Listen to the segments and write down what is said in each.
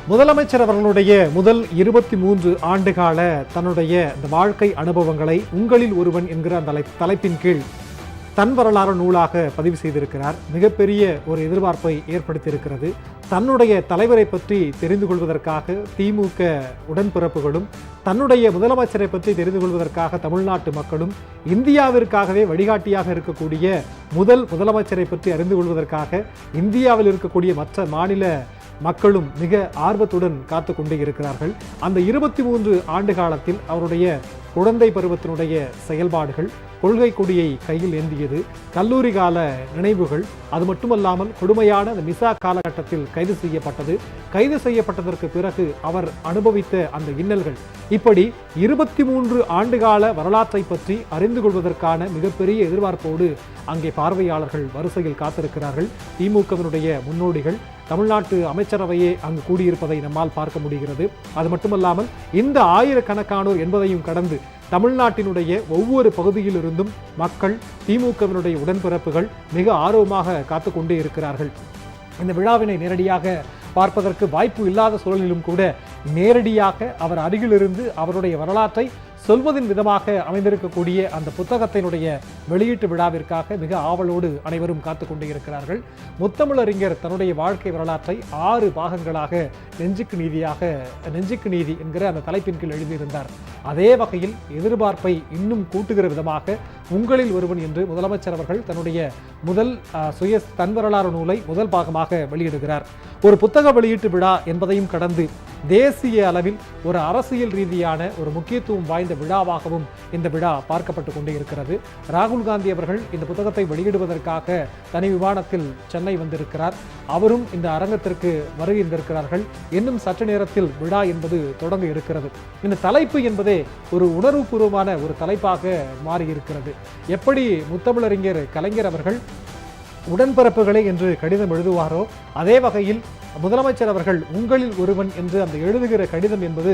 முதலமைச்சர் அவர்களுடைய முதல் 23 ஆண்டுகால தன்னுடைய இந்த வாழ்க்கை அனுபவங்களை உங்களில் ஒருவன் என்கிற அந்த தலைப்பின் கீழ் தன் வரலாறு நூலாக பதிவு செய்திருக்கிறார். மிகப்பெரிய ஒரு எதிர்பார்ப்பை ஏற்படுத்தியிருக்கிறது. தன்னுடைய தலைவரை பற்றி தெரிந்து கொள்வதற்காக திமுக உடன்பிறப்புகளும், தன்னுடைய முதலமைச்சரை பற்றி தெரிந்து கொள்வதற்காக தமிழ்நாட்டு மக்களும், இந்தியாவிற்காகவே வழிகாட்டியாக இருக்கக்கூடிய முதலமைச்சரை பற்றி அறிந்து கொள்வதற்காக இந்தியாவில் இருக்கக்கூடிய மற்ற மாநில மக்களும் மிக ஆர்வத்துடன் காத்து கொண்டே இருக்கிறார்கள். அந்த 23 ஆண்டு காலத்தில் அவருடைய குழந்தை பருவத்தினுடைய செயல்பாடுகள், கொள்கை கொடியை கையில் ஏந்தியது, கல்லூரி கால நினைவுகள், அது மட்டுமல்லாமல் கொடுமையான அந்த மிசா காலகட்டத்தில் கைது செய்யப்பட்டதற்கு பிறகு அவர் அனுபவித்த அந்த இன்னல்கள், இப்படி 23 ஆண்டுகால வரலாற்றை பற்றி அறிந்து கொள்வதற்கான மிகப்பெரிய எதிர்பார்ப்போடு அங்கே பார்வையாளர்கள் வரிசையில் காத்திருக்கிறார்கள். திமுகவினுடைய முன்னோடிகள், தமிழ்நாட்டு அமைச்சரவையே அங்கு கூடியிருப்பதை நம்மால் பார்க்க முடிகிறது. அது மட்டுமல்லாமல் இந்த ஆயிரக்கணக்கானோர் என்பதையும் கடந்து தமிழ்நாட்டினுடைய ஒவ்வொரு பகுதியிலிருந்தும் மக்கள், திமுகவினுடைய உடன்பிறப்புகள் மிக ஆர்வமாக காத்து கொண்டே இருக்கிறார்கள். இந்த விழாவினை நேரடியாக பார்ப்பதற்கு வாய்ப்பு இல்லாத சூழலிலும் கூட நேரடியாக அவர் அருகிலிருந்து அவருடைய வரலாற்றை சொல்வதின் விதமாக அமைந்திருக்கக்கூடிய அந்த புத்தகத்தினுடைய வெளியீட்டு விழாவிற்காக மிக ஆவலோடு அனைவரும் காத்து கொண்டே இருக்கிறார்கள். முத்தமிழறிஞர் தன்னுடைய வாழ்க்கை வரலாற்றை 6 பாகங்களாக நெஞ்சுக்கு நீதி என்கிற அந்த தலைப்பின் கீழ் எழுதியிருந்தார். அதே வகையில் எதிர்பார்ப்பை இன்னும் கூட்டுகிற விதமாக உங்களில் ஒருவன் என்று முதலமைச்சர் அவர்கள் தன்னுடைய முதல் தன் வரலாறு நூலை முதல் பாகமாக வெளியிடுகிறார். ஒரு புத்தக வெளியீட்டு விழா என்பதையும் கடந்து தேசிய அளவில் ஒரு அரசியல் ரீதியான ஒரு முக்கியத்துவம் வாய்ந்த விழாவாகவும் இந்த விழா பார்க்கப்பட்டு கொண்டே இருக்கிறது. ராகுல் காந்தி அவர்கள் இந்த புத்தகத்தை வெளியிடுவதற்காக தனி விமானத்தில் சென்னை வந்திருக்கிறார். அவரும் இந்த அரங்கத்திற்கு வருகின்றிருக்கிறார்கள். இன்னும் சற்று நேரத்தில் விழா என்பது தொடங்க இருக்கிறது. இந்த தலைப்பு என்பதே ஒரு உணர்வுபூர்வமான ஒரு தலைப்பாக மாறியிருக்கிறது. எப்படி முத்தமிழறிஞர் கலைஞர் அவர்கள் உடன்பிறப்புகளை என்று கடிதம் எழுதுவாரோ, அதே வகையில் முதலமைச்சர் அவர்கள் உங்களில் ஒருவன் என்று அந்த எழுதுகிற கடிதம் என்பது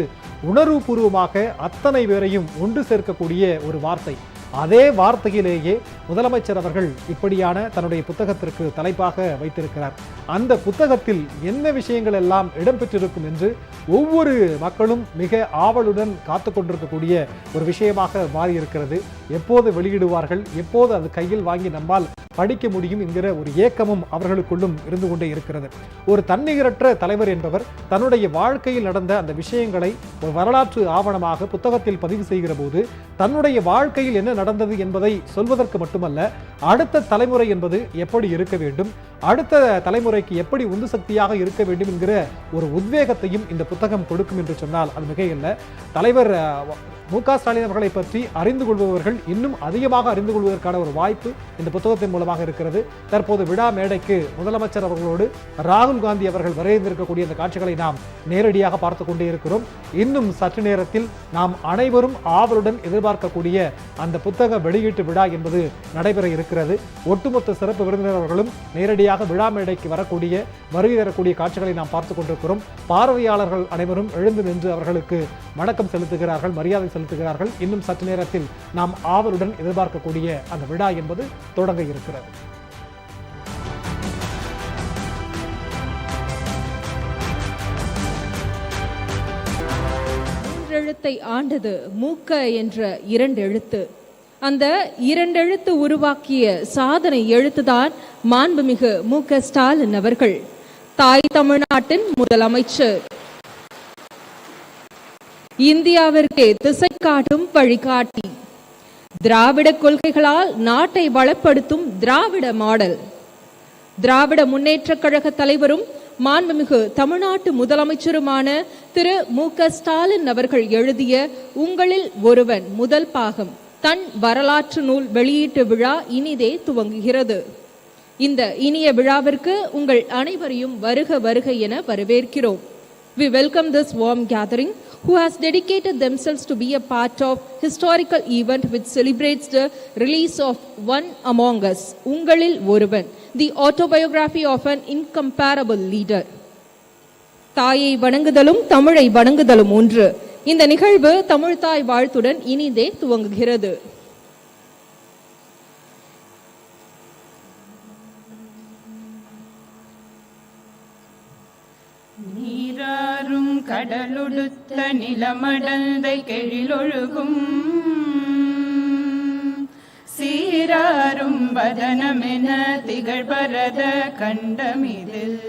உணர்வுபூர்வமாக அத்தனை பேரையும் ஒன்று சேர்க்கக்கூடிய ஒரு வார்த்தை. அதே வார்த்தையிலேயே முதலமைச்சர் அவர்கள் இப்படியான தன்னுடைய புத்தகத்திற்கு தலைப்பாக வைத்திருக்கிறார். அந்த புத்தகத்தில் என்ன விஷயங்கள் எல்லாம் இடம்பெற்றிருக்கும் என்று ஒவ்வொரு மக்களும் மிக ஆவலுடன் காத்து கொண்டிருக்கக்கூடிய ஒரு விஷயமாக மாறியிருக்கிறது. எப்போது வெளியிடுவார்கள், எப்போது அது கையில் வாங்கி நம்மால் படிக்க முடியும் என்கிற ஒரு ஏக்கமும் அவர்களுக்குள்ளும் இருந்து கொண்டே இருக்கிறது. ஒரு தன்னிகரற்ற தலைவர் என்பவர் தன்னுடைய வாழ்க்கையில் நடந்த அந்த விஷயங்களை ஒரு வரலாற்று ஆவணமாக புத்தகத்தில் பதிவு செய்கிற போது தன்னுடைய வாழ்க்கையில் என்ன நடந்தது என்பதை சொல்வதற்கு மட்டுமல்ல, அடுத்த தலைமுறை என்பது எப்படி இருக்க வேண்டும், அடுத்த தலைமுறைக்கு எப்படி உந்து சக்தியாக இருக்க வேண்டும் என்கிற ஒரு உத்வேகத்தையும் இந்த புத்தகம் கொடுக்கும் என்று சொன்னால் அது மிகையில்லை. தலைவர் மு.க.ஸ்டாலின் அவர்களை பற்றி அறிந்து கொள்பவர்கள் இன்னும் அதிகமாக அறிந்து கொள்வதற்கான ஒரு வாய்ப்பு இந்த புத்தகத்தின் மூலமாக இருக்கிறது. தற்போது விழா மேடைக்கு முதலமைச்சர் அவர்களோடு ராகுல் காந்தி அவர்கள் வரைந்திருக்கக்கூடிய இந்த காட்சிகளை நாம் நேரடியாக பார்த்து கொண்டே இருக்கிறோம். இன்னும் சற்று நேரத்தில் நாம் அனைவரும் ஆவலுடன் எதிர்பார்க்கக்கூடிய அந்த புத்தக வெளியீட்டு விழா என்பது நடைபெற இருக்கிறது. ஒட்டுமொத்த சிறப்பு விருந்தினர்களும் நேரடியாக விழா மேடைக்கு வருகை தரக்கூடிய காட்சிகளை நாம் பார்த்து கொண்டிருக்கிறோம். பார்வையாளர்கள் அனைவரும் எழுந்து நின்று அவர்களுக்கு வணக்கம் செலுத்துகிறார்கள், மரியாதை செலுத்துகிறார்கள். இன்னும் சற்று நேரத்தில் நாம் ஆவலுடன் எதிர்பார்க்கக்கூடிய அந்த விழா என்பது தொடங்க இருக்கிறது. எழுத்தை ஆண்டது மூக்க என்ற 2 எழுத்து. அந்த 2 எழுத்து உருவாக்கிய சாதனை எழுத்துதான் மாண்புமிகு மு.க.ஸ்டாலின் அவர்கள், தாய் தமிழ்நாட்டின் முதலமைச்சர். இந்தியாவிற்கு திசை காட்டும் வழிகாட்டி, திராவிட கொள்கைகளால் நாட்டை வளப்படுத்தும் திராவிட மாடல், திராவிட முன்னேற்ற கழக தலைவரும் மாண்புமிகு தமிழ்நாட்டு முதலமைச்சருமான திரு மு.க.ஸ்டாலின் அவர்கள் எழுதிய உங்களில் ஒருவன் முதல் பாகம் தன் வரலாற்று நூல் வெளியீட்டு விழா இனிதே துவங்குகிறது. இந்த இனிய விழாவிற்கு உங்கள் அனைவரையும் வருக வருக என வரவேற்கிறோம். We welcome this warm gathering who has dedicated themselves to be a part of historical event which celebrates the release of one among us, உங்களில் ஒருவன், the autobiography of an incomparable leader. தாயை வணங்குதலும் தமிழை வணங்குதலும் ஒன்று. இந்த நிகழ்வு தமிழ்தாய் வாழ்த்துடன் இனிதே துவங்குகிறது. நீராறு கடலுடுத்த நிலமடந்தை கெழிலொழுகும் சீராரும் வதனமென திகழ்பரத கண்டமிதில்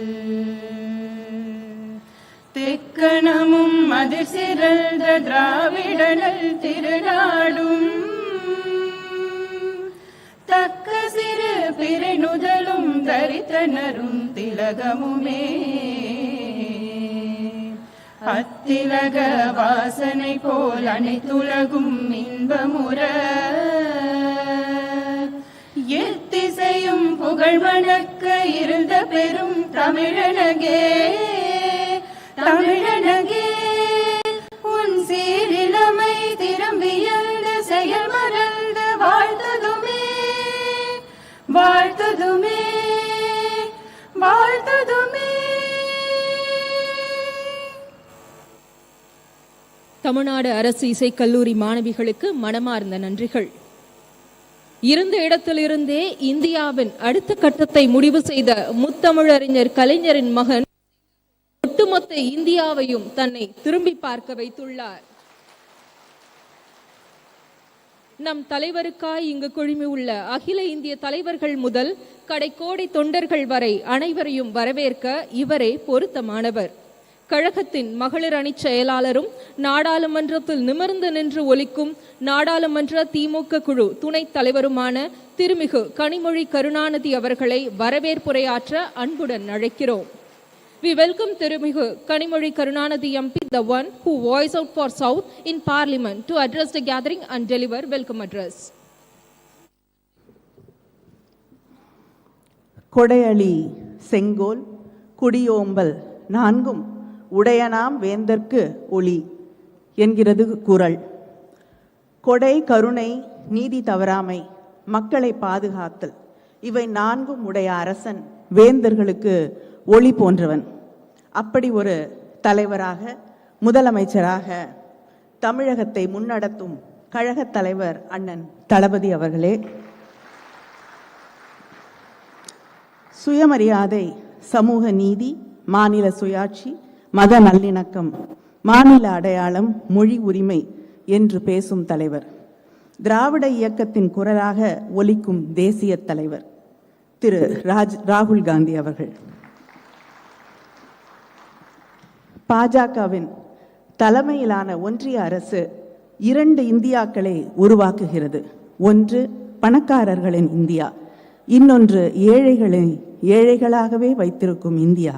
தெக்கணமும் அதிர் சிறந்த திராவிடனல் திருநாடும் தக்க சிறு பிறைநுதலும் தரித்தனரும் திலகமுமே அத்திலக வாசனை போல் அனைத்துலகும் இன்பமுற எத்திசையும் புகழ் வணக்க இருந்த பெரும் தமிழனகே தமிழனகே உன் சீரிழமை திரும்பியந்த செயல் மறந்த வாழ்த்ததுமே வாழ்த்ததுமே வாழ்த்ததுமே. தமிழ்நாடு அரசு இசைக்கல்லூரி மாணவிகளுக்கு மனமார்ந்த நன்றிகள். இருந்த இடத்திலிருந்தே இந்தியாவின் அடுத்த கட்டத்தை முடிவு செய்த முத்தமிழறிஞர் கலைஞரின் மகன் ஒட்டுமொத்த இந்தியாவையும் தன்னை திரும்பி பார்க்க வைத்துள்ளார். நம் தலைவருக்காய் இங்கு குழுமி உள்ள அகில இந்திய தலைவர்கள் முதல் கடைக்கோடி தொண்டர்கள் வரை அனைவரையும் வரவேற்க இவரே பொருத்தமானவர். கழகத்தின் மகளிர் அணி செயலாளரும் நாடாளுமன்றத்தில் நிமிர்ந்து நின்று ஒலிக்கும் நாடாளுமன்ற திமுக குழு துணைத் தலைவருமான திருமிகு கனிமொழி கருணாநிதி அவர்களை வரவேற்புரையாற்ற அன்புடன் அழைக்கிறோம். We welcome Thirumigu Kanimozhi Karunanidhi MP, the one who voiced out for South in Parliament, to address the gathering and deliver welcome address. கொடையளி செங்கோல் குடியோம்பல் நான்கும் உடையனாம் வேந்தற்கு ஒளி என்கிறது குறள். கொடை, கருணை, நீதி தவறாமை, மக்களை பாதுகாத்தல், இவை நான்கும் உடைய அரசன் வேந்தர்களுக்கு ஒளி போன்றவன். அப்படி ஒரு தலைவராக, முதலமைச்சராக தமிழகத்தை முன்னடத்தும் கழகத் தலைவர் அண்ணன் தளபதி அவர்களே, சுயமரியாதை, சமூக நீதி, மாநில சுயாட்சி, மத நல்லிணக்கம், மாநில அடையாளம், மொழி உரிமை என்று பேசும் தலைவர், திராவிட இயக்கத்தின் குரலாக ஒலிக்கும் தேசிய தலைவர் திரு ராகுல் காந்தி அவர்கள். பாஜகவின் தலைமையிலான ஒன்றிய அரசு இரண்டு இந்தியாக்களை உருவாக்குகிறது. ஒன்று பணக்காரர்களின் இந்தியா, இன்னொன்று ஏழைகளை ஏழைகளாகவே வைத்திருக்கும் இந்தியா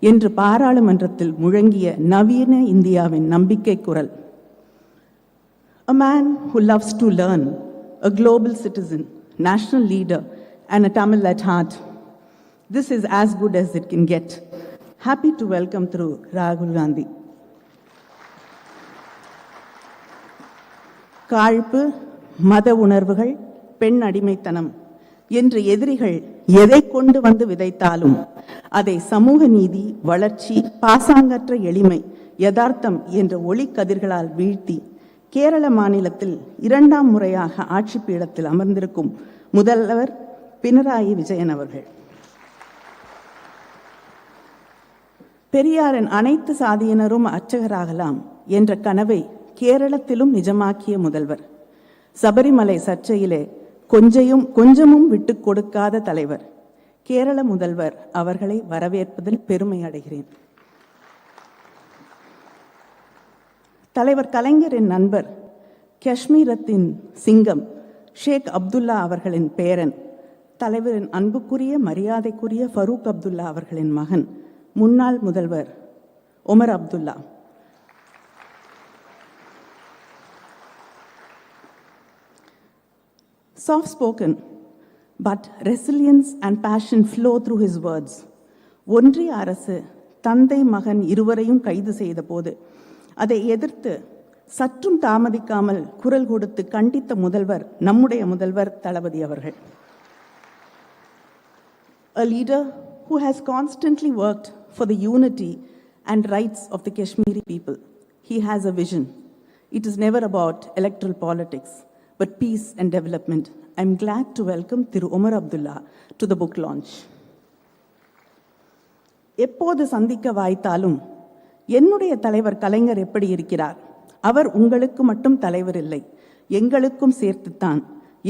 என்று பாராளுமன்றத்தில் முழங்கிய நவீன இந்தியாவின் நம்பிக்கை குரல். A man who loves to learn, a global citizen, national leader and a Tamil at heart. This is as good as it can get. Happy to welcome through Rahul Gandhi. காழ்ப்பு, மத உணர்வுகள், பெண் அடிமைத்தனம் என்று எதிரிகள் எதை கொண்டு வந்து விதைத்தாலும் அதை சமூக நீதி, வளர்ச்சி, பாசாங்கற்ற எளிமை, யதார்த்தம் என்ற ஒளி கதிர்களால் வீழ்த்தி கேரள மாநிலத்தில் இரண்டாம் முறையாக ஆட்சி பீடத்தில் அமர்ந்திருக்கும் முதல்வர் பினராயி விஜயன் அவர்கள். பெரியாரின் அனைத்து சாதியினரும் அர்ச்சகராகலாம் என்ற கனவை கேரளத்திலும் நிஜமாக்கிய முதல்வர். சபரிமலை சர்ச்சையிலே கொஞ்சமும் விட்டு கொடுக்காத தலைவர். கேரள முதல்வர் அவர்களை வரவேற்பதில் பெருமை அடைகிறேன். தலைவர் கலைஞரின் நண்பர், காஷ்மீரத்தின் சிங்கம் ஷேக் அப்துல்லா அவர்களின் பேரன், தலைவரின் அன்புக்குரிய மரியாதைக்குரிய ஃபரூக் அப்துல்லா அவர்களின் மகன், முன்னாள் முதல்வர் Omar Abdullah. Soft spoken, but resilience and passion flow through his words. ஒன்றிய அரசு தந்தை மகன் இருவரையும் கைது செய்த போது அதை எதிர்த்து சற்றும் தாமதிக்காமல் குரல் கொடுத்து கண்டித்த முதல்வர் நம்முடைய முதல்வர் தளபதி அவர்கள். A leader who has constantly worked for the unity and rights of the Kashmiri people. He has a vision. It is never about electoral politics, but peace and development. I'm glad to welcome Thiru Umar Abdullah to the book launch. எப்போது சந்திக்க வாய்த்தாலும் என்னுடைய தலைவர் கலைஞர் எப்படி இருக்கிறார்? அவர் உங்களுக்கு மட்டும் தலைவர் இல்லை, எங்களுக்கும் சேர்த்துத்தான்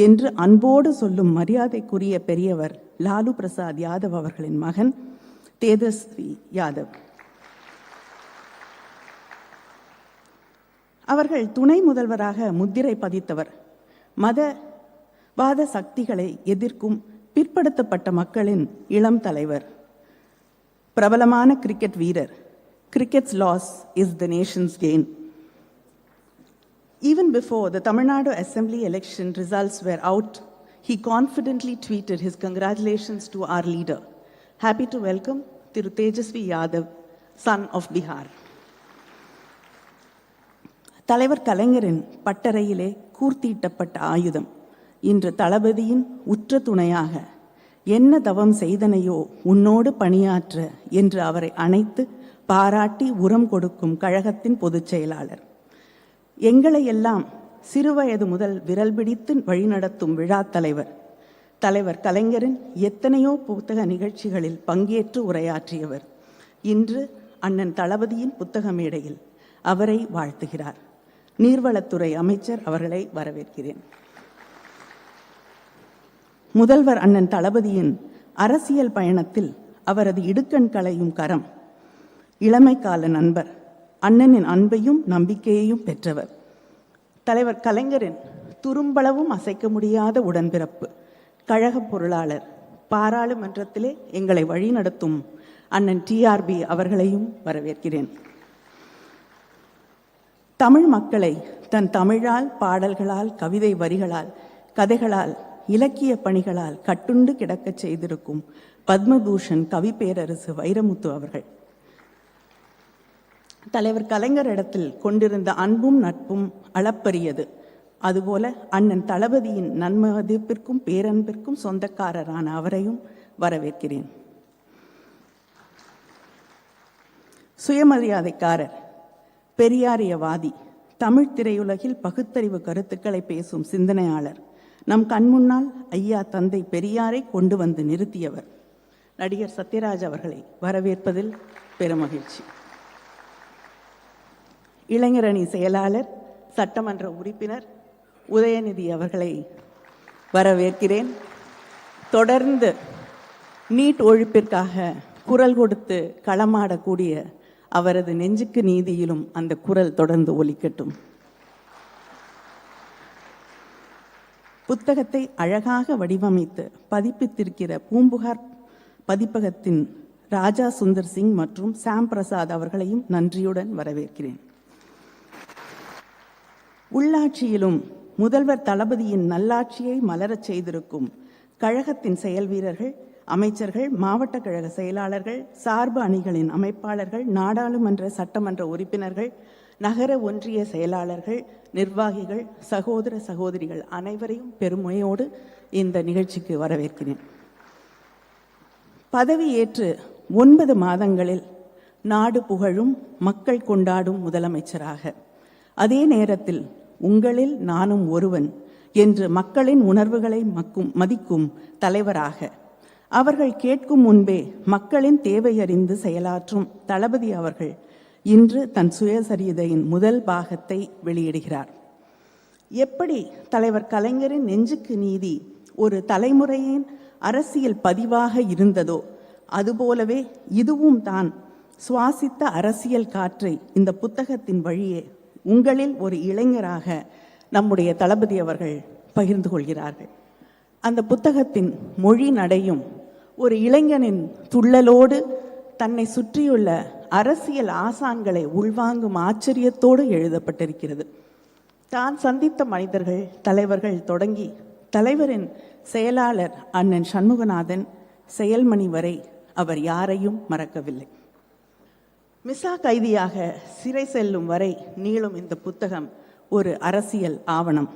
என்று அன்போடு சொல்லும் மரியாதைக்குரிய பெரியவர் லாலு பிரசாத் யாதவ் அவர்களின் மகன் தேஜஸ்வி யாதவ். அவர்கள் துணை முதல்வராக முத்திரை பதித்தவர். மதவாத சக்திகளை எதிர்க்கும் பிற்படுத்தப்பட்ட மக்களின் இளம் தலைவர், பிரபலமான கிரிக்கெட் வீரர். Cricket's loss is the nation's gain. Even before the Tamil Nadu Assembly election results were out, he confidently tweeted his congratulations to our leader. Happy to welcome Thiru Tejasvi Yadav, son of Bihar. தலைவர் கலைஞரின் பட்டறையிலே கூர்த்தீட்டப்பட்ட ஆயுதம் இன்று தளபதியின் உற்ற துணையாக என்ன தவம் செய்தனையோ உன்னோடு பணியாற்ற என்று அவரை அணைத்து பாராட்டி உரம் கொடுக்கும் கழகத்தின் பொதுச் செயலாளர். எங்களை எல்லாம் சிறுவயது முதல் விரல் பிடித்து வழிநடத்தும் விழா தலைவர். தலைவர் கலைஞரின் எத்தனையோ புத்தக நிகழ்ச்சிகளில் பங்கேற்று உரையாற்றியவர். இன்று அண்ணன் தளபதியின் புத்தக மேடையில் அவரை வாழ்த்துகிறார். நீர்வளத்துறை அமைச்சர் அவர்களை வரவேற்கிறேன். முதல்வர் அண்ணன் தளபதியின் அரசியல் பயணத்தில் அவரது இடுக்கண் களையும் கரம், இளமைக்கால நண்பர், அண்ணனின் அன்பையும் நம்பிக்கையையும் பெற்றவர். தலைவர் கலைஞரின் துரும்பளவும் அசைக்க முடியாத உடன்பிறப்பு, கழக பொருளாளர், பாராளுமன்றத்திலே எங்களை வழிநடத்தும் அண்ணன் TRB அவர்களையும் வரவேற்கிறேன். தமிழ் மக்களை தன் தமிழால், பாடல்களால், கவிதை வரிகளால், கதைகளால், இலக்கிய பணிகளால் கட்டுண்டு கிடக்கச் செய்திருக்கும் பத்மபூஷன் கவி பேரரசு வைரமுத்து அவர்கள். தலைவர் கலைஞரிடத்தில் கொண்டிருந்த அன்பும் நட்பும் அளப்பரியது. அதுபோல அண்ணன் தளபதியின் நன்மதிப்பிற்கும் பேரன்பிற்கும் சொந்தக்காரரான அவரையும் வரவேற்கிறேன். சுயமரியாதைக்காரர், பெரியாரியவாதி, தமிழ் திரையுலகில் பகுத்தறிவு கருத்துக்களை பேசும் சிந்தனையாளர், நம் கண்முன்னால் ஐயா தந்தை பெரியாரை கொண்டு வந்து நிறுத்தியவர் நடிகர் சத்யராஜ் அவர்களை வரவேற்பதில் பெருமகிழ்ச்சி. இளைஞரணி செயலாளர், சட்டமன்ற உறுப்பினர் உதயநிதி அவர்களை வரவேற்கிறேன். தொடர்ந்து நீட் ஒழிப்பிற்காக குரல் கொடுத்து களமாடக்கூடிய அவரது நெஞ்சுக்கு நீதியிலும் அந்த குரல் தொடர்ந்து ஒலிக்கட்டும். புத்தகத்தை அழகாக வடிவமைத்து பதிப்பித்திருக்கிற பூம்புகார் பதிப்பகத்தின் ராஜா சுந்தர் சிங் மற்றும் சாம் பிரசாத் அவர்களையும் நன்றியுடன் வரவேற்கிறேன். உள்ளாட்சியிலும் முதல்வர் தளபதியின் நல்லாட்சியை மலரச் செய்திருக்கும் கழகத்தின் செயல் வீரர்கள், அமைச்சர்கள், மாவட்ட கழக செயலாளர்கள், சார்பு அணிகளின் அமைப்பாளர்கள், நாடாளுமன்ற சட்டமன்ற உறுப்பினர்கள், நகர ஒன்றிய செயலாளர்கள், நிர்வாகிகள், சகோதர சகோதரிகள் அனைவரையும் பெருமையோடு இந்த நிகழ்ச்சிக்கு வரவேற்கிறேன். பதவியேற்று 9 மாதங்களில் நாடு புகழும், மக்கள் கொண்டாடும் முதலமைச்சராக, அதே நேரத்தில் உங்களில் நானும் ஒருவன் என்று மக்களின் உணர்வுகளை மதிக்கும் தலைவராக, அவர்கள் கேட்கும் முன்பே மக்களின் தேவையறிந்து செயலாற்றும் தளபதி அவர்கள் இன்று தன் சுயசரிதையின் முதல் பாகத்தை வெளியிடுகிறார். எப்படி தலைவர் கலைஞரின் நெஞ்சுக்கு நீதி ஒரு தலைமுறையின் அரசியல் பதிவாக இருந்ததோ அதுபோலவே இதுவும் தான் சுவாசித்த அரசியல் காற்றை இந்த புத்தகத்தின் வழியே உங்களில் ஒரு இளைஞராக நம்முடைய தளபதி அவர்கள் பகிர்ந்து கொள்கிறார்கள். அந்த புத்தகத்தின் மொழி நடையும் ஒரு இளைஞனின் துள்ளலோடு தன்னை சுற்றியுள்ள அரசியல் ஆசான்களை உள்வாங்கும் ஆச்சரியத்தோடு எழுதப்பட்டிருக்கிறது. தான் சந்தித்த மனிதர்கள், தலைவர்கள் தொடங்கி தலைவரின் செயலாளர் அண்ணன் சண்முகநாதன், செயல்மணி வரை அவர் யாரையும் மறக்கவில்லை. மிசா கைதியாக சிறை செல்லும் வரை நீளும் இந்த புத்தகம் ஒரு அரசியல் ஆவணம்.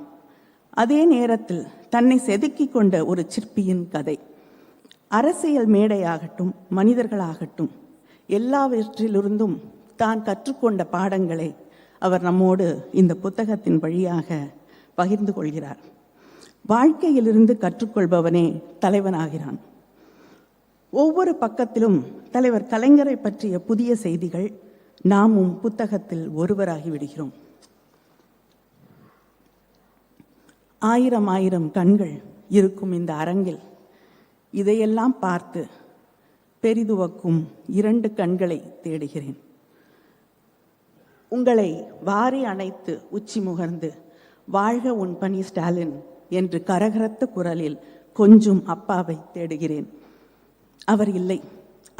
அதே நேரத்தில் தன்னை செதுக்கிக் கொண்ட ஒரு சிற்பியின் கதை. அரசியல் மேடையாகட்டும், மனிதர்களாகட்டும், எல்லாவற்றிலிருந்தும் தான் கற்றுக்கொண்ட பாடங்களை அவர் நம்மோடு இந்த புத்தகத்தின் வழியாக பகிர்ந்து கொள்கிறார். வாழ்க்கையிலிருந்து கற்றுக்கொள்பவனே தலைவனாகிறான். ஒவ்வொரு பக்கத்திலும் தலைவர் கலைஞரை பற்றிய புதிய செய்திகள், நாமும் புத்தகத்தில் ஒருவராகி விடுகிறோம். ஆயிரம் ஆயிரம் கண்கள் இருக்கும் இந்த அரங்கில் இதையெல்லாம் பார்த்து பெரிதுவக்கும் 2 கண்களை தேடுகிறேன். உங்களை வாரி அணைத்து உச்சி முகர்ந்து வாழ்க உன் பணி ஸ்டாலின் என்று கரகரத்த குரலில் கொஞ்சும் அப்பாவை தேடுகிறேன். அவர் இல்லை,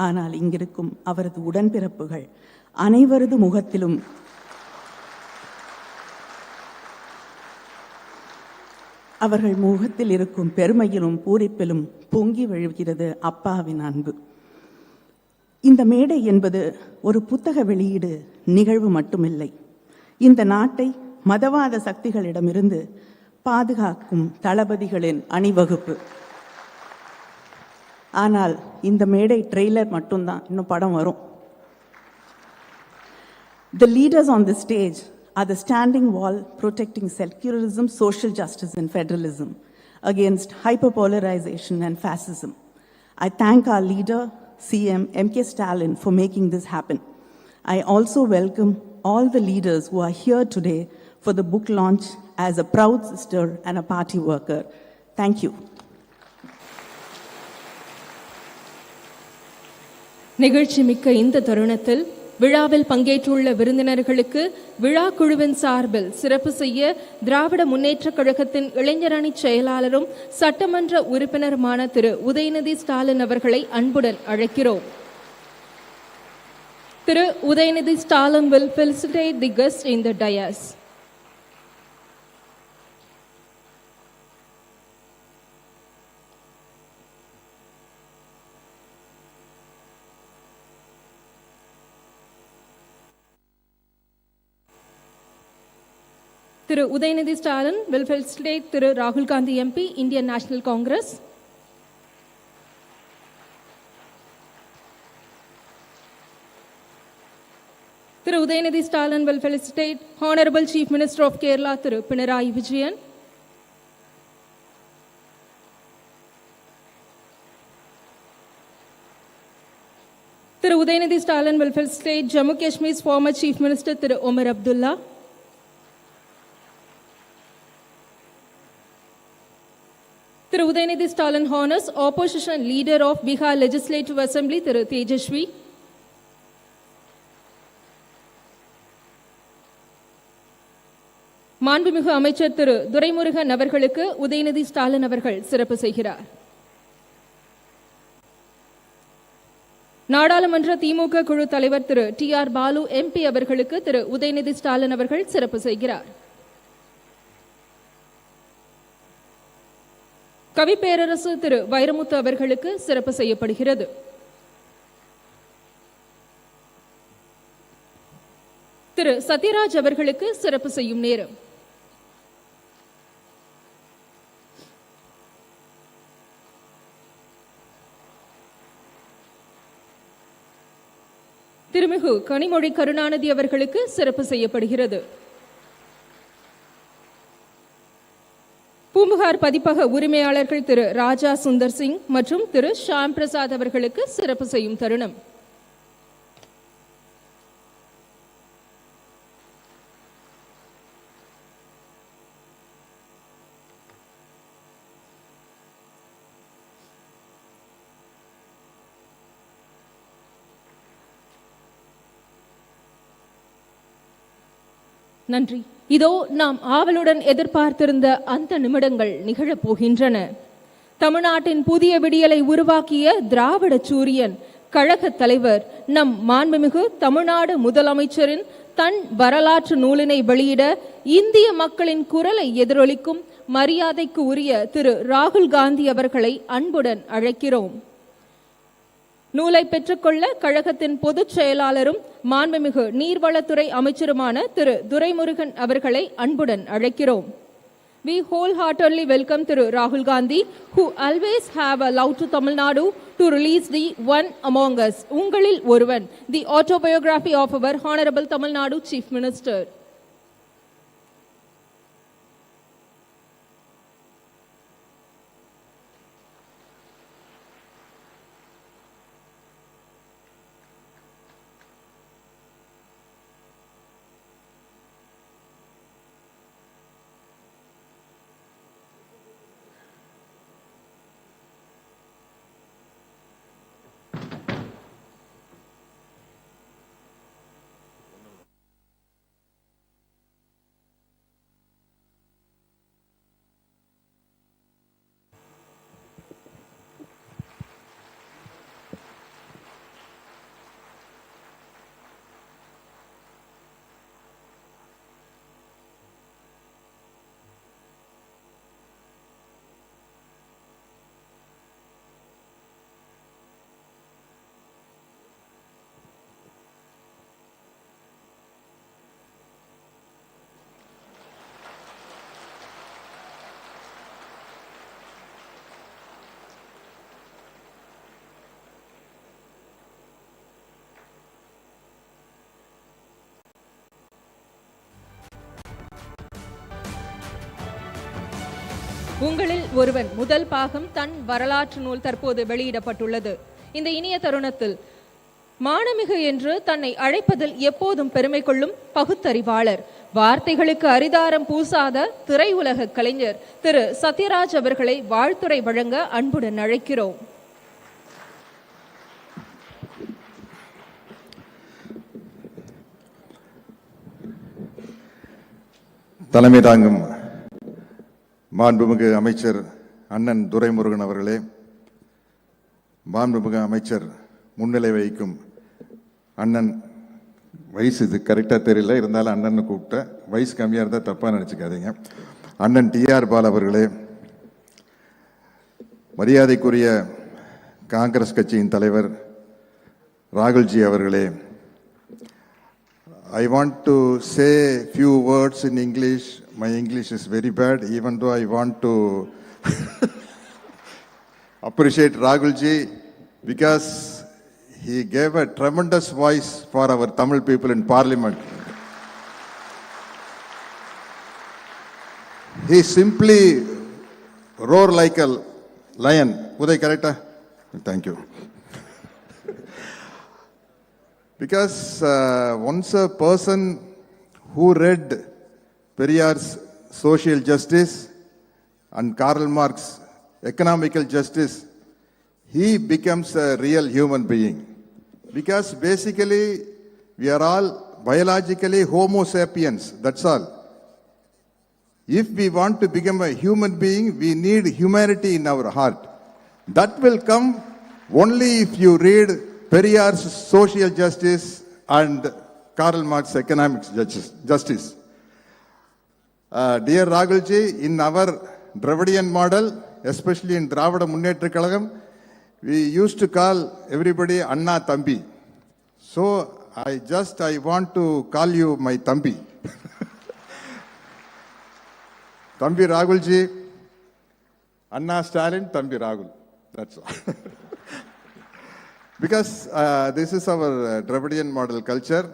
ஆனால் இங்கிருக்கும் அவரது உடன்பிறப்புகள் அனைவரது முகத்திலும் அவர்கள் முகத்தில் இருக்கும் பெருமையிலும் பூரிப்பிலும் பொங்கி வழிகிறது அப்பாவின் அன்பு. இந்த மேடை என்பது ஒரு புத்தக வெளியீடு நிகழ்வு மட்டுமில்லை. இந்த நாட்டை மதவாத சக்திகளிடமிருந்து பாதுகாக்கும் தளபதிகளின் அணிவகுப்பு. ஆனால் இந்த மேடை ட்ரெய்லர் மட்டும்தான், இன்னும் படம் வரும். The leaders on the stage are the standing wall protecting secularism, social justice and federalism against hyperpolarization and fascism. I thank our leader, CM M.K. Stalin, for making this happen. I also welcome all the leaders who are here today for the book launch as a proud sister and a party worker. Thank you. நிகழ்ச்சி மிக்க இந்த தருணத்தில் விழாவில் பங்கேற்றுள்ள விருந்தினர்களுக்கு விழா குழுவின் சார்பில் சிறப்பு செய்ய திராவிட முன்னேற்றக் கழகத்தின் இளைஞரணி செயலாளரும் சட்டமன்ற உறுப்பினருமான திரு உதயநிதி ஸ்டாலின் அவர்களை அன்புடன் அழைக்கிறோம். திரு Udhayanidhi Stalin will felicitate the guests in the dais. Thiru Udhayanidhi Stalin will felicitate Thiru ராகுல் Gandhi MP, Indian National Congress. Thiru Udhayanidhi Stalin will felicitate Honorable Chief Minister of Kerala Thiru Pinarayi Vijayan. Thiru Udhayanidhi Stalin will felicitate Jammu Kashmir's former Chief Minister Thiru Omar Abdullah. Thiru Udhayanidhi Stalin honors opposition leader of Bihar Legislative Assembly Thiru Tejashwi. மாண்புமிகு அமைச்சர் திரு துரைமுருகன் அவர்களுக்கு உதயநிதி ஸ்டாலின் அவர்கள் சிறப்பு செய்கிறார். நாடாளுமன்ற திமுக குழு தலைவர் திரு TR பாலு MP அவர்களுக்கு திரு உதயநிதி ஸ்டாலின் அவர்கள் சிறப்பு செய்கிறார். கவி பேரரசு திரு வைரமுத்து அவர்களுக்கு சிறப்பு செய்யப்படுகிறது. திரு சத்யராஜ் அவர்களுக்கு சிறப்பு செய்யும் நேரம். திருமிகு கனிமொழி கருணாநிதி அவர்களுக்கு சிறப்பு செய்யப்படுகிறது. பூம்புகார் பதிப்பக உரிமையாளர்கள் திரு ராஜா சுந்தர் சிங் மற்றும் திரு ஷாம் பிரசாத் அவர்களுக்கு சிறப்பு செய்யும் தருணம். நன்றி. இதோ நாம் ஆவலுடன் எதிர்பார்த்திருந்த அந்த நிமிடங்கள் நிகழப் போகின்றன. தமிழ்நாட்டின் புதிய விடியலை உருவாக்கிய திராவிட சூரியன் கழக தலைவர் நம் மாண்புமிகு தமிழ்நாடு முதலமைச்சரின் தன் வரலாற்று நூலினை வெளியிட இந்திய மக்களின் குரலை எதிரொலிக்கும் மரியாதைக்கு உரிய திரு ராகுல் காந்தி அவர்களை அன்புடன் அழைக்கிறோம். நூலை பெற்றுக்கொள்ள கழகத்தின் பொதுச் செயலாளரும் மாண்புமிகு நீர்வளத்துறை அமைச்சருமான திரு துரைமுருகன் அவர்களை அன்புடன் அழைக்கிறோம். We wholeheartedly welcome Thiru Rahul Gandhi, who always have a love to Tamil Nadu, to release the One Among Us, Ungalil Oruvan, the autobiography of our Honorable Tamil Nadu Chief Minister. உங்களில் ஒருவன் முதல் பாகம் தன் வரலாற்று நூல் தற்போது வெளியிடப்பட்டுள்ளது. இந்த இனிய தருணத்தில் மானமிகு என்று தன்னை அழைப்பதில் எப்போதும் பெருமை கொள்ளும் பகுத்தறிவாளர், வார்த்தைகளுக்கு அரிதாரம் பூசாத திரையுலக கலைஞர் திரு சத்யராஜ் அவர்களை வாழ்த்துரை வழங்க அன்புடன் அழைக்கிறோம். தலைமை தாங்கும் மாண்புமிகு அமைச்சர் அண்ணன் துரைமுருகன் அவர்களே, மாண்புமிகு அமைச்சர் முன்னிலை வகிக்கும் அண்ணன், வயசு இது கரெக்டாக தெரியல, இருந்தாலும் அண்ணன் கூப்பிட்டேன், வயசு கம்மியாக இருந்தால் தப்பாக நினச்சிக்காதீங்க. அண்ணன் டிஆர் பால் அவர்களே, மரியாதைக்குரிய காங்கிரஸ் கட்சியின் தலைவர் ராகுல்ஜி அவர்களே, I want to say few words in English. My English is very bad, even though I want to appreciate Rahulji because he gave a tremendous voice for our Tamil people in Parliament. He simply roared like a lion. Uday, correct? Thank you. Because once a person who read Periyar's social justice and Karl Marx's economical justice, he becomes a real human being. Because basically we are all biologically Homo sapiens, that's all. If we want to become a human being, we need humanity in our heart. That will come only if you read Periyar's social justice and Karl Marx's economic justice. Dear Rahulji, in our Dravidian model, especially in Dravida Munnetra Kalagam, we used to call everybody Anna Thambi. So I want to call you my Thambi. Thambi Rahulji, Anna Stalin, Thambi Rahul. That's all. Because this is our Dravidian model culture.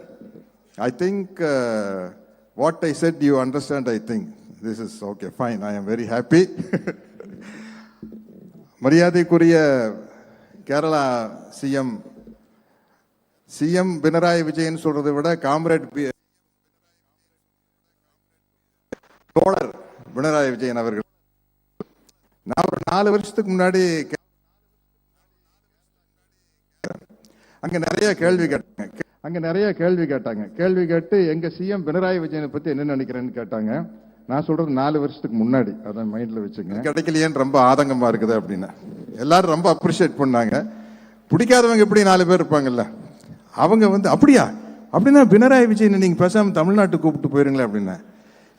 I think what I said you understand, I think. This is okay, fine. I am very happy. மரியாதைக்குரிய Kerala CM Pinarayi Vijayan சொல்றதை விட comrade தோழர் பினராயி விஜயன் அவர்கள், நான் ஒரு 4 வருஷத்துக்கு முன்னாடி அங்க நிறைய கேள்வி கேட்டாங்க. கேள்வி கேட்டு எங்க சிஎம் பினராயி விஜயனை பத்தி என்ன நினைக்கிறேன்னு கேட்டாங்க. நான் சொல்றது 4 வருஷத்துக்கு முன்னாடி, அதான் மைண்ட்ல வச்சுங்க. கிடைக்கலையேன்னு ரொம்ப ஆதங்கமா இருக்குது அப்படின்னு எல்லாரும் ரொம்ப அப்ரிஷியேட் பண்ணாங்க. பிடிக்காதவங்க எப்படி 4 பேர் இருப்பாங்கல்ல, அவங்க அப்படின்னா பினராயி விஜயனை நீங்க பேசாம தமிழ்நாட்டுக்கு கூப்பிட்டு போயிருங்களேன் அப்படின்னா,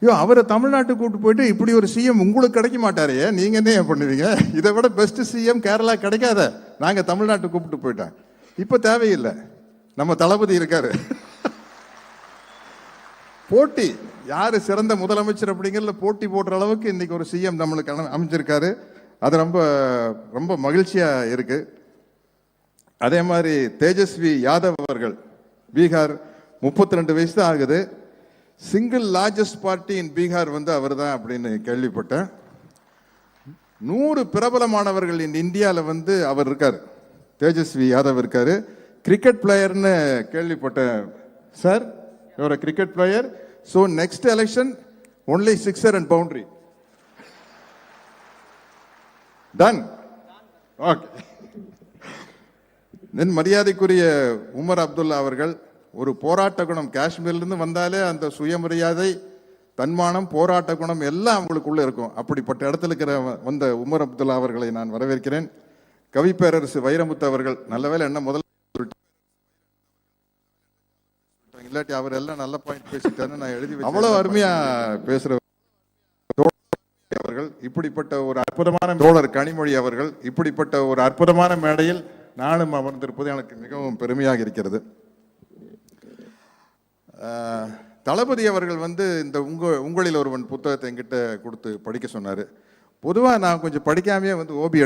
ஐயோ அவரை தமிழ்நாட்டுக்கு கூப்பிட்டு போயிட்டு இப்படி ஒரு சிஎம் உங்களுக்கு கிடைக்க மாட்டாரே, நீங்க என்ன பண்ணுவீங்க, இதை விட பெஸ்ட் சிஎம் கேரளா கிடைக்காத, நாங்க தமிழ்நாட்டுக்கு கூப்பிட்டு போயிட்டோம். இப்ப தேவையில்லை, நம்ம தளபதி இருக்காரு. போட்டி யாரு சிறந்த முதலமைச்சர் அப்படிங்கிறதுல போட்டி போடுற அளவுக்கு இன்னைக்கு ஒரு சிஎம் நம்மளுக்கு அமைஞ்சிருக்காரு. அது ரொம்ப ரொம்ப மகிழ்ச்சியா இருக்கு. அதே மாதிரி தேஜஸ்வி யாதவ் அவர்கள், பீகார், 32 வயசு தான் ஆகுது. Single largest party in Bihar அவர் தான் அப்படின்னு கேள்விப்பட்டேன். 100 பிரபலமானவர்கள் இந்தியாவில் அவர் இருக்காரு, தேஜஸ்வி யாதவ் இருக்காரு. கிரிக்கெட் பிளேயர்னு கேள்விப்பட்டேன். Sir, you are a cricket player, so next election only sixer and boundary. Done. Okay. தென் மரியாதைக்குரிய உமர் அப்துல்லா அவர்கள், ஒரு போராட்ட குணம், காஷ்மீர்லேருந்து வந்தாலே அந்த சுயமரியாதை, தன்மானம், போராட்ட குணம் எல்லாம் அவங்களுக்குள்ள இருக்கும். அப்படிப்பட்ட இடத்துல இருக்கிற வந்த உமர் அப்துல்லா அவர்களை நான் வரவேற்கிறேன். கவிப்பேரரசு வைரமுத்து அவர்கள், நல்ல வேலை என்ன முதல்ல இல்லாட்டி அவர் எல்லாம் நல்ல பாயிண்ட் பேசிட்டாருன்னு நான் எழுதி அவ்வளவு அருமையா பேசுற அவர்கள், இப்படிப்பட்ட ஒரு அற்புதமான தோழர் கனிமொழி அவர்கள், இப்படிப்பட்ட ஒரு அற்புதமான மேடையில் நானும் அமர்ந்திருப்பது எனக்கு மிகவும் பெருமையாக இருக்கிறது. தளபதி அவர்கள் இந்த உங்களில் ஒருவன் புத்தகத்தை என்கிட்ட கொடுத்து படிக்க சொன்னார். பொதுவாக நான் கொஞ்சம் படிக்காமையே ஓபி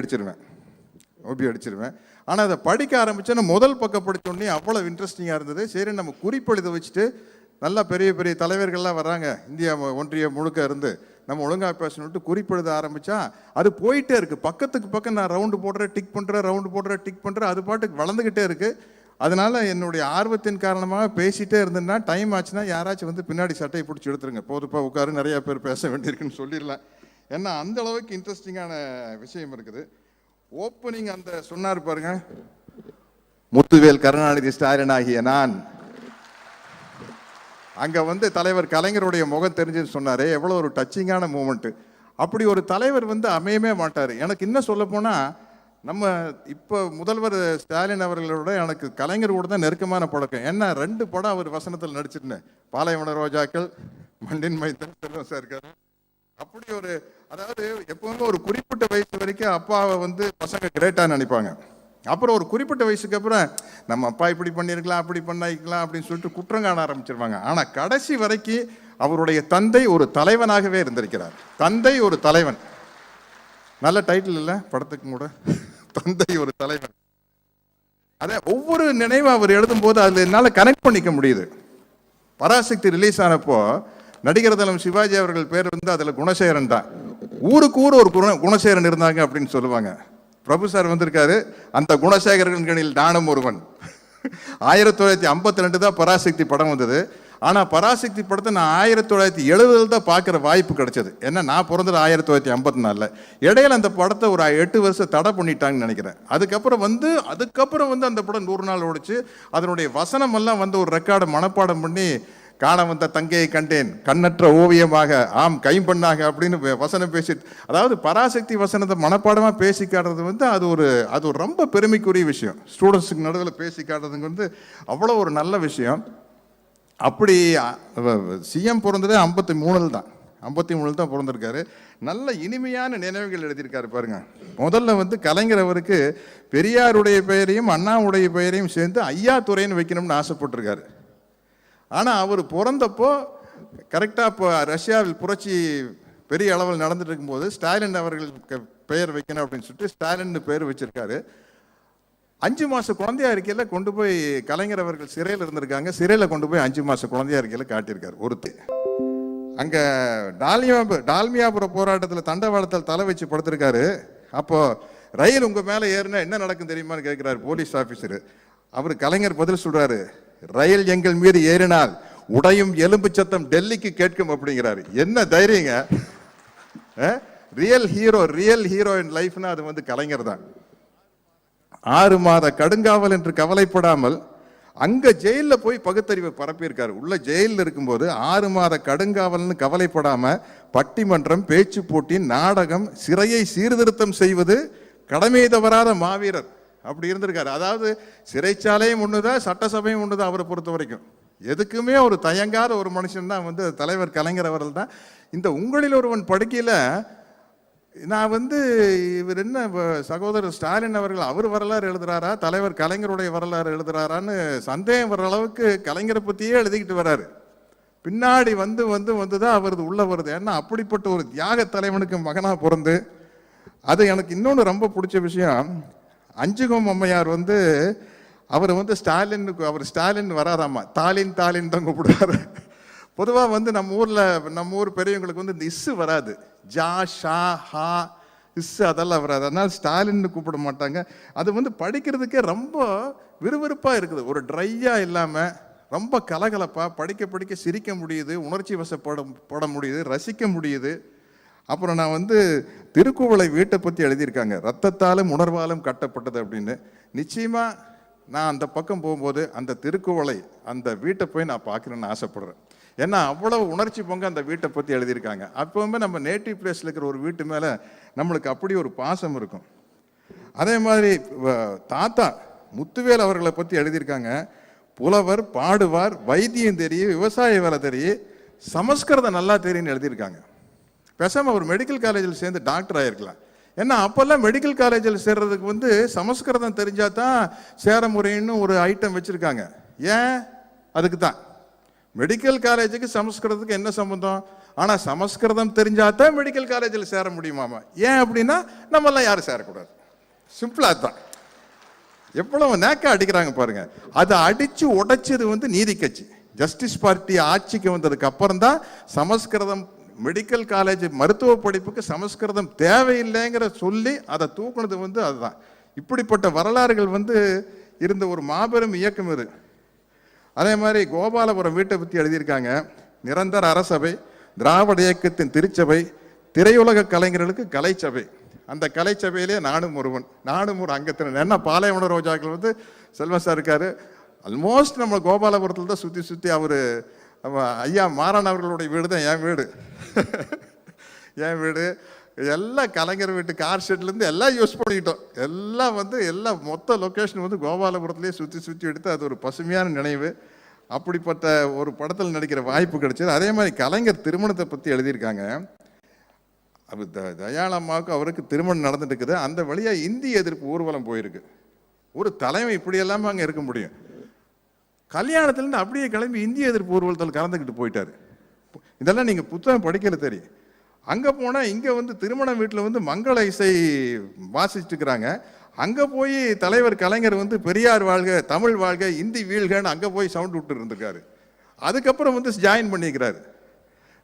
அடிச்சிருவேன். ஆனால் அதை படிக்க ஆரம்பிச்சேன்னா முதல் பக்கம் படித்தோடனே அவ்வளோ இன்ட்ரெஸ்டிங்காக இருந்தது. சரி, நம்ம குறிப்பெழுத வச்சுட்டு நல்லா பெரிய பெரிய தலைவர்கள்லாம் வர்றாங்க, இந்தியா ஒன்றிய முழுக்க இருந்து நம்ம ஒழுங்காக பேசணுன்ட்டு குறிப்பெழுத ஆரம்பித்தா அது போயிட்டே இருக்குது. பக்கத்துக்கு பக்கம் நான் ரவுண்டு போடுறேன், டிக் பண்ணுறேன், ரவுண்டு போடுறேன், டிக் பண்ணுறேன், அது பாட்டுக்கு வளர்ந்துக்கிட்டே இருக்குது. அதனால் என்னுடைய ஆர்வத்தின் காரணமாக பேசிகிட்டே இருந்தேன்னா டைம் ஆச்சுன்னா யாராச்சும் வந்து பின்னாடி சட்டையை பிடிச்சி எடுத்துருங்க, போதுப்பா உட்காரு, நிறையா பேர் பேச வேண்டியிருக்குன்னு சொல்லிடலாம். ஏன்னா அந்த அளவுக்கு இன்ட்ரெஸ்டிங்கான விஷயம் இருக்குது. ஓப்பனிங் அந்த சொன்னார் பாருங்க, முத்துவேல் கருணாநிதி ஸ்டாலின் ஆகிய நான், அங்கே வந்து தலைவர் கலைஞருடைய முகம் தெரிஞ்சுன்னு சொன்னார். எவ்வளோ ஒரு டச்சிங்கான மூமெண்ட்டு. அப்படி ஒரு தலைவர் வந்து அமையவே மாட்டார். எனக்கு இன்னும் சொல்ல போனால் நம்ம இப்போ முதல்வர் ஸ்டாலின் அவர்களோட எனக்கு கலைஞர் கூட தான் நெருக்கமான பழக்கம். ஏன்னா 2 படம் அவர் வசனத்தில் நடிச்சிருந்தேன், பாலைவன ரோஜாக்கள், மண்ணின் மைத்தன், செல்வம் சார் இருக்காரு. அப்படி ஒரு, அதாவது எப்பவுமே ஒரு குறிப்பிட்ட வயசு வரைக்கும் அப்பாவை வந்து பசங்க கிரேட்டாக நினைப்பாங்க. அப்புறம் ஒரு குறிப்பிட்ட வயசுக்கு அப்புறம் நம்ம அப்பா இப்படி பண்ணியிருக்கலாம், அப்படி பண்ணிக்கலாம் அப்படின்னு சொல்லிட்டு குற்றம் காண ஆரம்பிச்சிருவாங்க. ஆனால் கடைசி வரைக்கும் அவருடைய தந்தை ஒரு தலைவனாகவே இருந்திருக்கிறார். தந்தை ஒரு தலைவன், நல்ல டைட்டில் இல்லை படத்துக்கு கூட, தந்தை ஒரு தலைவன். அதே ஒவ்வொரு நினைவு அவர் எழுதும் போது அதில் என்னால் கனெக்ட் பண்ணிக்க முடியுது. பராசக்தி ரிலீஸ் ஆனப்போ நடிகர் தலம் சிவாஜி அவர்கள் பேர் வந்து அதில் குணசேகரன் தான். ஊருக்கு ஊர் ஒரு குணசேகரன் இருந்தாங்க அப்படின்னு சொல்லுவாங்க. பிரபு சார் வந்திருக்காரு, அந்த குணசேகரன்களில் நானும் ஒருவன். 1952 தான் பராசக்தி படம் வந்தது. ஆனால் பராசக்தி படத்தை நான் 1970 தான் பார்க்குற வாய்ப்பு கிடைச்சது. ஏன்னா நான் பிறந்தது 1954. இடையில அந்த படத்தை ஒரு 8 வருஷம் தடை பண்ணிட்டாங்கன்னு நினைக்கிறேன். அதுக்கப்புறம் வந்து அந்த படம் 100 நாள் ஓடிச்சு. அதனுடைய வசனம் எல்லாம் வந்து ஒரு ரெக்கார்டை மனப்பாடம் பண்ணி, காண வந்த தங்கையை கண்டேன் கண்ணற்ற ஓவியமாக ஆம் கைம்பண்ணாக அப்படின்னு வசனம் பேசி, அதாவது பராசக்தி வசனத்தை மனப்பாடமாக பேசி காட்டுறது வந்து அது ஒரு ரொம்ப பெருமைக்குரிய விஷயம். ஸ்டூடெண்ட்ஸுக்கு நடுவில் பேசி காட்டுறதுங்க வந்து அவ்வளோ ஒரு நல்ல விஷயம். அப்படி சிஎம் பிறந்ததே 53 தான், 53 தான் பிறந்திருக்காரு. நல்ல இனிமையான நினைவுகள் எழுதியிருக்காரு பாருங்க. முதல்ல வந்து கலைஞர் அவருக்கு பெரியாருடைய பெயரையும் அண்ணாவுடைய பெயரையும் சேர்ந்து ஐயா துரைன்னு வைக்கணும்னு ஆசைப்பட்டிருக்காரு. ஆனால் அவர் பிறந்தப்போ கரெக்டாக இப்போ ரஷ்யாவில் புரட்சி பெரிய அளவில் நடந்துட்டு இருக்கும்போது ஸ்டாலின் அவர்களுக்கு பெயர் வைக்கணும் அப்படின்னு சொல்லிட்டு ஸ்டாலின் பேர் வச்சிருக்காரு. 5 மாத குழந்தையா இருக்கையில் கொண்டு போய் கலைஞர் அவர்கள் சிறையில் இருந்திருக்காங்க. சிறையில் கொண்டு போய் 5 மாத குழந்தையா இருக்கையில் காட்டியிருக்காரு ஒருத்தர். அங்கே டால்மியாபுரம் போராட்டத்தில் தண்டவாளத்தில் தலை வச்சு படுத்திருக்காரு. அப்போ ரயில் உங்கள் மேலே ஏறுனா என்ன நடக்கும் தெரியுமான்னு கேட்குறாரு போலீஸ் ஆஃபீஸரு. அவர் கலைஞர் பதில் சொல்றாரு, ரயில் எங்கள் மீது ஏறினால் உடையும் எலும்பு சத்தம் டெல்லிக்கு கேட்கும் அப்படிங்கிறாரு. என்ன தைரியங்க! ரியல் ஹீரோ இன் லைஃப்னா அது வந்து கலைஞர் தான். 6 மாத கடுங்காவல் என்று கவலைப்படாமல் அங்க ஜெயில போய் பகுத்தறிவை பரப்பியிருக்காரு. உள்ள ஜெயிலில் இருக்கும்போது 6 மாத கடுங்காவல்னு கவலைப்படாம பட்டிமன்றம், பேச்சு போட்டி, நாடகம், சிறையை சீர்திருத்தம் செய்வது கடமை தவறாத மாவீரர் அப்படி இருந்திருக்காரு. அதாவது சிறைச்சாலையும் ஒண்ணுதான், சட்டசபையும் ஒண்ணுதான். அவரை பொறுத்த வரைக்கும் எதுக்குமே ஒரு தயங்காத ஒரு மனுஷன் தான் வந்து தலைவர் கலைஞர் அவர்கள் தான். இந்த உங்களில் ஒருவன் படுக்கையில் நான் வந்து இவர் என்ன சகோதரர் ஸ்டாலின் அவர்கள் அவர் வரலாறு எழுதுறாரா, தலைவர் கலைஞருடைய வரலாறு எழுதுறாரான்னு சந்தேகம் வர்ற அளவுக்கு கலைஞரை பற்றியே எழுதிக்கிட்டு வர்றாரு. பின்னாடி வந்து தான் அவரது உள்ள வருது. ஏன்னா அப்படிப்பட்ட ஒரு தியாக தலைவனுக்கு மகனாக பிறந்து, அது எனக்கு இன்னொன்று ரொம்ப பிடிச்ச விஷயம். அஞ்சுகம் அம்மையார் வந்து அவர் வந்து ஸ்டாலின் வராதாமா, தாலின் தான் கூப்பிடுவார். பொதுவாக வந்து நம்ம ஊர் பெரியவங்களுக்கு வந்து இந்த இஸ்ஸு வராது, ஜா ஷா ஹா இஸ்ஸு அதெல்லாம் வராது. அதனால் ஸ்டாலின்னு கூப்பிட மாட்டாங்க. அது வந்து படிக்கிறதுக்கே ரொம்ப விறுவிறுப்பாக இருக்குது. ஒரு ட்ரையாக இல்லாமல் ரொம்ப கலகலப்பாக படிக்க சிரிக்க முடியுது, உணர்ச்சி வசப்பட முடியுது, ரசிக்க முடியுது. அப்புறம் நான் வந்து திருக்குவளை வீட்டை பற்றி எழுதியிருக்காங்க, ரத்தத்தாலும் உணர்வாலும் கட்டப்பட்டது அப்படின்னு. நிச்சயமாக நான் அந்த பக்கம் போகும்போது அந்த திருக்குவளை அந்த வீட்டை போய் நான் பார்க்கணுன்னு ஆசைப்படுறேன். ஏன்னா அவ்வளவு உணர்ச்சி பொங்க அந்த வீட்டை பற்றி எழுதியிருக்காங்க. அப்போவுமே நம்ம நேட்டிவ் பிளேஸில் இருக்கிற ஒரு வீட்டு மேலே நம்மளுக்கு அப்படி ஒரு பாசம் இருக்கும். அதே மாதிரி தாத்தா முத்துவேல் அவர்களை பற்றி எழுதியிருக்காங்க. புலவர், பாடுவார், வைத்தியம் தெரியும், விவசாய வேலை தெரியும், சமஸ்கிருதம் நல்லா தெரியும்னு எழுதியிருக்காங்க. பேசாமல் அவர் மெடிக்கல் காலேஜில் சேர்ந்து டாக்டர் ஆகிருக்கலாம். ஏன்னா அப்போல்லாம் மெடிக்கல் காலேஜில் சேர்றதுக்கு வந்து சமஸ்கிருதம் தெரிஞ்சால் தான் சேர முறைன்னு ஒரு ஐட்டம் வச்சுருக்காங்க. ஏன்? அதுக்கு தான். மெடிக்கல் காலேஜுக்கு சமஸ்கிருதத்துக்கு என்ன சம்பந்தம்? ஆனால் சமஸ்கிருதம் தெரிஞ்சால் தான் மெடிக்கல் காலேஜில் சேர முடியுமாமா. ஏன் அப்படின்னா நம்மெல்லாம் யாரும் சேரக்கூடாது. சிம்பிளாக தான். எவ்வளவு நேக்கா அடிக்கிறாங்க பாருங்க. அதை அடித்து உடைச்சது வந்து நீதி கட்சி, ஜஸ்டிஸ் பார்ட்டி ஆட்சிக்கு வந்ததுக்கு அப்புறம் தான் சமஸ்கிருதம் மெடிக்கல் காலேஜ் மருத்துவ படிப்புக்கு சமஸ்கிருதம் தேவையில்லைங்கிற சொல்லி அதை தூக்குனது வந்து அதுதான். இப்படிப்பட்ட வரலாறுகள் வந்து இருந்த ஒரு மாபெரும் இயக்கம் இது. அதே மாதிரி கோபாலபுரம் வீட்டை பற்றி எழுதியிருக்காங்க. நிரந்தர அரசபை, திராவிட இயக்கத்தின் திருச்சபை, திரையுலக கலைஞர்களுக்கு கலைச்சபை. அந்த கலைச்சபையிலே நானும் ஒரு அங்கத்தினர். என்ன பாலைவன ரோஜாக்கள் வந்து செல்வம் சார் இருக்காரு. ஆல்மோஸ்ட் நம்ம கோபாலபுரத்தில் தான் சுற்றி அவர் ஐயா மாறன் அவர்களுடைய வீடு தான் என் வீடு. என் வீடு எல்லாம் கலைஞர் வீட்டு கார் ஷெட்லேருந்து எல்லாம் யூஸ் பண்ணிக்கிட்டோம். எல்லாம் வந்து மொத்த லொக்கேஷன் வந்து கோபாலபுரத்துலேயே சுற்றி எடுத்து அது ஒரு பசுமையான நினைவு. அப்படிப்பட்ட ஒரு படத்தில் நடிக்கிற வாய்ப்பு கிடைச்சது. அதே மாதிரி கலைஞர் திருமணத்தை பற்றி எழுதியிருக்காங்க. அது தயாளம்மாவுக்கு அவருக்கு திருமணம் நடந்துட்டு இருக்குது. அந்த வழியாக இந்திய எதிர்ப்பு ஊர்வலம் போயிருக்கு. ஒரு தலைமை இப்படியெல்லாமல் அங்கே இருக்க முடியும்? கல்யாணத்துலேருந்து அப்படியே கிளம்பி இந்திய எதிர்ப்பு ஊர்வலத்தில் கலந்துக்கிட்டு போயிட்டார். இதெல்லாம் நீங்கள் புத்தகம் படிக்கல தெரியும். அங்கே போனால் இங்கே வந்து திருமண வீட்டில் வந்து மங்கள இசை வாசிச்சுட்டு இருக்கிறாங்க. அங்கே போய் தலைவர் கலைஞர் வந்து பெரியார் வாழ்க, தமிழ் வாழ்க, இந்தி வீழ்கன்னு அங்கே போய் சவுண்ட் விட்டு இருந்திருக்காரு. அதுக்கப்புறம் வந்து ஜாயின் பண்ணிக்கிறாரு.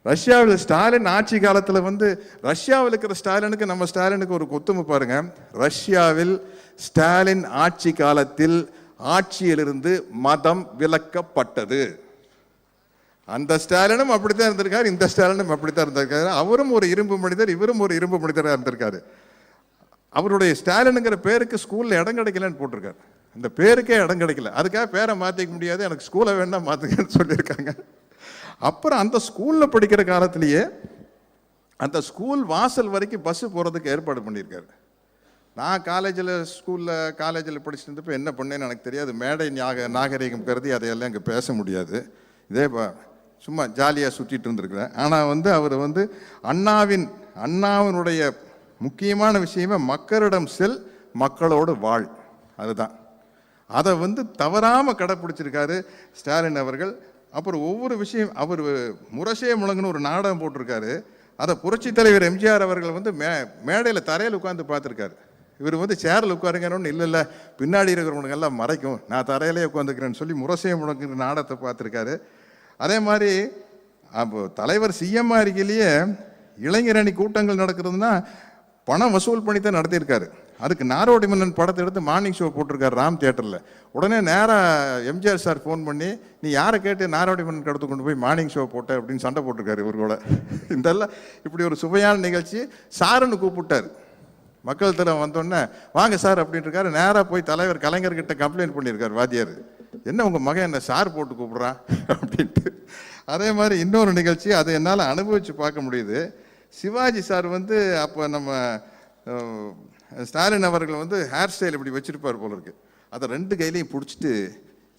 ரஷ்யாவில் ஸ்டாலின் ஆட்சி காலத்தில் வந்து ரஷ்யாவில் இருக்கிற ஸ்டாலினுக்கு நம்ம ஸ்டாலினுக்கு ஒரு கொத்துமை பாருங்க. ரஷ்யாவில் ஸ்டாலின் ஆட்சி காலத்தில் ஆட்சியிலிருந்து மதம் விலக்கப்பட்டது. அந்த ஸ்டாலினும் அப்படித்தான் இருந்திருக்காரு, இந்த ஸ்டாலினும் அப்படித்தான் இருந்திருக்காரு. அவரும் ஒரு இரும்பு மனிதர், இவரும் ஒரு இரும்பு மனிதராக இருந்திருக்காரு. அவருடைய ஸ்டாலினுங்கிற பேருக்கு ஸ்கூலில் இடம் கிடைக்கலன்னு போட்டிருக்காரு. அந்த பேருக்கே இடம் கிடைக்கல. அதுக்காக பேரை மாற்றிக்க முடியாது, எனக்கு ஸ்கூலை வேணா மாற்றுங்கன்னு சொல்லியிருக்காங்க. அப்புறம் அந்த ஸ்கூலில் படிக்கிற காலத்திலேயே அந்த ஸ்கூல் வாசல் வரைக்கும் பஸ்ஸு போகிறதுக்கு ஏற்பாடு பண்ணியிருக்காரு. நான் காலேஜில் படிச்சுட்டு இருந்தப்போ என்ன பண்ணேன்னு எனக்கு தெரியாது. மேடை நாகரிகம் கருதி அதையெல்லாம் இங்கே பேச முடியாது. இதே சும்மா ஜாலியாக சுற்றிட்டு இருந்திருக்கிறேன். ஆனால் வந்து அவர் வந்து அண்ணாவினுடைய முக்கியமான விஷயமே மக்களிடம் செல், மக்களோடு வாழ். அதுதான். அதை வந்து தவறாமல் கடைப்பிடிச்சிருக்காரு ஸ்டாலின் அவர்கள். அப்புறம் ஒவ்வொரு விஷயம் அவர் முரசே முழங்குன்னு ஒரு நாடகம் போட்டிருக்காரு. அதை புரட்சி தலைவர் எம்ஜிஆர் அவர்கள் வந்து மேடையில் தரையில் உட்காந்து பார்த்துருக்காரு. இவர் வந்து சேரில் உட்காருங்கன்னு இல்லை பின்னாடி இருக்கிறவனுங்கெல்லாம் மறைக்கும், நான் தரையிலே உட்காந்துக்கிறேன்னு சொல்லி முரசே முழங்குற நாடகத்தை பார்த்துருக்காரு. அதே மாதிரி அப்போ தலைவர் சிஎம் இருக்கையிலேயே இளைஞரணி கூட்டங்கள் நடக்கிறதுனா பணம் வசூல் பண்ணி தான் நடத்தியிருக்காரு. அதுக்கு நாரோடி மன்னன் படத்தை எடுத்து மார்னிங் ஷோ போட்டிருக்காரு ராம் தியேட்டரில். உடனே நேராக எம்ஜிஆர் சார் ஃபோன் பண்ணி, நீ யாரை கேட்டு நாரோடி மன்னன் கடத்து கொண்டு போய் மார்னிங் ஷோ போட்ட அப்படின்னு சண்டை போட்டிருக்காரு இவர் கூட. இதெல்லாம் இப்படி ஒரு சுவையான நிகழ்ச்சி. சாருன்னு கூப்பிட்டார். மக்கள் தரம் வந்தோடனே வாங்க சார் அப்படின்ட்டு இருக்காரு. நேராக போய் தலைவர் கலைஞர்கிட்ட கம்ப்ளைண்ட் பண்ணியிருக்காரு வாத்தியார், என்ன உங்கள் மகன் என்ன சார் போட்டு கூப்பிட்றான் அப்படின்ட்டு. அதே மாதிரி இன்னொரு நிகழ்ச்சி, அதை என்னால் அனுபவித்து பார்க்க முடியுது. சிவாஜி சார் வந்து அப்போ நம்ம ஸ்டாலின் அவர்கள் வந்து ஹேர் ஸ்டைல் இப்படி வச்சுருப்பார் போல இருக்கு. அதை 2 கையிலையும் பிடிச்சிட்டு,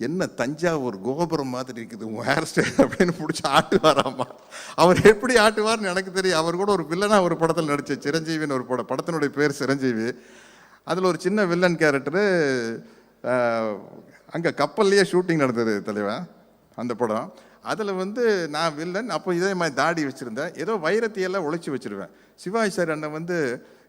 என்ன தஞ்சாவூர் கோபுரம் மாதிரி இருக்குது உங்கள் ஹேர் ஸ்டைல் அப்படின்னு பிடிச்சி ஆட்டுவாராமா. அவர் எப்படி ஆட்டுவார்னு எனக்கு தெரியும். அவர் கூட ஒரு வில்லனாக ஒரு படத்தில் நடித்த சிரஞ்சீவின்னு ஒரு படத்தினுடைய பேர் சிரஞ்சீவி. அதில் ஒரு சின்ன வில்லன் கேரக்டரு. அங்கே கப்பல்லையே ஷூட்டிங் நடந்தது தலைவன் அந்த படம். அதில் வந்து நான் வில்லன். அப்போ இதே மாதிரி தாடி வச்சுருந்தேன். ஏதோ வைரத்தையெல்லாம் உழைச்சி வச்சுருவேன். சிவாஜி சார் அண்ணன் வந்து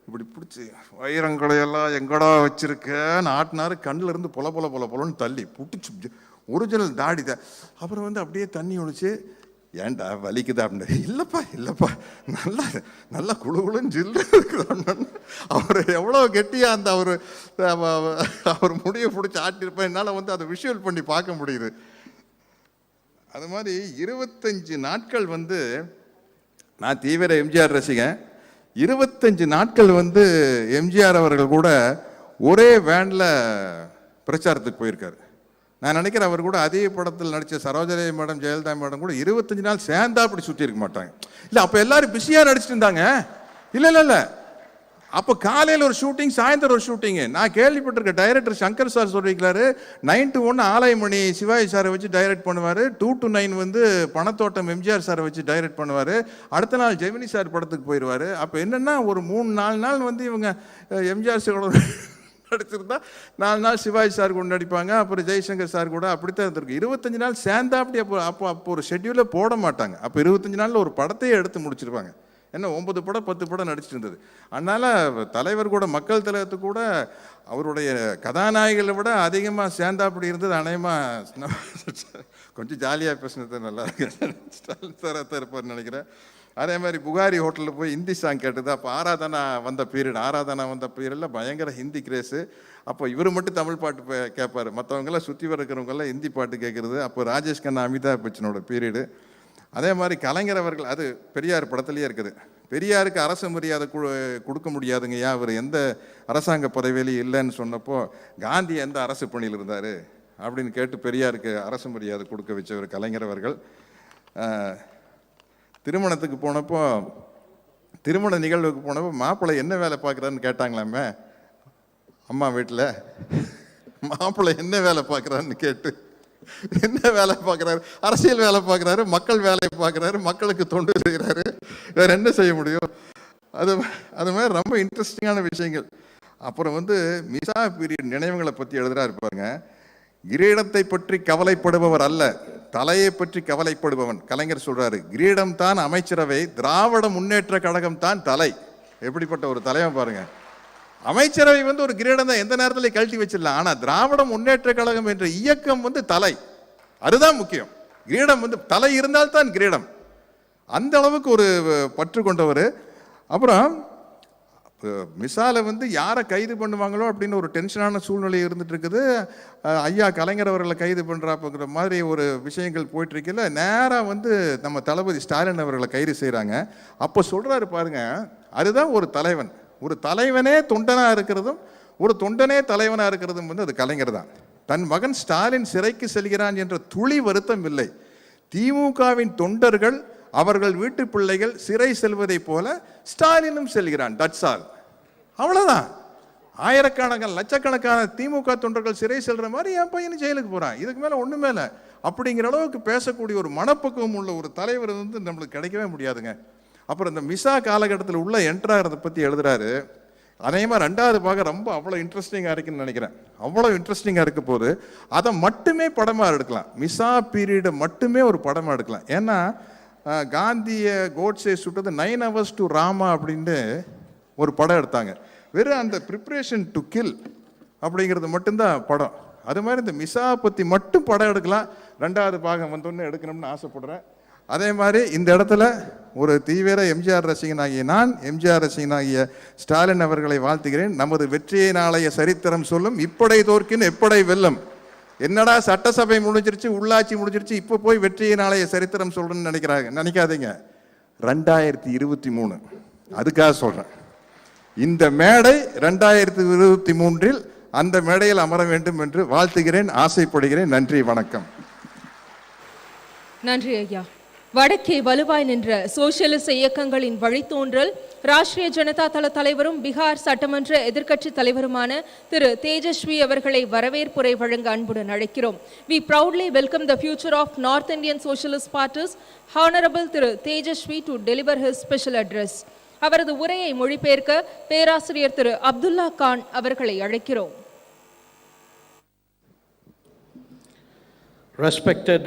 இப்படி பிடிச்சி வைரங்களையெல்லாம் எங்கடா வச்சுருக்கேன்னு ஆட்டினாரு. கண்ணில் இருந்து பொலன்னு தள்ளி பிடிச்சி ஒரிஜினல் தாடி தான். அப்புறம் வந்து அப்படியே தண்ணி ஒழிச்சு, ஏன்டா வலிக்குதா அப்படின்னு. இல்லைப்பா நல்லா குழுன்னு ஜில்லு இருக்குது. அவர் எவ்வளோ கெட்டியாக அந்த அவர் முடியை பிடிச்சி ஆட்டியிருப்பேன். என்னால் வந்து அதை விஷுவல் பண்ணி பார்க்க முடியுது. அது மாதிரி 25 நாட்கள் வந்து நான் தீவிர எம்ஜிஆர் ரசிகன். 25 நாட்கள் வந்து எம்ஜிஆர் அவர்கள் கூட ஒரே வேனில் பிரச்சாரத்துக்கு போயிருக்காரு. நான் நினைக்கிறேன் அவர் கூட அதே படத்தில் நடித்த சரோஜதேவி மேடம், ஜெயலலிதா மேடம் கூட 25 நாள் சேர்ந்தா அப்படி சுற்றி இருக்க மாட்டாங்க. இல்லை, அப்போ எல்லாரும் பிஸியாக நடிச்சுட்டு இருந்தாங்க. இல்லை அப்போ காலையில் ஒரு ஷூட்டிங், சாயந்தரம் ஒரு ஷூட்டிங்கு. நான் கேள்விப்பட்டிருக்கேன். டைரக்டர் சங்கர் சார் சொல்லியிருக்கிறாரு, 9 to 1 ஆலயமணி சிவாஜி சாரை வச்சு டைரக்ட் பண்ணுவார், 2 to 9 வந்து பணத்தோட்டம் எம்ஜிஆர் சாரை வச்சு டைரக்ட் பண்ணுவார், அடுத்த நாள் ஜெமினி சார் படத்துக்கு போயிடுவார். அப்போ என்னென்னா ஒரு 3-4 நாள் வந்து இவங்க எம்ஜிஆர் சாரோட நடிச்சிருந்தா 4 நாள் சிவாஜி சார் கூட நடிப்பாங்க, அப்புறம் ஜெய்சங்கர் சார் கூட. அப்படித்தான் இருந்திருக்கு. 25 நாள் சேர்ந்தா அப்படி அப்போ ஒரு ஷெட்யூலே போட மாட்டாங்க. அப்போ 25 நாளில் ஒரு படத்தையே எடுத்து முடிச்சிருப்பாங்க. என்ன 9 படம் 10 படம் நடிச்சிட்டு இருந்தது. அதனால் தலைவர் கூட மக்கள் தலைவத்து கூட அவருடைய கதாநாயகிகளை விட அதிகமாக சேர்ந்தா அப்படி இருந்தது. அநேகமாக கொஞ்சம் ஜாலியாக பேசினது நல்லா இருக்கு. ஸ்டாலின் சாராக தான் இருப்பார்னு நினைக்கிறேன். அதே மாதிரி புகாரி ஹோட்டலில் போய் ஹிந்தி சாங் கேட்டது. அப்போ ஆராதனா வந்த பீரியடில் பயங்கர ஹிந்தி கிரேஸு. அப்போ இவர் மட்டும் தமிழ் பாட்டு கேட்பார், மற்றவங்களாம் சுற்றி இருக்கிறவங்கெல்லாம் ஹிந்தி பாட்டு கேட்குறது. அப்போ ராஜேஷ் கண்ணா அமிதாப் பச்சனோட பீரியடு. அதே மாதிரி கலைஞர் அவர்கள், அது பெரியார் படத்துலேயே இருக்குது, பெரியாருக்கு அரசு மரியாதை கொடுக்க முடியாதுங்க, ஏன் அவர் எந்த அரசாங்க பதவியிலையும் இல்லைன்னு சொன்னப்போ காந்தி எந்த அரசு பணியில் இருந்தார் அப்படின்னு கேட்டு பெரியாருக்கு அரசு மரியாதை கொடுக்க வச்சவர் கலைஞர் அவர்கள். திருமணத்துக்கு போனப்போ, திருமண நிகழ்வுக்கு போனப்போ மாப்பிள்ளை என்ன வேலை பார்க்குறான்னு கேட்டாங்களாமே அம்மா வீட்டில். மாப்பிள்ளை என்ன வேலை பார்க்குறான்னு கேட்டு, என்ன வேலை பார்க்குறாரு, அரசியல் வேலை பார்க்குறாரு, மக்கள் வேலையை பார்க்குறாரு, மக்களுக்கு தொண்டு செய்கிறாரு, வேற என்ன செய்ய முடியும்? அது மாதிரி ரொம்ப இன்ட்ரெஸ்டிங்கான விஷயங்கள். அப்புறம் மிசா பீரியட் நினைவுகளை பற்றி எழுதுறாரு பாருங்க. கிரீடத்தை பற்றி கவலைப்படுபவர் அல்ல, தலையை பற்றி கவலைப்படுபவன். கலைஞர் சொல்றாரு, கிரீடம் தான் அமைச்சரவை, திராவிட முன்னேற்ற கழகம் தான் தலை. எப்படிப்பட்ட ஒரு தலைவன் பாருங்க. அமைச்சரவை ஒரு கிரீடம் தான், எந்த நேரத்தில் கழட்டி வச்சிடலாம். ஆனா திராவிட முன்னேற்ற கழகம் என்ற இயக்கம் தலை, அதுதான் முக்கியம். கிரீடம் தலை இருந்தால் தான் கிரீடம். அந்த அளவுக்கு ஒரு பற்று கொண்டவர். அப்புறம் மிசால யாரை கைது பண்ணுவாங்களோ அப்படின்னு ஒரு டென்ஷனான சூழ்நிலை இருந்துட்டு இருக்குது. ஐயா கலைஞர் அவர்களை கைது பண்ணுறாப்புங்கிற மாதிரி ஒரு விஷயங்கள் போயிட்டு இருக்கல. நேராக நம்ம தளபதி ஸ்டாலின் அவர்களை கைது செய்கிறாங்க. அப்போ சொல்கிறாரு பாருங்க, அதுதான் ஒரு தலைவன். ஒரு தலைவனே தொண்டனாக இருக்கிறதும் ஒரு தொண்டனே தலைவனாக இருக்கிறதும் அது கலைஞர் தான். தன் மகன் ஸ்டாலின் சிறைக்கு செல்கிறான் என்ற துளி வருத்தம் இல்லை. திமுகவின் தொண்டர்கள், அவர்கள் வீட்டு பிள்ளைகள் சிறை செல்வதை போல ஸ்டாலினும் செல்கிறான். That's all. அவ்வளவுதான். ஆயிரக்கணக்கான லட்சக்கணக்கான திமுக தொண்டர்கள் சிறை செல்ற மாதிரி என் பையன் ஜெயிலுக்கு போறான். இதுக்கு மேல ஒண்ணுமே இல்லை. அப்படிங்கிற அளவுக்கு பேசக்கூடிய ஒரு மனப்பக்குவம் உள்ள ஒரு தலைவர் நம்மளுக்கு கிடைக்கவே முடியாதுங்க. அப்புறம் இந்த மிசா காலகட்டத்தில் உள்ள என்ட்ராகிறத பத்தி எழுதுறாரு. அதே மாதிரி 2வது பாகம் ரொம்ப அவ்வளோ இன்ட்ரெஸ்டிங்காக இருக்குன்னு நினைக்கிறேன். அவ்வளோ இன்ட்ரெஸ்டிங்காக இருக்க போது அதை மட்டுமே படமாக எடுக்கலாம். மிசா பீரியடை மட்டுமே ஒரு படமாக எடுக்கலாம். ஏன்னா காந்தியை கோட்ஸே சுட்டது 9 hours to ராமா அப்படின்னு ஒரு படம் எடுத்தாங்க. வெறும் அந்த ப்ரிப்ரேஷன் டு கில் அப்படிங்கிறது மட்டும்தான் படம். அது மாதிரி இந்த மிசா பற்றி மட்டும் படம் எடுக்கலாம். 2வது பாகம் வந்தோன்னு எடுக்கணும்னு ஆசைப்படுறேன். அதே மாதிரி இந்த இடத்துல ஒரு தீவிர எம்ஜிஆர் ரசிகனாகிய நான், எம்ஜிஆர் ரசிகனாகிய ஸ்டாலின் அவர்களை வாழ்த்துகிறேன். நமது வெற்றியை நாளைய சரித்திரம் சொல்லும், இப்படை தோற்கின் எப்படை வெல்லும். என்னடா சட்டசபை முடிஞ்சிருச்சு, உள்ளாட்சி முடிஞ்சிருச்சு, இப்போ போய் வெற்றியை நாளைய சரித்திரம் சொல்றேன்னு நினைக்காதீங்க. 2023 அதுக்காக சொல்றேன். இந்த மேடை 2023 அந்த மேடையில் அமர வேண்டும் என்று வாழ்த்துகிறேன், ஆசைப்படுகிறேன். நன்றி, வணக்கம். நன்றி ஐயா. வடக்கே வலுவாய் நின்ற சோசியலிச இயக்கங்களின் வழித்தோன்றல், ராஷ்டிரிய ஜனதா தள தலைவரும் பீகார் சட்டமன்ற எதிர்க்கட்சி தலைவருமான திரு தேஜஸ்வி அவர்களை வரவேற்புரை வழங்க அன்புடன் அழைக்கிறோம். We proudly welcome the future of North Indian Socialist Parties, Honorable Thiru Tejashwi to deliver his special address. அவரது உரையை மொழிபெயர்க்க பேராசிரியர் திரு அப்துல்லா கான் அவர்களை அழைக்கிறோம். Respected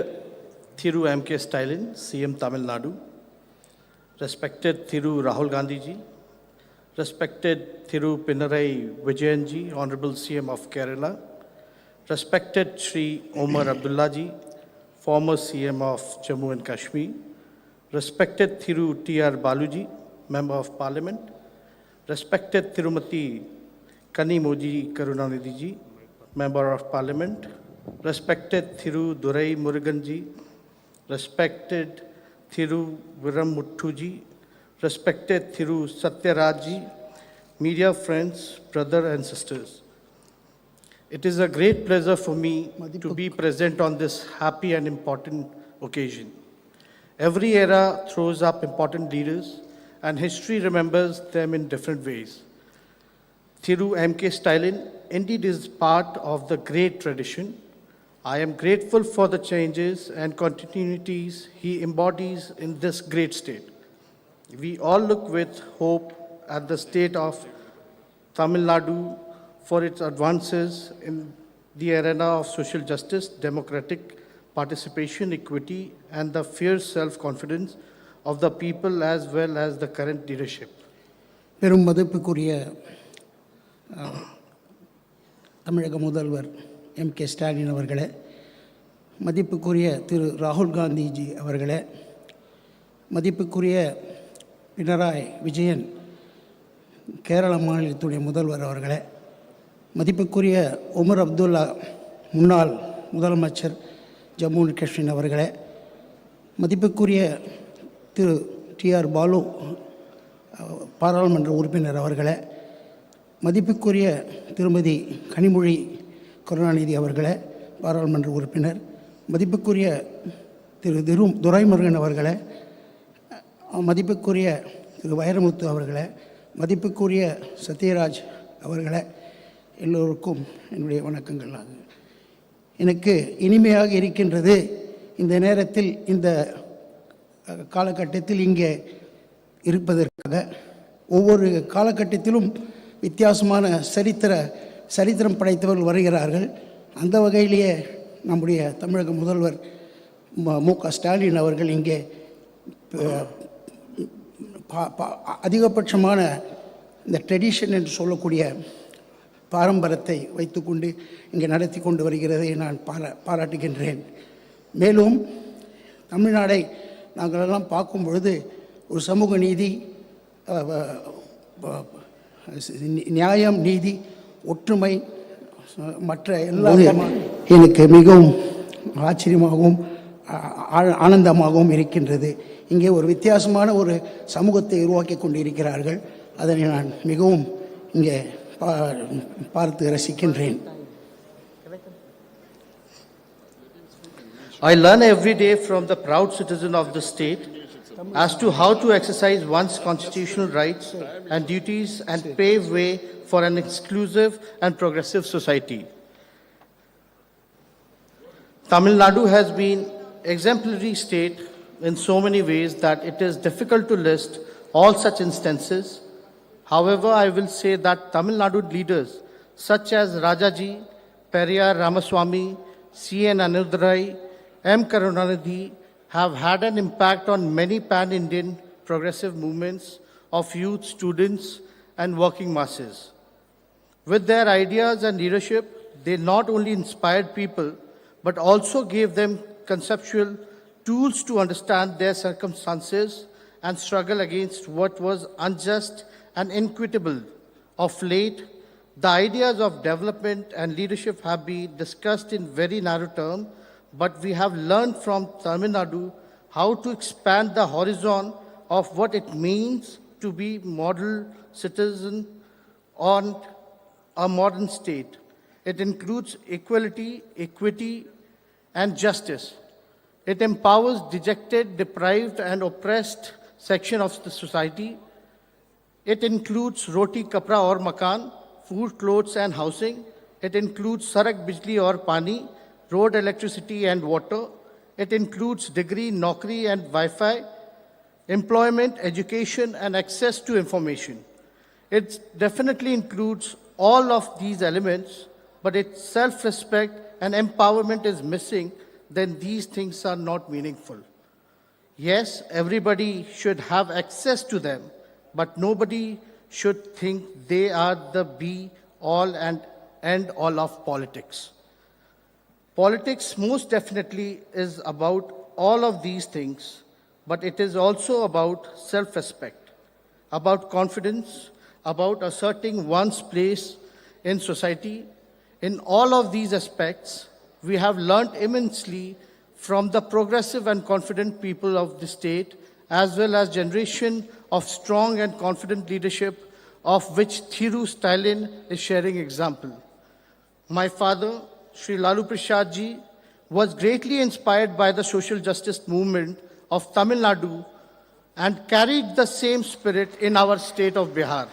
Thiru M.K. Stalin, CM Tamil Nadu, respected Thiru Rahul Gandhi ji, respected Thiru Pinarayi Vijayan ji, Honorable CM of Kerala, respected Shri Omar Abdullah ji, former CM of Jammu and Kashmir, respected Thiru T.R. Balu ji, Member of Parliament, respected Thirumati Kanimoji Karunanidhi ji, Member of Parliament, respected Thiru Durai Murugan ji, respected Thiru Viramuttu ji, respected Thiru Satyaraj ji, media friends, brothers and sisters. It is a great pleasure for me to be present on this happy and important occasion. Every era throws up important leaders and history remembers them in different ways. Thiru M.K. Stalin indeed is part of the great tradition. I am grateful for the changes and continuities he embodies in this great state. We all look with hope at the state of Tamil Nadu for its advances in the arena of social justice, democratic participation, equity, and the fierce self-confidence of the people as well as the current leadership. பெரும் மதிப்புக்குரிய தமிழக முதல்வர் M.K. Stalin அவர்களே, மதிப்புக்குரிய திரு ராகுல் காந்திஜி அவர்களே, மதிப்புக்குரிய பினராயி விஜயன் கேரள மாநிலத்துடைய முதல்வர் அவர்களே, மதிப்புக்குரிய உமர் அப்துல்லா முன்னாள் முதலமைச்சர் ஜம்மு அண்ட் காஷ்மீர் அவர்களே, மதிப்புக்குரிய திரு டிஆர் பாலு பாராளுமன்ற உறுப்பினர் அவர்களே, மதிப்புக்குரிய திருமதி கனிமொழி கருணாநிதி அவர்களே பாராளுமன்ற உறுப்பினர், மதிப்புக்குரிய திரு துரைமுருகன் அவர்களே, மதிப்புக்குரிய திரு வைரமுத்து அவர்களே, மதிப்புக்குரிய சத்யராஜ் அவர்களே, எல்லோருக்கும் என்னுடைய வணக்கங்கள். எனக்கு இனிமையாக இருக்கின்றது இந்த நேரத்தில் இந்த காலகட்டத்தில் இங்கே இருப்பதற்காக. ஒவ்வொரு காலகட்டத்திலும் வித்தியாசமான சரித்திரம் படைத்தவர்கள் வருகிறார்கள். அந்த வகையிலேயே நம்முடைய தமிழக முதல்வர் மு.க. ஸ்டாலின் அவர்கள் இங்கே அதிகபட்சமான இந்த ட்ரெடிஷன் என்று சொல்லக்கூடிய பாரம்பரியத்தை வைத்துக்கொண்டு இங்கே நடத்தி கொண்டு வருகிறதை நான் பாராட்டுகின்றேன். மேலும் தமிழ்நாடை நாங்களெல்லாம் பார்க்கும் பொழுது ஒரு சமூக நீதி, நியாயம், நீதி, ஒற்றுமை மற்ற எல்லாமே எனக்கு மிகவும் ஆச்சரியமாகவும் ஆனந்தமாகவும் இருக்கின்றது. இங்கே ஒரு வித்தியாசமான ஒரு சமூகத்தை உருவாக்கி கொண்டு இருக்கிறார்கள். அதனை நான் மிகவும் இங்கே பார்த்து ரசிக்கின்றேன். I learn every day from the proud citizen of the state as to how to exercise one's constitutional rights and duties and pave way for an inclusive and progressive society. Tamil Nadu has been exemplary state in so many ways that it is difficult to list all such instances. However, I will say that Tamil Nadu leaders such as Rajaji, Periyar Ramaswamy, C.N. Anudurai, M. Karunanidhi have had an impact on many pan-Indian progressive movements of youth, students, and working masses. With their ideas and leadership, they not only inspired people, but also gave them conceptual tools to understand their circumstances and struggle against what was unjust and inequitable. Of late, the ideas of development and leadership have been discussed in very narrow terms, but we have learned from Tamil Nadu how to expand the horizon of what it means to be model citizen on a modern state. It includes equality, equity, and justice. It empowers dejected, deprived, and oppressed section of the society. It includes roti, kapra, or makan, food, clothes, and housing. It includes sarak, bijli, or pani, road, electricity, and water. It includes degree, naukri, and Wi-Fi, employment, education, and access to information. It definitely includes all of these elements, but its self-respect and empowerment is missing, then these things are not meaningful. Yes, everybody should have access to them, but nobody should think they are the be-all and end-all of politics. Politics most definitely is about all of these things, but it is also about self-respect, about confidence, about asserting one's place in society. In all of these aspects, we have learned immensely from the progressive and confident people of the state, as well as generation of strong and confident leadership, of which Thiru Stalin is sharing example. My father, Sri Lalu Prasad Ji, was greatly inspired by the social justice movement of Tamil Nadu and carried the same spirit in our state of Bihar.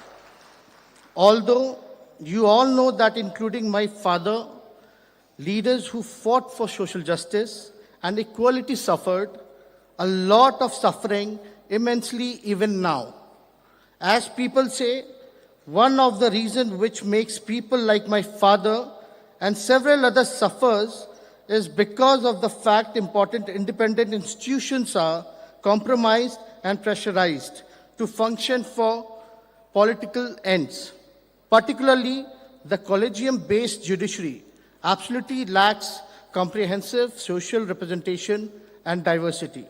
Although you all know that, including my father, leaders who fought for social justice and equality suffered a lot of suffering immensely even now. As people say, one of the reasons which makes people like my father and several others suffers is because of the fact important independent institutions are compromised and pressurized to function for political ends. Particularly, the collegium-based judiciary absolutely lacks comprehensive social representation and diversity.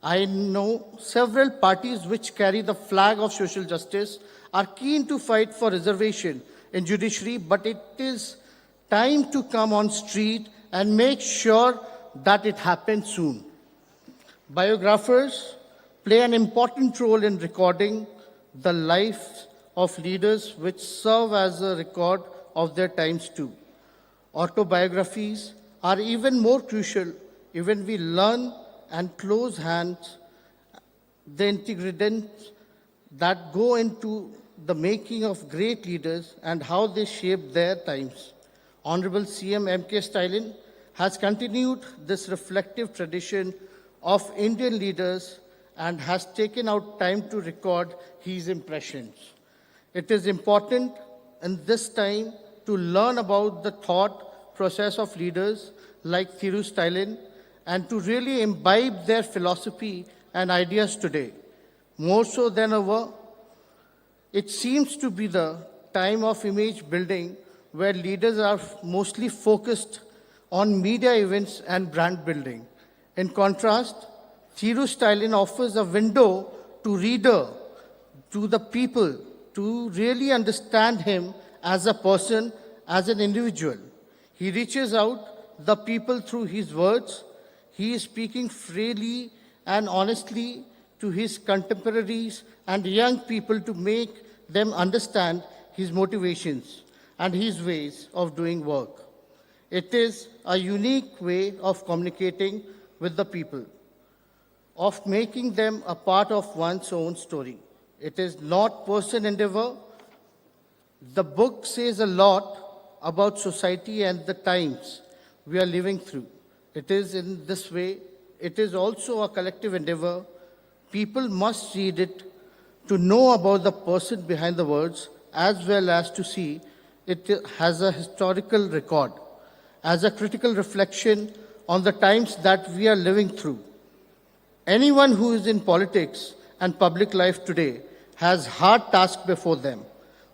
I know several parties which carry the flag of social justice are keen to fight for reservation in judiciary, but it is time to come on street and make sure that it happens soon. Biographers play an important role in recording the lives of leaders which serve as a record of their times too. Autobiographies are even more crucial when we learn and close hands the ingredients that go into the making of great leaders and how they shaped their times. Honorable CM M.K. Stalin has continued this reflective tradition of Indian leaders and has taken out time to record his impressions. It is important in this time to learn about the thought process of leaders like Thiru Stalin and to really imbibe their philosophy and ideas today. More so than ever, it seems to be the time of image building where leaders are mostly focused on media events and brand building. In contrast, Thiru Stalin offers a window to reader, to the people, to really understand him as a person, as an individual. He reaches out the people through his words. He is speaking freely and honestly to his contemporaries and young people to make them understand his motivations and his ways of doing work. It is a unique way of communicating with the people, of making them a part of one's own story. It is not personal endeavor. The book says a lot about society and the times we are living through. It is in this way, it is also a collective endeavor. People must read it to know about the person behind the words as well as to see it has a historical record, as a critical reflection on the times that we are living through. Anyone who is in politics and public life today has hard task before them.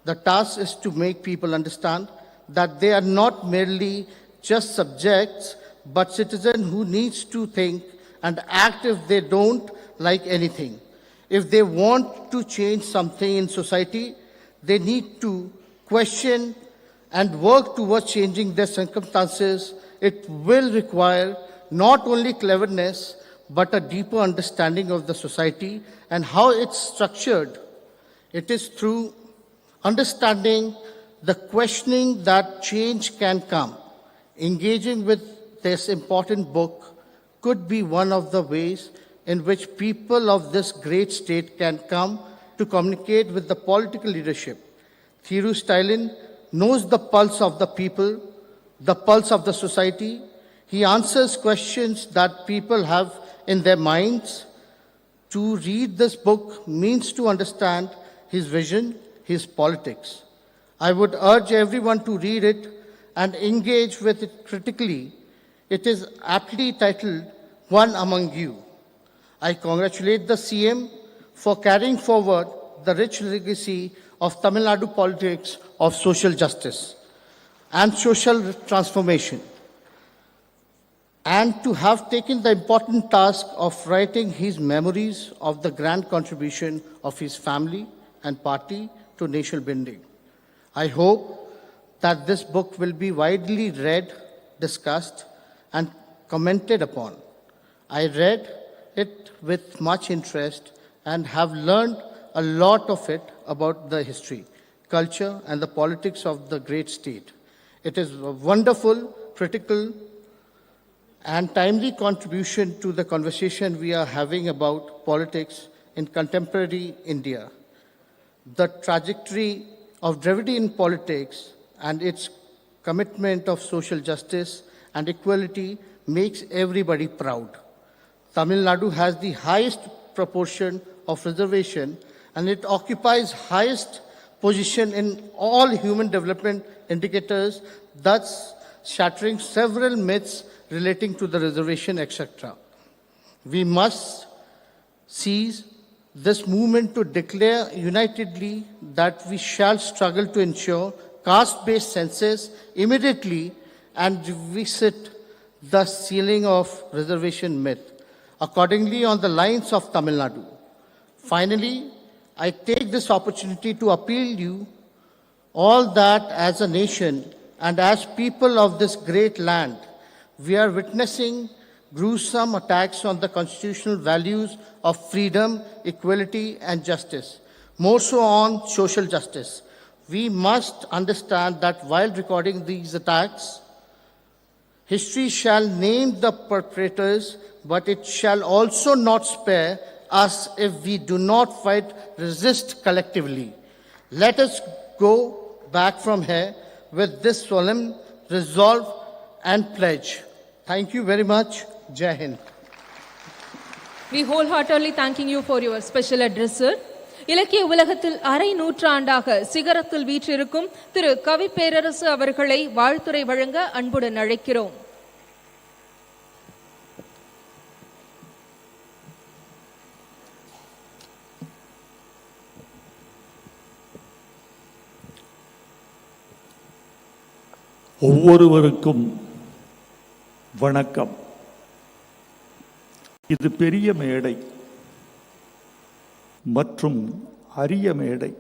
The task is to make people understand that they are not merely just subjects, but citizens who needs to think and act if they don't like anything. If they want to change something in society, they need to question and work towards changing their circumstances. It will require not only cleverness, but a deeper understanding of the society and how it's structured. It is through understanding the questioning that change can come. Engaging with this important book could be one of the ways in which people of this great state can come to communicate with the political leadership. Thiru Stalin knows the pulse of the people, the pulse of the society. He answers questions that people have in their minds. To read this book means to understand his vision, his politics. I would urge everyone to read it and engage with it critically. It is aptly titled, One Among You. I congratulate the CM for carrying forward the rich legacy of Tamil Nadu politics of social justice and social transformation, and to have taken the important task of writing his memories of the grand contribution of his family and party to nation building. I hope that this book will be widely read, discussed, and commented upon. I read it with much interest and have learned a lot of it about the history, culture, and the politics of the great state. It is a wonderful, critical, and timely contribution to the conversation we are having about politics in contemporary India. The trajectory of Dravidian politics and its commitment of social justice and equality makes everybody proud. Tamil Nadu has the highest proportion of reservation and it occupies highest position in all human development indicators, thus shattering several myths relating to the reservation, etc. We must seize this movement to declare unitedly that we shall struggle to ensure caste-based census immediately and revisit the ceiling of reservation myth. accordingly on the lines of Tamil Nadu. Finally, I take this opportunity to appeal to you all that as a nation and as people of this great land, we are witnessing gruesome attacks on the constitutional values of freedom, equality, and justice, more so on social justice. We must understand that while recording these attacks, history shall name the perpetrators, but it shall also not spare us if we do not fight, resist collectively. Let us go back from here with this solemn resolve and pledge. Thank you very much. Jai Hind. We wholeheartedly thanking you for your special address, sir. இலக்கிய உலகத்தில் அரை நூற்றாண்டாக சிகரத்தில் வீற்றிருக்கும் திரு கவி பேரரசு அவர்களை வாழ்த்துரை வழங்க அன்புடன் அழைக்கிறோம். ஒவ்வொருவருக்கும் வணக்கம். இது பெரிய மேடை மற்றும் அரிய மேடை.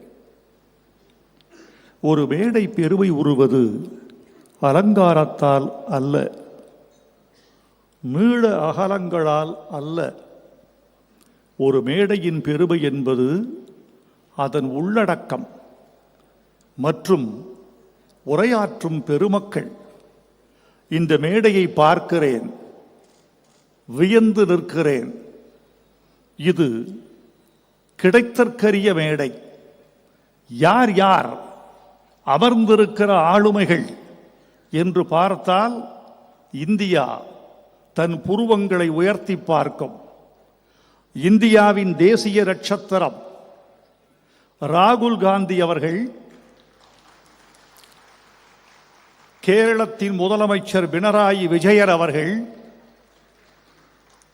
ஒரு மேடை பெருமை உருவது அலங்காரத்தால் அல்ல, நீள அகலங்களால் அல்ல. ஒரு மேடையின் பெருமை என்பது அதன் உள்ளடக்கம் மற்றும் உரையாற்றும் பெருமக்கள். இந்த மேடையை பார்க்கிறேன், வியந்து நிற்கிறேன். இது கிடைத்தற்கரிய மேடை. யார் யார் அமர்ந்திருக்கிற ஆளுமைகள் என்று பார்த்தால் இந்தியா தன் புருவங்களை உயர்த்தி பார்க்கும். இந்தியாவின் தேசிய நட்சத்திரம் ராகுல் காந்தி அவர்கள், கேரளத்தின் முதலமைச்சர் பினராயி விஜயன் அவர்கள்,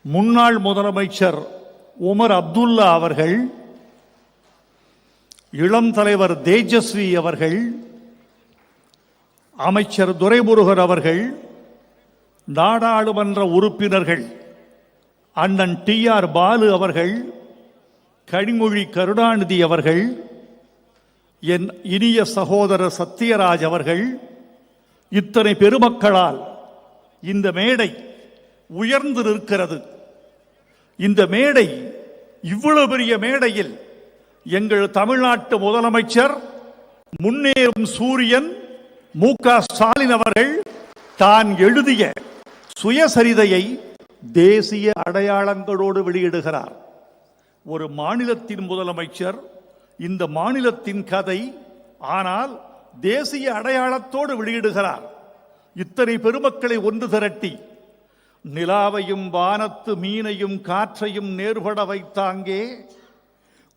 முன்னாள் முதலமைச்சர் உமர் அப்துல்லா அவர்கள், இளம் தலைவர் தேஜஸ்வி அவர்கள், அமைச்சர் துரைமுருகன் அவர்கள், நாடாளுமன்ற உறுப்பினர்கள் அண்ணன் டி.ஆர். பாலு அவர்கள், கனிமொழி கருணாநிதி அவர்கள், என் இனிய சகோதரர் சத்யராஜ் அவர்கள், இத்தனை பெருமக்களால் இந்த மேடை உயர்ந்து நிற்கிறது. இந்த மேடை, இவ்வளவு பெரிய மேடையில் எங்கள் தமிழ்நாட்டு முதலமைச்சர், முன்னேறும் சூரியன் மு.க. ஸ்டாலின் அவர்கள் தான் எழுதிய சுயசரிதையை தேசிய அடையாளங்களோடு வெளியிடுகிறார். ஒரு மாநிலத்தின் முதலமைச்சர், இந்த மாநிலத்தின் கதை, ஆனால் தேசிய அடையாளத்தோடு வெளியிடுகிறார். இத்தனை பெருமக்களை ஒன்று திரட்டி நிலாவையும் வானத்து மீனையும் காற்றையும் நேர்பட வைத்தாங்கே,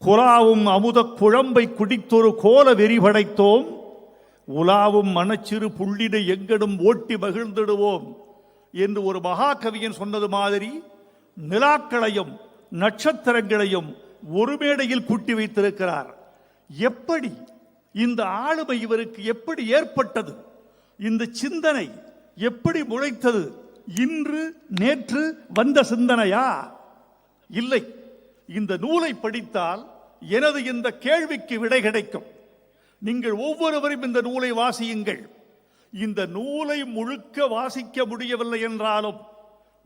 குலாவும் அமுத குழம்பை குடித்தொரு கோல வெறி படைத்தோம், உலாவும் மனச்சிறு புள்ளினை எங்கடும் ஓட்டி மகிழ்ந்திடுவோம் என்று ஒரு மகாகவியன் சொன்னது மாதிரி நிலாக்களையும் நட்சத்திரங்களையும் ஒரு மேடையில் கூட்டி வைத்திருக்கிறார். எப்படி இந்த ஆளுமை இவருக்கு எப்படி ஏற்பட்டது? இந்த சிந்தனை எப்படி முளைத்தது? இன்று நேற்று வந்த சிந்தனையா? இல்லை. இந்த நூலை படித்தால் எனது இந்த கேள்விக்கு விடை கிடைக்கும். நீங்கள் ஒவ்வொருவரும் இந்த நூலை வாசியுங்கள். இந்த நூலை முழுக்க வாசிக்க முடியவில்லை என்றாலும்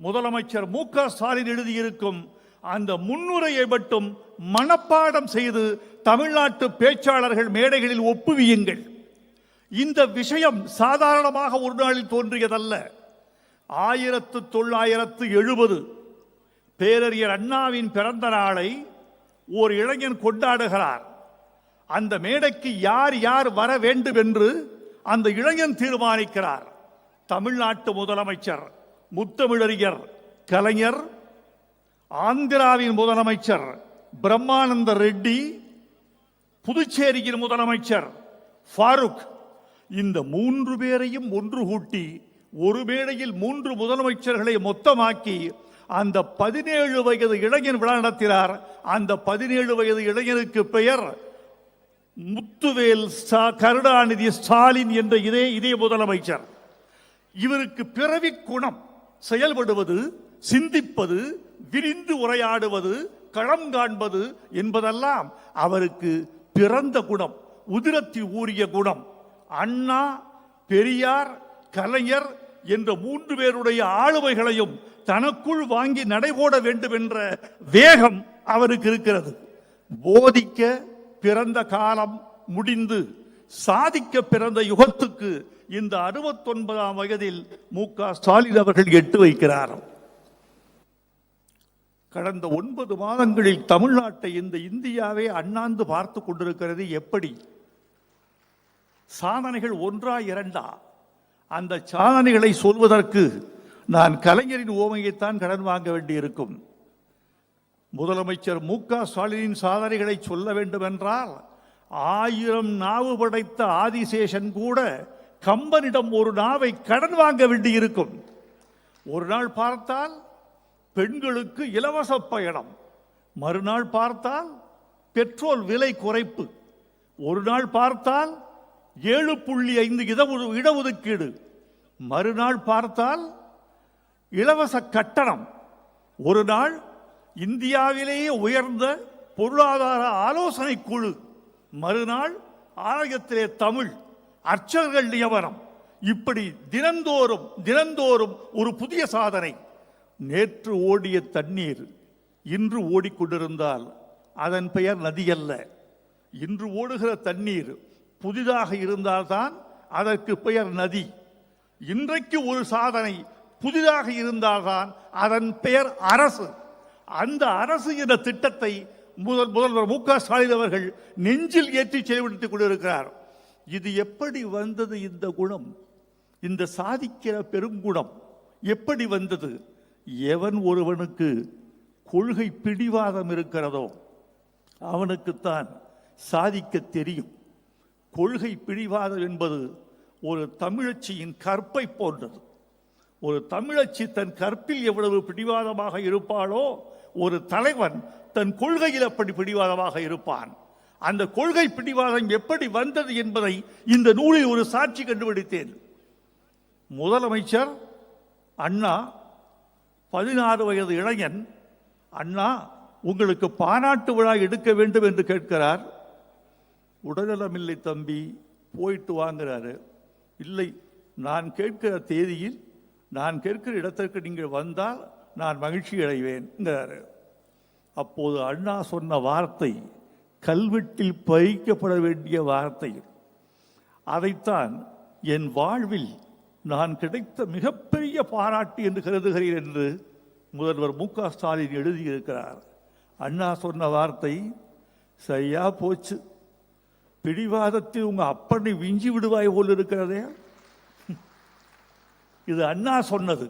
முதலமைச்சர் மு.க. ஸ்டாலின் எழுதியிருக்கும் அந்த முன்னுரையை மட்டும் மனப்பாடம் செய்து தமிழ்நாட்டு பேச்சாளர்கள் மேடைகளில் ஒப்புவியுங்கள். இந்த விஷயம் சாதாரணமாக ஒரு நாளில் தோன்றியதல்ல. 1970 பேரறிஞர் அண்ணாவின் பிறந்த நாளை ஓர் இளைஞன் கொண்டாடுகிறார். அந்த மேடைக்கு யார் யார் வர வேண்டும் என்று அந்த இளைஞன் தீர்மானிக்கிறார். தமிழ்நாட்டு முதலமைச்சர் முத்தமிழறிஞர் கலைஞர், ஆந்திராவின் முதலமைச்சர் பிரம்மானந்த ரெட்டி, புதுச்சேரியின் முதலமைச்சர் ஃபாரூக், இந்த 3 பேரையும் ஒன்று கூட்டி ஒரு மேடையில் 3 முதலமைச்சர்களை மொத்தமாக்கி அந்த 17 வயது இளைஞன் விழா நடத்தினார். அந்த 17 வயது இளைஞனுக்கு பெயர் முத்துவேல் கருணாநிதி ஸ்டாலின் என்ற இதே முதலமைச்சர். இவருக்கு பிறவி குணம் செயல்படுவது, சிந்திப்பது, விரிந்து உரையாடுவது, களம் காண்பது என்பதெல்லாம் அவருக்கு பிறந்த குணம், உதிரத்தில் ஊறிய குணம். அண்ணா, பெரியார், கலைஞர் என்ற 3 பேருடைய ஆளுமைகளையும் தனக்குள் வாங்கி நடைபோட வேண்டும் என்ற வேகம் அவருக்கு இருக்கிறது. போதிக்க பிறந்த காலம் முடிந்து சாதிக்க பிறந்த யுகத்துக்கு இந்த 69ஆம் வயதில் மு.க. ஸ்டாலின் அவர்கள் எட்டு வைக்கிறார். கடந்த 9 மாதங்களில் தமிழ்நாட்டை இந்த இந்தியாவே அண்ணாந்து பார்த்து கொண்டிருக்கிறது. எப்படி சாதனைகள் ஒன்றா இரண்டா? அந்த சாதனைகளை சொல்வதற்கு நான் கலைஞரின் ஓமையைத்தான் கடன் வாங்க வேண்டியிருக்கும். முதலமைச்சர் மு.க. ஸ்டாலினின் சாதனைகளை சொல்ல வேண்டும் என்றால் 1000 நாவு படைத்த ஆதிசேஷன் கூட கம்பனிடம் ஒரு நாவை கடன் வாங்க வேண்டியிருக்கும். ஒரு நாள் பார்த்தால் பெண்களுக்கு இலவச பயணம், மறுநாள் பார்த்தால் பெட்ரோல் விலை குறைப்பு, ஒரு நாள் பார்த்தால் 7.5 இடஒதுக்கீடு, மறுநாள் பார்த்தால் இலவச கட்டணம், ஒரு நாள் இந்தியாவிலேயே உயர்ந்த பொருளாதார ஆலோசனை குழு, மறுநாள் ஆலயத்திலே தமிழ், அர்ச்சகர்கள் நியமனம். இப்படி தினந்தோறும் ஒரு புதிய சாதனை. நேற்று ஓடிய தண்ணீர் இன்று ஓடிக்கொண்டிருந்தால் அதன் பெயர் நதி அல்ல. இன்று ஓடுகிற தண்ணீர் புதிதாக இருந்தால்தான் அதற்கு பெயர் நதி. இன்றைக்கு ஒரு சாதனை புதிதாக இருந்தால்தான் அதன் பெயர் அரசு. அந்த அரசு என்ற திட்டத்தை முதல்வர் மு.க. ஸ்டாலின் அவர்கள் நெஞ்சில் ஏற்றி செயல்படுத்திக் கொண்டிருக்கிறார். இது எப்படி வந்தது? இந்த குணம், இந்த சாதிக்கிற பெருங்குணம் எப்படி வந்தது? எவன் ஒருவனுக்கு கொள்கை பிடிவாதம் இருக்கிறதோ அவனுக்குத்தான் சாதிக்க தெரியும். கொள்கை பிடிவாதம் என்பது ஒரு தமிழச்சியின் கற்பை போன்றது. ஒரு தமிழச்சி தன் கற்பில் எவ்வளவு பிடிவாதமாக இருப்பாளோ, ஒரு தலைவன் தன் கொள்கையில் அப்படி பிடிவாதமாக இருப்பான். அந்த கொள்கை பிடிவாதம் எப்படி வந்தது என்பதை இந்த நூலில் ஒரு சாட்சி கண்டுபிடித்தேன். முதலமைச்சர் அண்ணா 16 வயது இளைஞன். அண்ணா, உங்களுக்கு பாராட்டு விழா எடுக்க வேண்டும் என்று கேட்கிறார். உடல்நலமில்லை தம்பி, போயிட்டு வாங்குறாரு. இல்லை, நான் கேட்கிற தேதியில் நான் கேட்கிற இடத்திற்கு நீங்கள் வந்தால் நான் மகிழ்ச்சி அடைவேன். அப்போது அண்ணா சொன்ன வார்த்தை கல்வெட்டில் பதிக்கப்பட வேண்டிய வார்த்தை. அதைத்தான் என் வாழ்வில் நான் கிடைத்த மிகப்பெரிய பாராட்டு என்று கருதுகிறேன் என்று முதல்வர் மு.க. ஸ்டாலின் எழுதியிருக்கிறார். அண்ணா சொன்ன வார்த்தை சரியா போச்சு. பிடிவாதத்தில் உங்க அப்பனை விஞ்சி விடுவாய் போல் இருக்கிறதே. இது அண்ணா சொன்னது.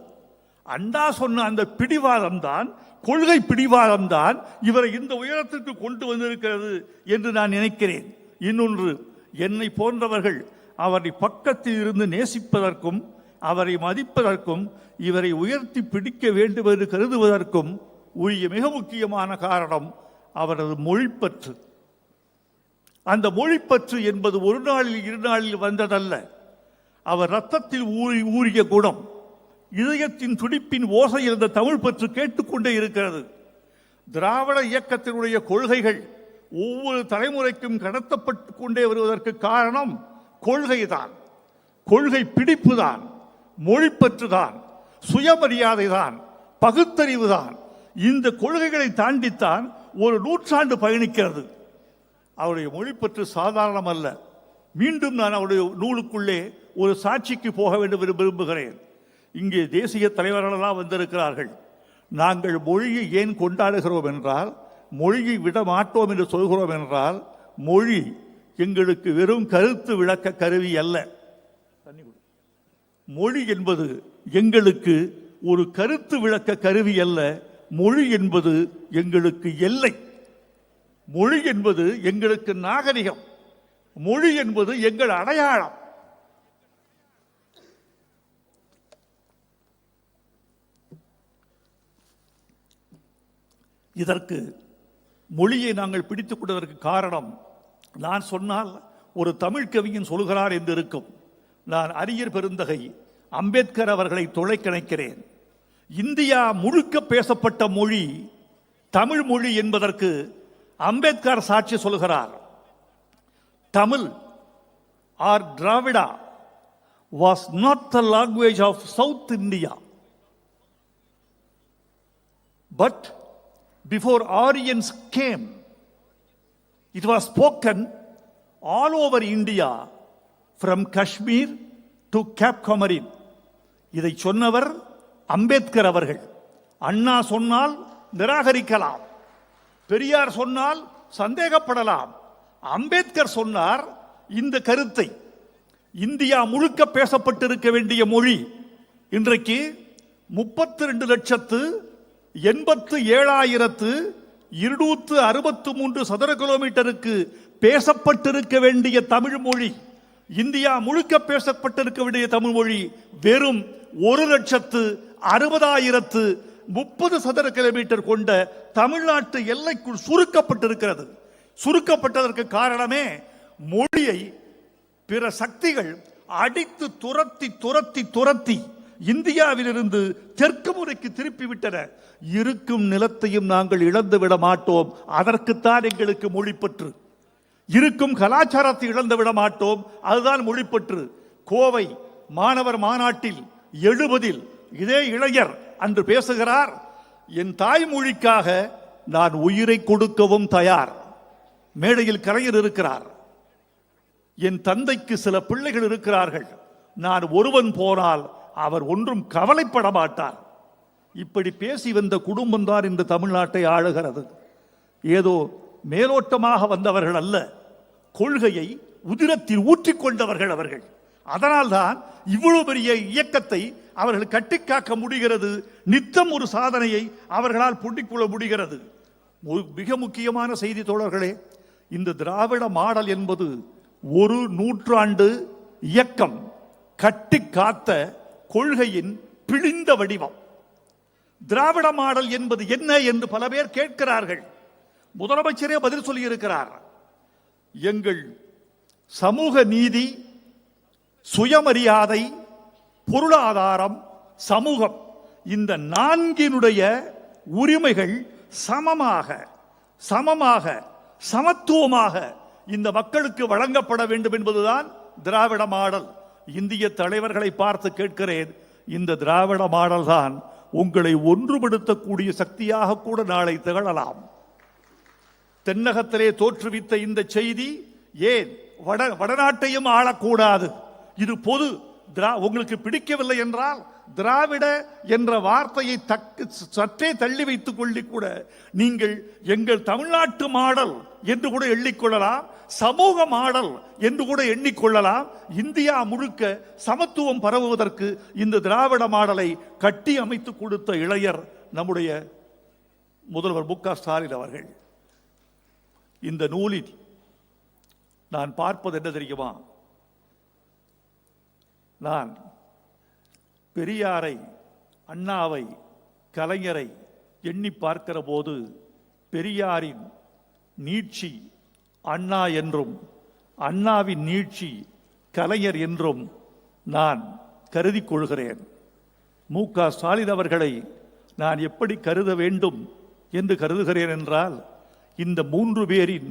அண்ணா சொன்ன அந்த பிடிவாதம் தான், கொள்கை பிடிவாதம் தான் இவரை இந்த உயரத்திற்கு கொண்டு வந்திருக்கிறது என்று நான் நினைக்கிறேன். இன்னொன்று, என்னை போன்றவர்கள் அவரை பக்கத்தில் இருந்து நேசிப்பதற்கும் அவரை மதிப்பதற்கும் இவரை உயர்த்தி பிடிக்க வேண்டும் என்று கருதுவதற்கும் உரிய மிக முக்கியமான காரணம் அவரது மொழிப்பற்று. அந்த மொழிப்பற்று என்பது ஒரு நாளில் 2 நாளில் வந்ததல்ல. அவர் ரத்தத்தில் ஊறிய குணம். இதயத்தின் துடிப்பின் ஓசை இருந்த தமிழ் பற்று கேட்டுக்கொண்டே இருக்கிறது. திராவிட இயக்கத்தினுடைய கொள்கைகள் ஒவ்வொரு தலைமுறைக்கும் கடத்தப்பட்டு கொண்டே வருவதற்கு காரணம் கொள்கைதான், கொள்கை பிடிப்பு தான், மொழிப்பற்று தான், சுயமரியாதை தான், பகுத்தறிவு தான். இந்த கொள்கைகளை தாண்டித்தான் ஒரு நூற்றாண்டு பயணிக்கிறது. அவருடைய மொழிப்பற்று சாதாரணம் அல்ல. மீண்டும் நான் அவருடைய நூலுக்குள்ளே ஒரு சாட்சிக்கு போக வேண்டும் என்று விரும்புகிறேன். இங்கே தேசிய தலைவர்களெல்லாம் வந்திருக்கிறார்கள். நாங்கள் மொழியை ஏன் கொண்டாடுகிறோம் என்றால், மொழியை விட மாட்டோம் என்று சொல்கிறோம் என்றால், மொழி எங்களுக்கு வெறும் கருத்து விளக்க கருவி அல்ல. மொழி என்பது எங்களுக்கு ஒரு கருத்து விளக்க கருவி அல்ல. மொழி என்பது எங்களுக்கு எல்லை. மொழி என்பது எங்களுக்கு நாகரிகம். மொழி என்பது எங்கள் அடையாளம். இதற்கு மொழியை நாங்கள் பிடித்துக் கொண்டதற்கு காரணம், நான் சொன்னால் ஒரு தமிழ் கவிஞன் சொல்கிறார் என்று இருக்கும். நான் அறிஞர் பெருந்தகை அம்பேத்கர் அவர்களை தொலைக்கணைக்கிறேன். இந்தியா முழுக்க பேசப்பட்ட மொழி தமிழ் மொழி என்பதற்கு அம்பேத்கர் சாட்சி சொல்கிறார். Tamil or Dravida was not the language of South India, but before Aryans came, it was spoken all over India from Kashmir to Cape Comorin. இதை சொன்னவர் அம்பேத்கர் அவர்கள். அண்ணா சொன்னால் நிராகரிக்கலாம், பெரியார் சொன்னால் சந்தேகப்படலாம். அம்பேத்கர் சொன்னார் இந்த கருத்தை. இந்தியா முழுக்க பேசப்பட்டிருக்க வேண்டிய மொழி இன்றைக்கு 32,87,263 சதுர கிலோமீட்டருக்கு பேசப்பட்டிருக்க வேண்டிய தமிழ் மொழி, இந்தியா முழுக்க பேசப்பட்டிருக்க வேண்டிய தமிழ் மொழி வெறும் 1,60,60,030 சதுர கிலோமீட்டர் கொண்ட தமிழ்நாட்டு எல்லைக்குள் சுருக்கப்பட்டிருக்கிறது. சுருக்கப்பட்டதற்கு காரணமே மொழியை பிற சக்திகள் அடித்து துரத்தி துரத்தி துரத்தி இந்தியாவிலிருந்து தெற்கு முறைக்கு திருப்பி விட்டன. இருக்கும் நிலத்தையும் நாங்கள் இழந்து விட மாட்டோம், அதற்குத்தான் எங்களுக்கு மொழிப்பற்று. இருக்கும் கலாச்சாரத்தை இழந்து விட மாட்டோம், அதுதான் மொழிப்பற்று. கோவை மாணவர் மாநாட்டில் 70 இதே இளைஞர் அன்று பேசுகிறார், என் தாய்மொழிக்காக நான் உயிரை கொடுக்கவும் தயார். மேடையில் கலைஞர் இருக்கிறார். என் தந்தைக்கு சில பிள்ளைகள் இருக்கிறார்கள், நான் ஒருவன் போனால் அவர் ஒன்றும் கவலைப்பட மாட்டார். இப்படி பேசி வந்த குடும்பம் தான் இந்த தமிழ்நாட்டை ஆளுகிறது. ஏதோ மேலோட்டமாக வந்தவர்கள் அல்ல, கொள்கையை உதிரத்தில் ஊற்றிக்கொண்டவர்கள் அவர்கள். அதனால்தான் இவ்வளவு பெரிய இயக்கத்தை அவர்கள் கட்டிக்காக்க முடிகிறது. நித்தம் ஒரு சாதனையை அவர்களால் புண்டிக்கொள்ள முடிகிறது. மிக முக்கியமான செய்தி தோழர்களே, இந்த திராவிட மாடல் என்பது ஒரு நூற்றாண்டு இயக்கம் கட்டி காத்த கொள்கையின் பிழிந்த வடிவம். திராவிட மாடல் என்பது என்ன என்று பல பேர் கேட்கிறார்கள். முதலமைச்சரே பதில் சொல்லி இருக்கிறார். எங்கள் சமூக நீதி, சுயமரியாதை, பொருளாதாரம், சமூகம், இந்த நான்கினுடைய உரிமைகள் சமமாக சமத்துவமாக இந்த மக்களுக்கு வழங்கப்பட வேண்டும் என்பதுதான் திராவிட மாடல். இந்திய தலைவர்களை பார்த்து கேட்கிறேன், இந்த திராவிட மாடல் தான் உங்களை ஒன்றுபடுத்தக்கூடிய சக்தியாக கூட நாளை திகழலாம். தென்னகத்திலே தோற்றுவித்த இந்த செய்தி ஏன் வடநாட்டையும் ஆளக்கூடாது? இது பொது. உங்களுக்கு பிடிக்கவில்லை என்றால் திராவிட என்ற வார்த்தையை சற்றே தள்ளி வைத்துக் கொள்ளி கூட நீங்கள் எங்கள் தமிழ்நாட்டு மாடல் என்று கூட எண்ணிக்கொள்ளலாம், சமூக மாடல் என்று கூட எண்ணிக்கொள்ளலாம். இந்தியா முழுக்க சமத்துவம் பரவுவதற்கு இந்த திராவிட மாடலை கட்டி அமைத்து கொடுத்த இளைஞர் நம்முடைய முதல்வர் மு க ஸ்டாலின் அவர்கள். இந்த நூலில் நான் பார்ப்பது என்ன தெரியுமா? நான் பெரியாரை, அண்ணாவை, கலைஞரை எண்ணி பார்க்கிற போது பெரியாரின் நீட்சி அண்ணா என்றும் அண்ணாவின் நீட்சி கலைஞர் என்றும் நான் கருதி கொள்கிறேன். மு க ஸ்டாலின் அவர்களை நான் எப்படி கருத வேண்டும் என்று கருதுகிறேன் என்றால், இந்த 3 பேரின்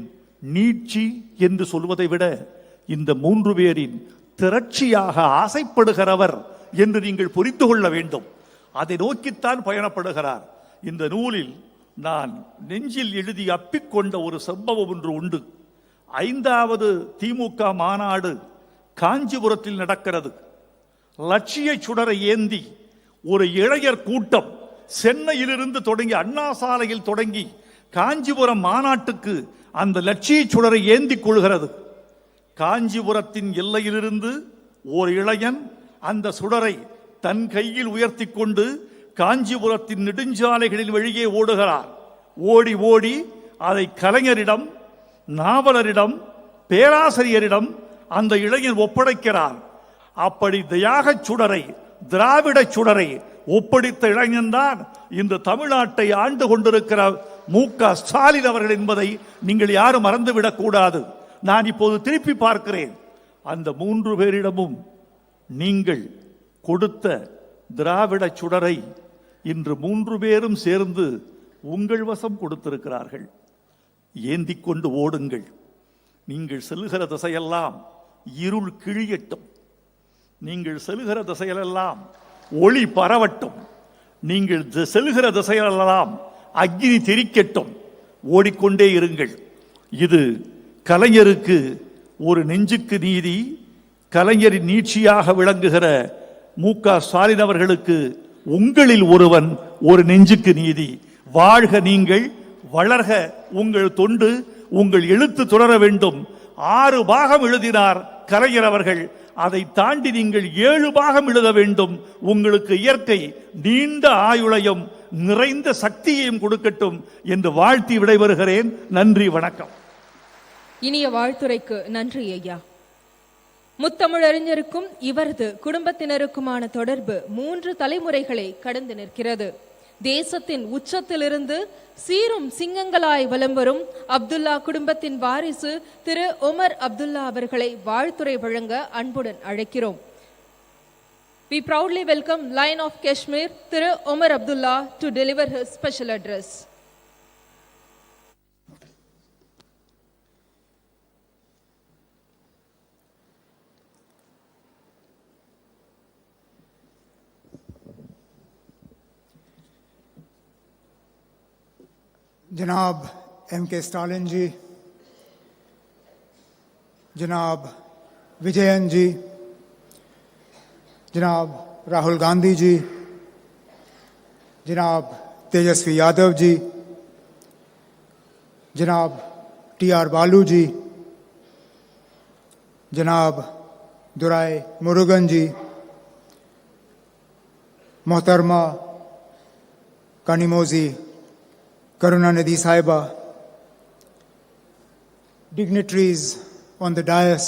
நீட்சி என்று சொல்வதை விட இந்த 3 பேரின் திரட்சியாக ஆசைப்படுகிறவர் என்று நீங்கள் புரிந்து கொள்ள வேண்டும். அதை நோக்கித்தான் பயணப்படுகிறார். இந்த நூலில் நான் நெஞ்சில் எழுதி அப்பிக்கொண்ட ஒரு சம்பவம் ஒன்று உண்டு. 5வது திமுக மாநாடு காஞ்சிபுரத்தில் நடக்கிறது. லட்சிய சுடரை ஏந்தி ஒரு இளைஞர் கூட்டம் சென்னையிலிருந்து தொடங்கி அண்ணா சாலையில் தொடங்கி காஞ்சிபுரம் மாநாட்டுக்கு அந்த லட்சிய சுடரை ஏந்தி கொள்கிறது. காஞ்சிபுரத்தின் எல்லையிலிருந்து ஒரு இளைஞன் அந்த சுடரை தன் கையில் உயர்த்தி கொண்டு காஞ்சிபுரத்தின் நெடுஞ்சாலைகளில் வழியே ஓடுகிறார். ஓடி ஓடி அதை கலைஞரிடம், நாவலரிடம், பேராசிரியரிடம் அந்த இளைஞன் ஒப்படைக்கிறார். அப்படி தியாக சுடரை, திராவிட சுடரை ஒப்படைத்த இளைஞன்தான் இந்த தமிழ்நாட்டை ஆண்டு கொண்டிருக்கிற மு க ஸ்டாலின் அவர்கள் என்பதை நீங்கள் யாரும் மறந்துவிடக் கூடாது. நான் இப்போது திருப்பி பார்க்கிறேன். அந்த 3 பேரிடமும் நீங்கள் கொடுத்த திராவிட சுடரை இன்று 3 பேரும் சேர்ந்து உங்கள் வசம் கொடுத்திருக்கிறார்கள். ஏந்திக் கொண்டு ஓடுங்கள். நீங்கள் செல்லுகிற திசையெல்லாம் இருள் கிழியட்டும். நீங்கள் செல்லுகிற திசையிலெல்லாம் ஒளி பரவட்டும். நீங்கள் செல்லுகிற திசையிலெல்லாம் அக்னி தெரிக்கட்டும். ஓடிக்கொண்டே இருங்கள். இது கலைஞருக்கு ஒரு நெஞ்சுக்கு நீதி. கலைஞரின் நீட்சியாக விளங்குகிற மு.க. ஸ்டாலின் அவர்களுக்கு உங்களில் ஒருவன் ஒரு நெஞ்சுக்கு நீதி. வாழ்க நீங்கள், வளர்க உங்கள் தொண்டு, உங்கள் எழுத்து தொடர வேண்டும். 6 பாகம் எழுதினார் கலைஞர் அவர்கள். அதை தாண்டி நீங்கள் 7 பாகம் எழுத வேண்டும். உங்களுக்கு இயற்கை நீண்ட ஆயுளையும் நிறைந்த சக்தியையும் கொடுக்கட்டும் என்று வாழ்த்தி விடைபெறுகிறேன். நன்றி, வணக்கம். இனிய வாழ்த்துரைக்கு நன்றி ஐயா. முத்தமிழறிஞருக்கும் இவரது குடும்பத்தினருக்குமான தொடர்பு 3 தலைமுறைகளை கடந்து நிற்கிறது. தேசத்தின் உச்சத்திலிருந்து சீரும் சிங்கங்களாய் வலம் வரும் அப்துல்லா குடும்பத்தின் வாரிசு திரு உமர் அப்துல்லா அவர்களை வாழ்த்துரை வழங்க அன்புடன் அழைக்கிறோம். We proudly welcome Lion of Kashmir, Thiru Umar Abdullah, to deliver his special address. जनाब M.K. स्टालिन जी, जनाब विजयन जी, जनाब राहुल गांधी जी, जनाब तेजस्वी यादव जी, जनाब T.R. बालू जी, जनाब दुराई मुरुगन जी, मोहतरमा कानिमोजी Karunanidhi Saiba, dignitaries on the dais,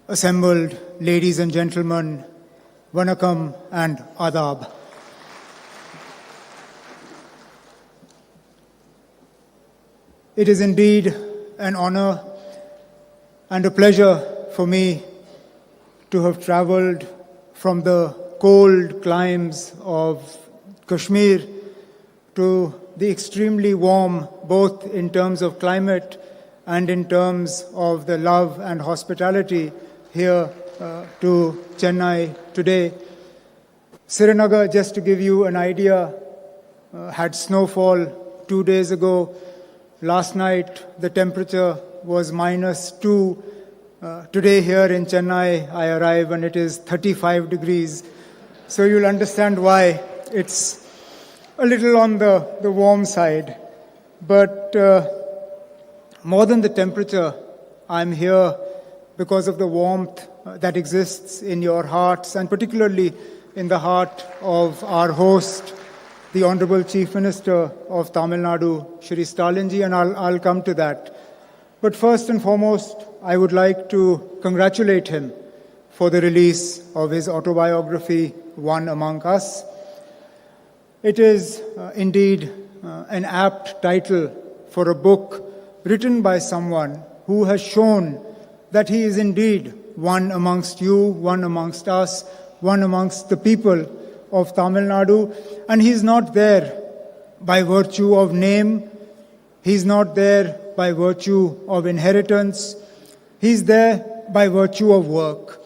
assembled ladies and gentlemen, Vanakkam and Adab. It is indeed an honor and a pleasure for me to have traveled from the cold climes of Kashmir to the extremely warm, both in terms of climate and in terms of the love and hospitality here to Chennai today. Srinagar, just to give you an idea, had snowfall 2 days ago. Last night the temperature was -2. Today here in Chennai I arrive and it is 35 degrees. So you'll understand why it's a little on the warm side. But more than the temperature, I'm here because of the warmth that exists in your hearts, and particularly in the heart of our host, the Honorable Chief Minister of Tamil Nadu, Shri Stalin ji, and I'll come to that. But first and foremost, I would like to congratulate him for the release of his autobiography, One Among Us. It is indeed an apt title for a book written by someone who has shown that he is indeed one amongst you, one amongst us, one amongst the people of Tamil Nadu. And he is not there by virtue of name. He is not there by virtue of inheritance. He is there by virtue of work.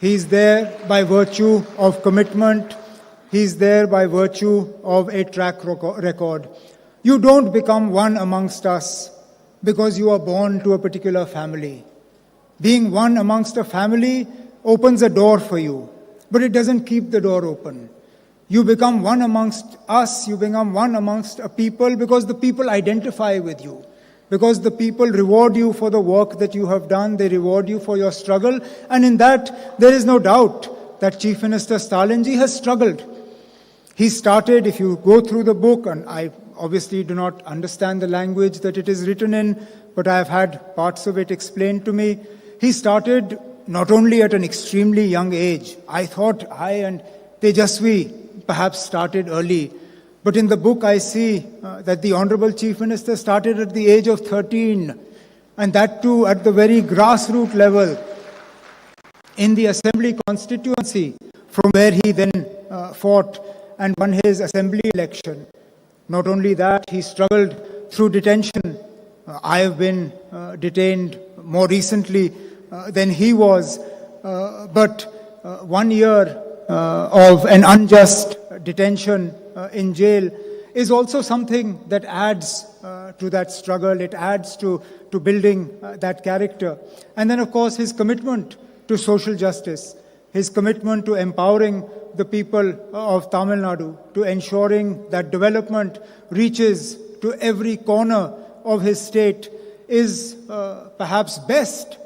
He is there by virtue of commitment. He is there by virtue of a track record. You don't become one amongst us because you are born to a particular family. Being one amongst a family opens a door for you, but it doesn't keep the door open. You become one amongst us, you become one amongst a people because the people identify with you. Because the people reward you for the work that you have done, they reward you for your struggle, and in that there is no doubt that Chief Minister Stalin ji has struggled. He started, if you go through the book, and I obviously do not understand the language that it is written in, but I have had parts of it explained to me. He started not only at an extremely young age. I thought I and Tejasvi perhaps started early. But in the book I see that the Honorable Chief Minister started at the age of 13, and that too at the very grassroots level in the Assembly constituency from where he then fought and won his assembly election. Not only that, he struggled through detention. I have been detained more recently than he was, but 1 year of an unjust detention in jail is also something that adds to that struggle. It adds to building that character. And then, of course, his commitment to social justice, his commitment to empowering the people of Tamil Nadu, to ensuring that development reaches to every corner of his state is perhaps best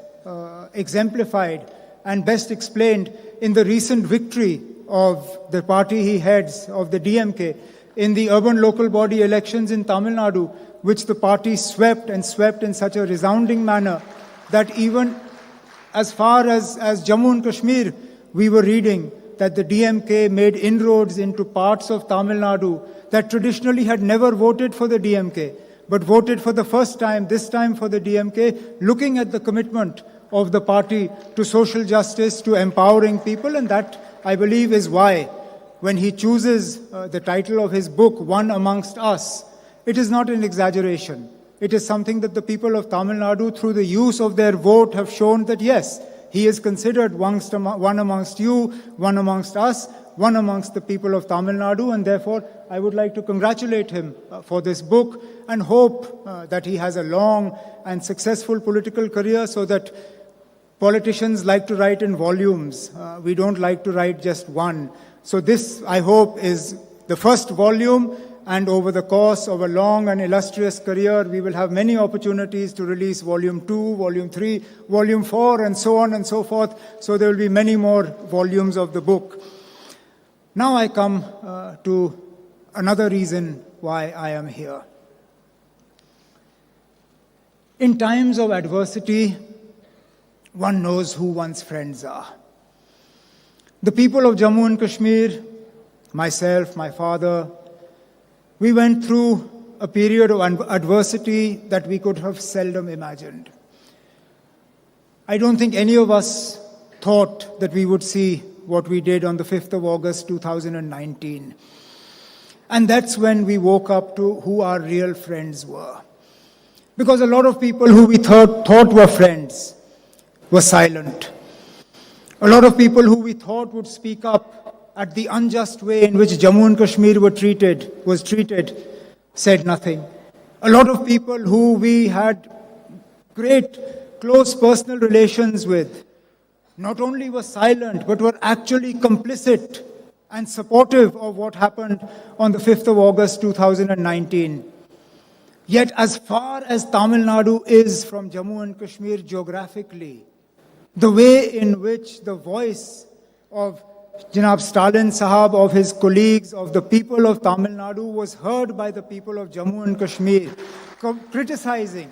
exemplified and best explained in the recent victory of the party he heads, of the DMK, in the urban local body elections in Tamil Nadu, which the party swept in such a resounding manner that even as far as Jammu and Kashmir, we were reading that the DMK made inroads into parts of Tamil Nadu that traditionally had never voted for the DMK, but voted for the first time, this time for the DMK, looking at the commitment of the party to social justice, to empowering people, and that, I believe, is why when he chooses the title of his book, One Amongst Us, it is not an exaggeration. It is something that the people of Tamil Nadu, through the use of their vote, have shown that yes, he is considered one amongst you, one amongst us, one amongst the people of Tamil Nadu, and therefore I would like to congratulate him for this book and hope that he has a long and successful political career, so that politicians like to write in volumes. We don't like to write just one. So this, I hope, is the first volume, and over the course of a long and illustrious career, we will have many opportunities to release volume 2, volume 3, volume 4, and so on and so forth. So there will be many more volumes of the book. Now I come to another reason why I am here. In times of adversity, one knows who one's friends are. The people of Jammu and Kashmir, myself, my father, we went through a period of adversity that we could have seldom imagined. I don't think any of us thought that we would see what we did on the 5th of August 2019. And that's when we woke up to who our real friends were. Because a lot of people who we thought were friends were silent. A lot of people who we thought would speak up at the unjust way in which Jammu and Kashmir was treated, said nothing. A lot of people who we had great, close personal relations with, not only were silent, but were actually complicit and supportive of what happened on the 5th of August 2019. Yet as far as Tamil Nadu is from Jammu and Kashmir geographically, the way in which the voice of Janab Stalin Sahab, of his colleagues, of the people of Tamil Nadu was heard by the people of Jammu and Kashmir, criticizing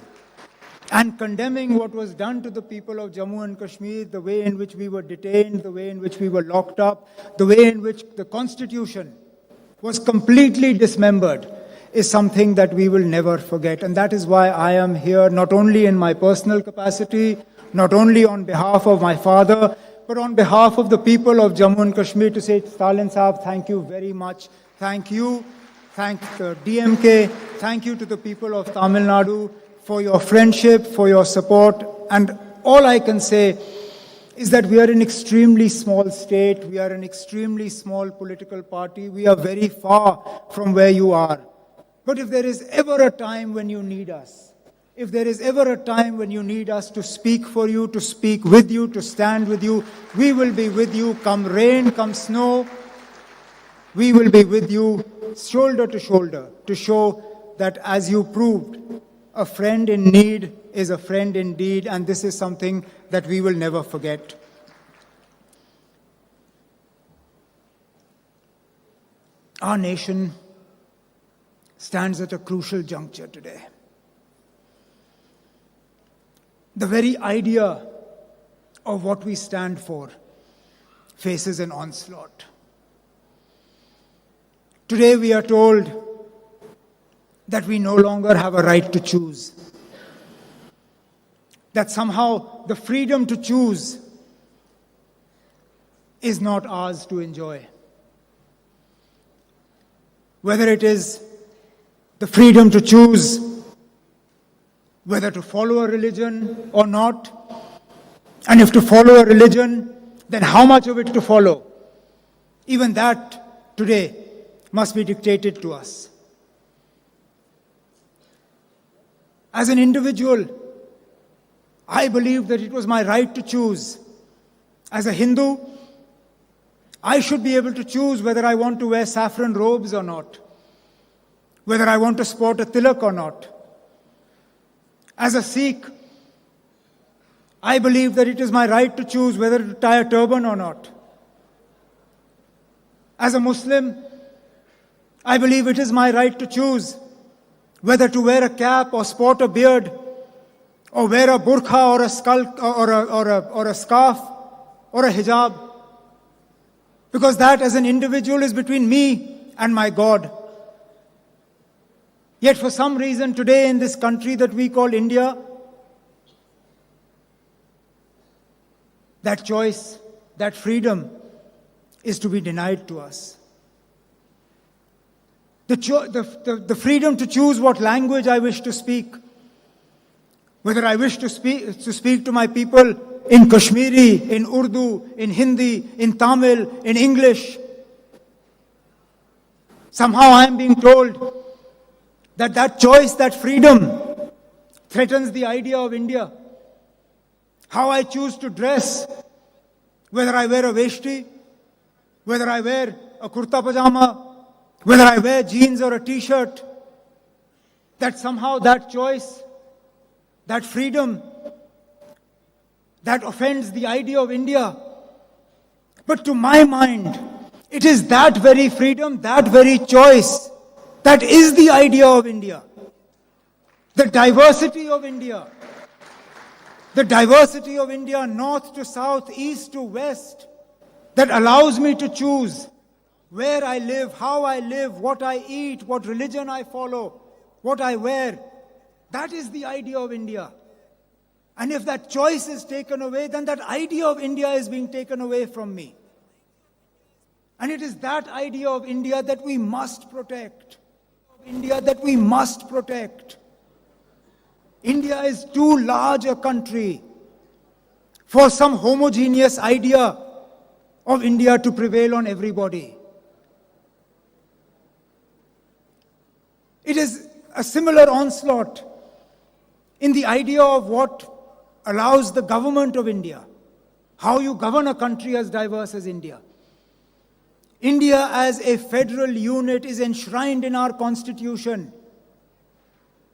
and condemning what was done to the people of Jammu and Kashmir, the way in which we were detained, the way in which we were locked up, the way in which the constitution was completely dismembered, is something that we will never forget. And that is why I am here, not only in my personal capacity, not only on behalf of my father, but on behalf of the people of Jammu and Kashmir, to say, Stalin Sahab, thank you very much. Thank you. Thank the DMK. Thank you to the people of Tamil Nadu for your friendship, for your support. And all I can say is that we are an extremely small state. We are an extremely small political party. We are very far from where you are. But if there is ever a time when you need us, if there is ever a time when you need us to speak for you, to speak with you, to stand with you, we will be with you, come rain, come snow. We will be with you shoulder to shoulder to show that, as you proved, a friend in need is a friend indeed, and this is something that we will never forget. Our nation stands at a crucial juncture today. The very idea of what we stand for faces an onslaught. Today we are told that we no longer have a right to choose. That somehow the freedom to choose is not ours to enjoy. Whether it is the freedom to choose whether to follow a religion or not, and if to follow a religion, then how much of it to follow. Even that today must be dictated to us. As an individual, I believe that it was my right to choose. As a Hindu, I should be able to choose whether I want to wear saffron robes or not, whether I want to sport a tilak or not. As a Sikh, I believe that it is my right to choose whether to tie a turban or not. As a Muslim, I believe it is my right to choose whether to wear a cap or sport a beard, or wear a burqa or a or a scarf or a hijab. Because that as an individual is between me and my God. Yet for some reason today in this country that we call India, that choice, that freedom is to be denied to us. The freedom to choose what language I wish to speak, whether I wish to speak to my people in Kashmiri, in Urdu, in Hindi, in Tamil, in English. Somehow I am being told that choice, that freedom threatens the idea of India. How I choose to dress, whether I wear a veshti, whether I wear a kurta pajama, whether I wear jeans or a t-shirt, that somehow that choice, that freedom, that offends the idea of India. But to my mind, it is that very freedom, that very choice, that is the idea of India. The diversity of India. The diversity of India, north to south, east to west, that allows me to choose where I live, how I live, what I eat, what religion I follow, what I wear. That is the idea of India. And if that choice is taken away, then that idea of India is being taken away from me. And it is that idea of India that we must protect. India that we must protect. India is too large a country for some homogeneous idea of India to prevail on everybody. It is a similar onslaught in the idea of what allows the government of India, how you govern a country as diverse as India. India as a federal unit is enshrined in our constitution.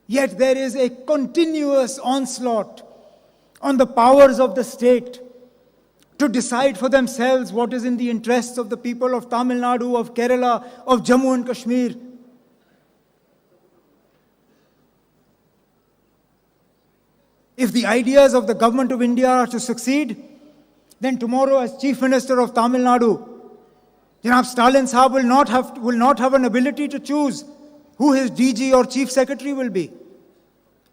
Yet there is a continuous onslaught on the powers of the state to decide for themselves what is in the interests of the people of Tamil Nadu, of Kerala, of Jammu and Kashmir. If the ideas of the government of India are to succeed, then tomorrow as Chief Minister of Tamil Nadu, Janab Stalin Sahab will not have an ability to choose who his DG or Chief Secretary will be.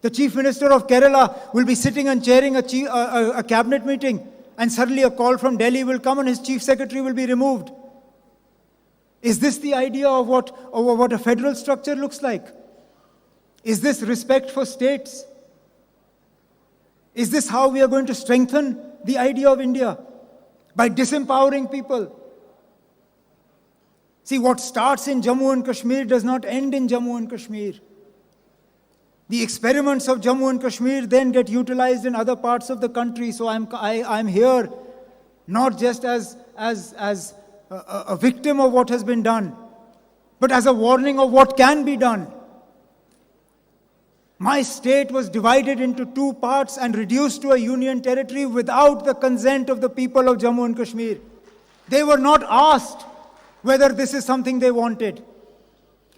The Chief Minister of Kerala will be sitting and chairing a cabinet meeting, and suddenly a call from Delhi will come and his Chief Secretary will be removed. Is this the idea of what a federal structure looks like? Is this respect for states? Is this how we are going to strengthen the idea of India? By disempowering people. See, what starts in Jammu and Kashmir does not end in Jammu and Kashmir. The experiments of Jammu and Kashmir then get utilized in other parts of the country. So I'm here not just as a victim of what has been done, but as a warning of what can be done. My state was divided into two parts and reduced to a union territory without the consent of the people of Jammu and Kashmir. They were not asked whether this is something they wanted.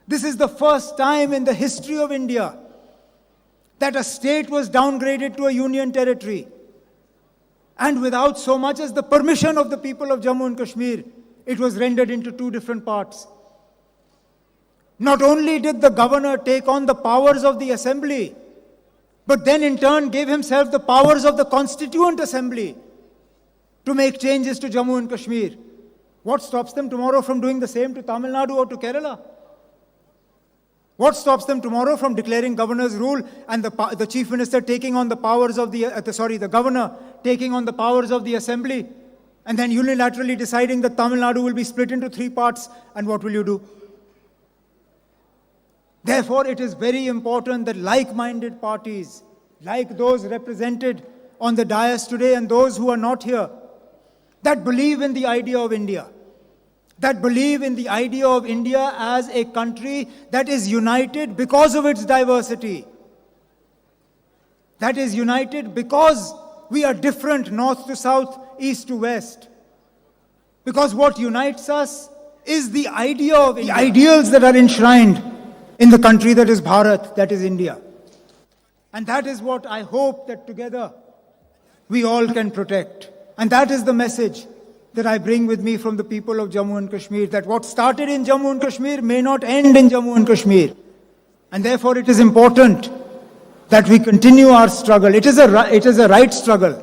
This is the first time in the history of India that a state was downgraded to a union territory, and without so much as the permission of the people of Jammu and Kashmir, it was rendered into two different parts. Not only did the governor take on the powers of the assembly, but then in turn gave himself the powers of the constituent assembly. to make changes to Jammu and Kashmir. What stops them tomorrow from doing the same to Tamil Nadu or to Kerala? What stops them tomorrow from declaring governor's rule and the chief minister taking on the powers of the governor taking on the powers of the assembly, and then unilaterally deciding that Tamil Nadu will be split into 3 parts, and what will you do? Therefore, it is very important that like-minded parties, like those represented on the dais today and those who are not here, that believe in the idea of India, as a country that is united because of its diversity, that is united because we are different north to south, east to west. Because what unites us is the idea of India, the ideals that are enshrined in the country that is Bharat, that is India. And that is what I hope that together we all can protect. And that is the message that I bring with me from the people of Jammu and Kashmir, that what started in Jammu and Kashmir may not end in Jammu and Kashmir. And therefore it is important that we continue our struggle. It is a right struggle.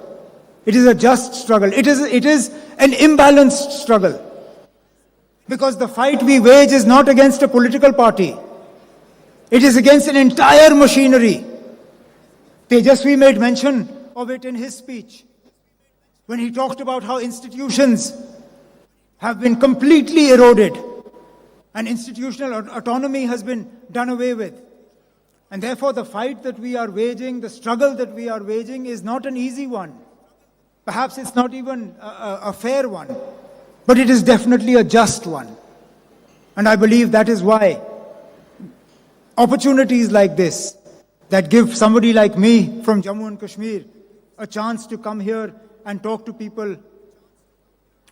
It is a just struggle. It is an imbalanced struggle. Because the fight we wage is not against a political party. It is against an entire machinery. Tejasvi made mention of it in his speech, when he talked about how institutions have been completely eroded and institutional autonomy has been done away with. And therefore the fight that we are waging, the struggle that we are waging is not an easy one. Perhaps it's not even a fair one, but it is definitely a just one. And I believe that is why opportunities like this, that give somebody like me from Jammu and Kashmir a chance to come here and talk to people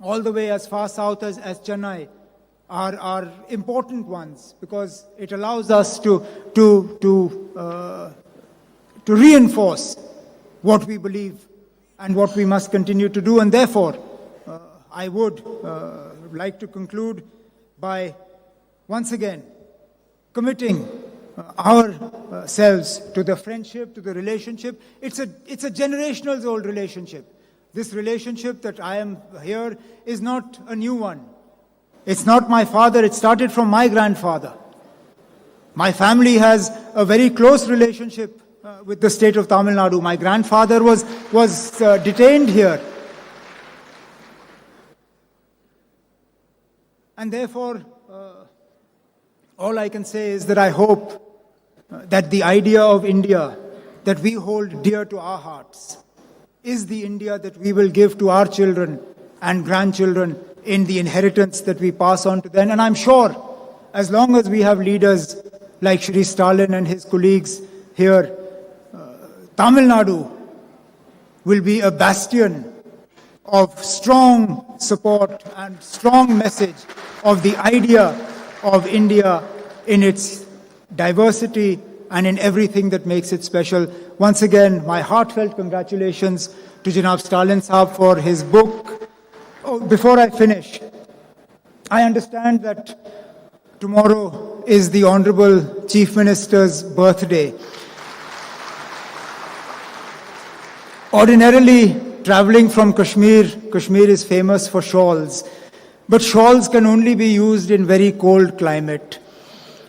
all the way as far south as Chennai, are important ones, because it allows us to reinforce what we believe and what we must continue to do. And therefore, I would like to conclude by once again committing ourselves to the friendship, to the relationship. It's a generational old relationship. This relationship that I am here is not a new one. It's not my father, it started from my grandfather. My family has a very close relationship with the state of Tamil Nadu. My grandfather was detained here. And therefore, all I can say is that I hope that the idea of India that we hold dear to our hearts is the India that we will give to our children and grandchildren in the inheritance that we pass on to them. And I'm sure, as long as we have leaders like Shri Stalin and his colleagues here, Tamil Nadu will be a bastion of strong support and strong message of the idea of India in its diversity and in everything that makes it special. Once again, my heartfelt congratulations to Janab Stalin Saab for his book. Oh, before I finish, I understand that tomorrow is the Honorable Chief Minister's birthday. Ordinarily, traveling from Kashmir is famous for shawls. But shawls can only be used in very cold climate.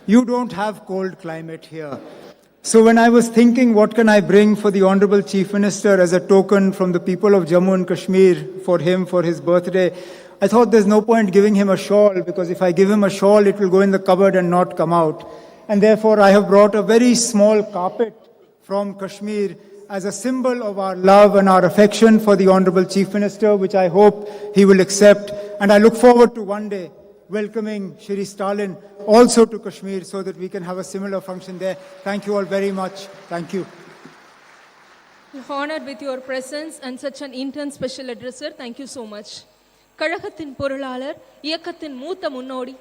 You don't have cold climate here. So when I was thinking, what can I bring for the Honorable Chief Minister as a token from the people of Jammu and Kashmir for him, for his birthday, I thought there's no point giving him a shawl, because if I give him a shawl, it will go in the cupboard and not come out. And therefore, I have brought a very small carpet from Kashmir as a symbol of our love and our affection for the Honorable Chief Minister, which I hope he will accept. And I look forward to one day welcoming Shri Stalin also to Kashmir, so that we can have a similar function there. Thank you all very much. Thank you. Honored with your presence and such an intense special addresser. Thank you so much. கழகத்தின் பொருளாளர், இயக்கத்தின் மூத்த முன்னோடி,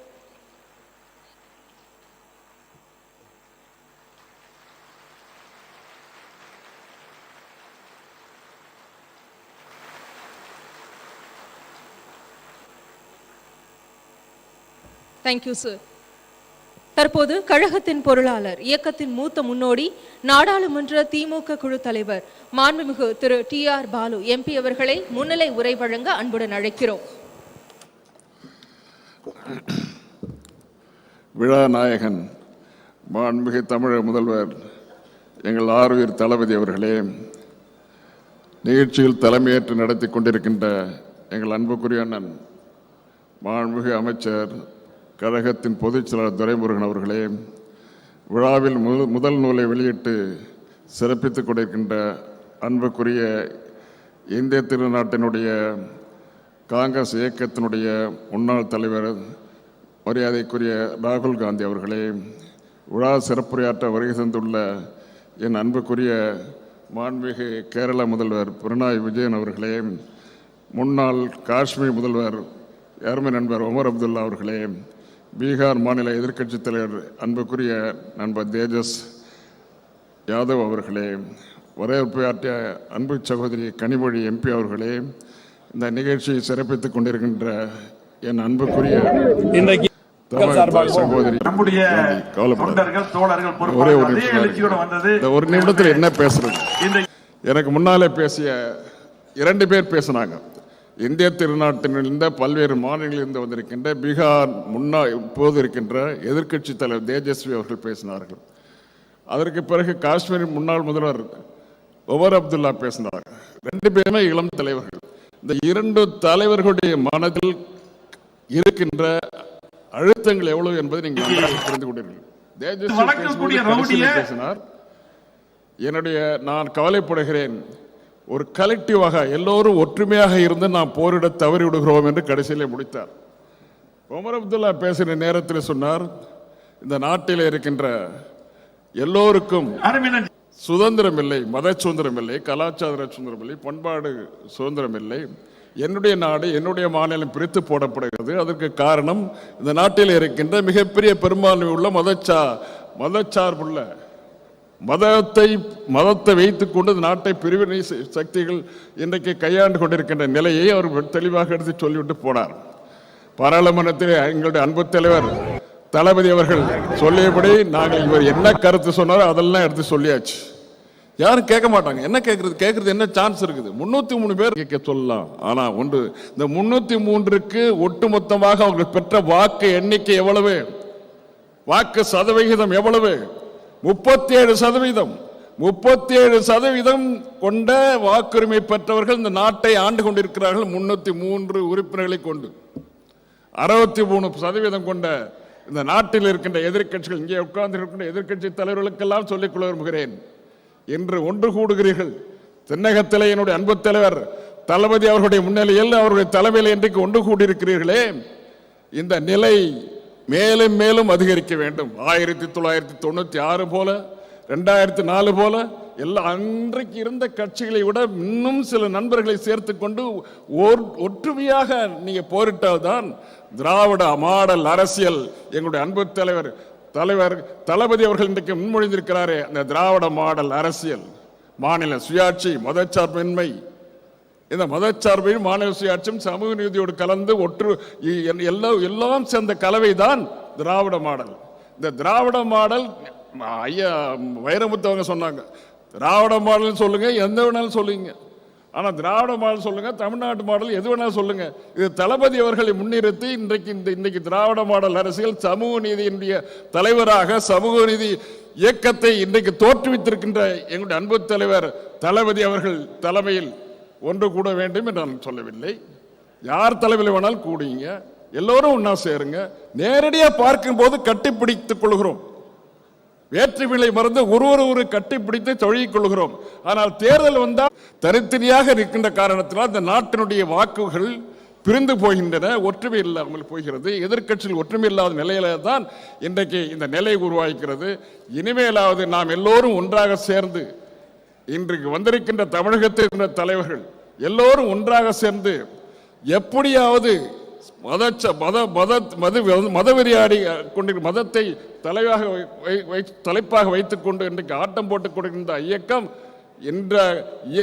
Thank you, sir. தற்போது கழகத்தின் பொருளாளர், இயக்கத்தின் மூத்த முன்னோடி, நாடாளுமன்ற திமுக குழு தலைவர் மாண்புமிகு திரு TR பாலு MP அவர்களை முன்னிலை உரை வழங்க அன்புடன் அழைக்கிறோம். விழா நாயகன் மாண்புமிகு தமிழக முதல்வர் எங்கள் ஆர்வீர் தளபதி அவர்களே, நிகழ்ச்சியில் தலைமையேற்று நடத்தி கொண்டிருக்கின்ற எங்கள் அன்புக்குரிய அண்ணன் மாண்புமிகு அமைச்சர் கழகத்தின் பொதுச் செயலாளர் துரைமுருகன் அவர்களே, விழாவில் முதல் நூலை வெளியிட்டு சிறப்பித்துக் கொண்டிருக்கின்ற அன்புக்குரிய இந்திய திருநாட்டினுடைய காங்கிரஸ் இயக்கத்தினுடைய முன்னாள் தலைவர் மரியாதைக்குரிய ராகுல் காந்தி அவர்களே, விழா சிறப்புரையாற்ற வருகை தந்துள்ள என் அன்புக்குரிய மாண்புமிகு கேரள முதல்வர் பினராயி விஜயன் அவர்களே, முன்னாள் காஷ்மீர் முதல்வர் அருமை நண்பர் உமர் அப்துல்லா அவர்களே, பீகார் மாநில எதிர்க்கட்சித் தலைவர் அன்புக்குரிய நண்பர் தேஜஸ் யாதவ் அவர்களே, வரவேற்புரையாற்றிய அன்பு சகோதரி கனிமொழி MP அவர்களே, இந்த நிகழ்ச்சியை சிறப்பித்துக் கொண்டிருக்கின்ற என் அன்புக்குரிய சகோதரி, ஒரே ஒரு நிமிடத்தில் என்ன பேசுறது? எனக்கு முன்னாலே பேசிய 2 பேர் பேசினாங்க. இந்திய திருநாட்டிலிருந்த பல்வேறு மாநிலங்களிலிருந்து வந்திருக்கின்ற பீகார் இப்போது இருக்கின்ற எதிர்க்கட்சி தலைவர் தேஜஸ்வி அவர்கள் பேசினார்கள். அதற்கு பிறகு காஷ்மீர் முன்னாள் முதல்வர் உமர் அப்துல்லா பேசினார். 2 பேருமே இளம் தலைவர்கள். இந்த 2 தலைவர்களுடைய மனதில் இருக்கின்ற அழுத்தங்கள் எவ்வளவு என்பதை நீங்கள் புரிந்து கொண்டீர்கள். தேஜஸ்வி பேசினார், நான் கவலைப்படுகிறேன், ஒரு கலெக்டிவாக எல்லோரும் ஒற்றுமையாக இருந்து நாம் போரிட தவறி விடுகிறோம் என்று கடைசியிலே முடித்தார். உமர் அப்துல்லா பேசின நேரத்தில் சொன்னார், இந்த நாட்டில் இருக்கின்ற எல்லோருக்கும் சுதந்திரம் இல்லை, மத சுதந்திரம் இல்லை, கலாச்சார சுதந்திரம் இல்லை, பண்பாடு சுதந்திரம் இல்லை. என்னுடைய நாடு, என்னுடைய மாநிலம் பிரித்து போடப்படுகிறது. அதற்கு காரணம் இந்த நாட்டில் இருக்கின்ற மிகப்பெரிய பெரும்பான்மை உள்ள மதச்சார்புள்ள மதத்தை வைத்துக் கொண்டு நாட்டை பிரிவினை சக்திகள் இன்றைக்கு கையாண்டு கொண்டிருக்கின்ற நிலையை அவர் தெளிவாக எடுத்து சொல்லிவிட்டு போனார். பாராளுமன்றத்தில் எங்களுடைய அன்பு தலைவர் தளபதி அவர்கள் சொல்லியபடி நாங்கள் இவர் என்ன கருத்து சொன்னாரோ அதெல்லாம் எடுத்து சொல்லியாச்சு. யாரும் கேட்க மாட்டாங்க. என்ன கேட்கறது என்ன சான்ஸ் இருக்குது? 303 பேர் கேட்க சொல்லலாம். ஆனா ஒன்று, இந்த 303க்கு ஒட்டுமொத்தமாக அவர்கள் பெற்ற வாக்கு எண்ணிக்கை எவ்வளவு? வாக்கு சதவிகிதம் எவ்வளவு? 37%. 37% கொண்ட வாக்குரிமை பெற்றவர்கள் இந்த நாட்டை ஆண்டு கொண்டிருக்கிறார்கள். 303 உறுப்பினர்களை கொண்டு 63% கொண்ட இந்த நாட்டில் இருக்கின்ற எதிர்க்கட்சிகள், இங்கே உட்கார்ந்து இருக்கின்ற எதிர்க்கட்சி தலைவர்களுக்கெல்லாம் சொல்லிக் கொள்ள விரும்புகிறேன், இன்று ஒன்று கூடுகிறீர்கள். தென்னகத்திலே என்னுடைய அன்பு தலைவர் தளபதி அவர்களுடைய முன்னிலையில் அவருடைய தலைமையில் இன்றைக்கு ஒன்று கூடியிருக்கிறீர்களே, இந்த நிலை மேலும் மேலும் அதிகரிக்க வேண்டும். 1996 போல, 2004 போல எல்லா அன்றைக்கு இருந்த கட்சிகளை விட இன்னும் சில நண்பர்களை சேர்த்து கொண்டு ஒற்றுமையாக நீங்க போரிட்டால்தான் திராவிட மாடல் அரசியல், எங்களுடைய அன்பு தலைவர் தளபதி அவர்கள் இன்றைக்கு முன்மொழிந்திருக்கிறாரே, அந்த திராவிட மாடல் அரசியல், மாநில சுயாட்சி, மதச்சார்பின்மை, இந்த மதச்சார்பையும் மாநில சுயாட்சியும் சமூக நீதியோடு கலந்து எல்லாம் சேர்ந்த கலவைதான் திராவிட மாடல். இந்த திராவிட மாடல் ஐயா வைரமுத்து அவங்க சொன்னாங்க, திராவிட மாடல் சொல்லுங்க, எந்த வேணாலும் சொல்லுங்க, ஆனா திராவிட மாடல் சொல்லுங்க, தமிழ்நாட்டு மாடல் எது வேணாலும் சொல்லுங்க. இது தளபதி அவர்களை முன்னிறுத்தி இன்றைக்கு திராவிட மாடல் அரசியல் சமூக நீதியினுடைய தலைவராக சமூக நீதி இயக்கத்தை இன்றைக்கு தோற்றுவித்திருக்கின்ற எங்களுடைய அன்பு தலைவர் தளபதி அவர்கள் தலைமையில் ஒன்று கூட வேண்டும் என்று நான் சொல்லவில்லை. யார் தலைமையில் வேணாலும் கூடுங்க, எல்லோரும் ஒன்னா சேருங்க. நேரடியாக பார்க்கும் போது கட்டிப்பிடித்துக் கொள்கிறோம், வேற்றுமையை மறந்து ஒரு கட்டிப்பிடித்து தொழில் கொள்கிறோம். ஆனால் தேர்தல் வந்தால் தனித்தனியாக இருக்கின்ற காரணத்தினால் இந்த நாட்டினுடைய வாக்குகள் பிரிந்து போகின்றன, ஒற்றுமை இல்லாமல் போகிறது. எதிர்க்கட்சியில் ஒற்றுமை இல்லாத நிலையில தான் இன்றைக்கு இந்த நிலை உருவாகிறது. இனிமேலாவது நாம் எல்லோரும் ஒன்றாக சேர்ந்து, இன்றைக்கு வந்திருக்கின்ற தமிழகத்தில் இருக்கின்ற தலைவர்கள் எல்லோரும் ஒன்றாக சேர்ந்து எப்படியாவது மதவெறியாடி கொண்டிருக்கிற மதத்தை தலைப்பாக வைத்துக் கொண்டு இன்றைக்கு ஆட்டம் போட்டுக் கொண்டிருக்கின்ற இயக்கம்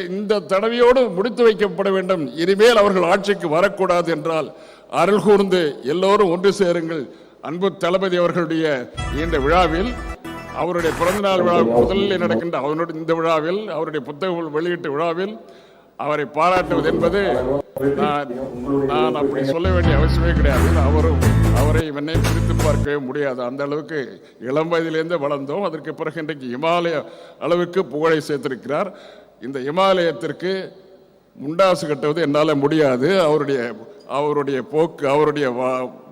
இந்த தடவையோடு முடித்து வைக்கப்பட வேண்டும். இனிமேல் அவர்கள் ஆட்சிக்கு வரக்கூடாது என்றால் அருள் கூர்ந்து எல்லோரும் ஒன்று சேருங்கள். அன்பு தளபதி அவர்களுடைய இந்த விழாவில், அவருடைய பிறந்தநாள் விழா முதலில் நடக்கின்ற அவருடைய இந்த விழாவில், அவருடைய புத்தக வெளியீட்டு விழாவில் அவரை பாராட்டுவது என்பது நான் அப்படி சொல்ல வேண்டிய அவசியமே கிடையாது. அவரை என்னை பிரித்து பார்க்கவே முடியாது. அந்த அளவுக்கு இளம் வயதிலிருந்து வளர்ந்தோம். அதற்கு பிறகு இன்றைக்கு இமாலய அளவுக்கு புகழை சேர்த்திருக்கிறார். இந்த இமாலயத்திற்கு முண்டாசு கட்டுவது என்னால் முடியாது. அவருடைய போக்கு, அவருடைய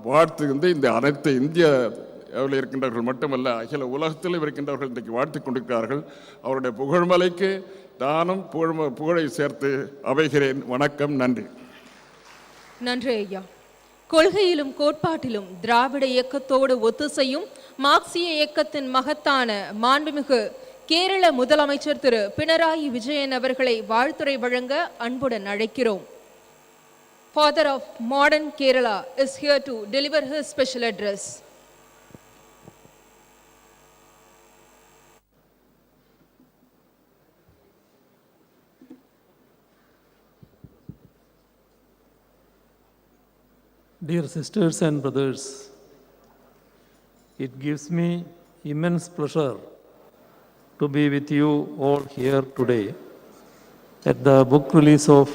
வாழ்த்து இந்த அனைத்து இந்தியாவில் இருக்கின்றவர்கள் மட்டுமல்ல, அகில உலகத்திலும் இருக்கின்றவர்கள் இன்றைக்கு வாழ்த்து கொண்டிருக்கிறார்கள். அவருடைய புகழ்மலைக்கு நானும் புகழை சேர்த்து அமைகிறேன். வணக்கம், நன்றி. நன்றி ஐயா. கொள்கையிலும் கோட்பாட்டிலும் திராவிட இயக்கத்தோடு ஒத்துசெய்யும் மார்க்சிய இயக்கத்தின் மகத்தான மாண்புமிகு கேரள முதலமைச்சர் திரு பினராயி விஜயன் அவர்களை வாழ்த்துரை வழங்க அன்புடன் அழைக்கிறோம். Father of modern Kerala is here to deliver his special address. Dear sisters and brothers, it gives me immense pleasure to be with you all here today at the book release of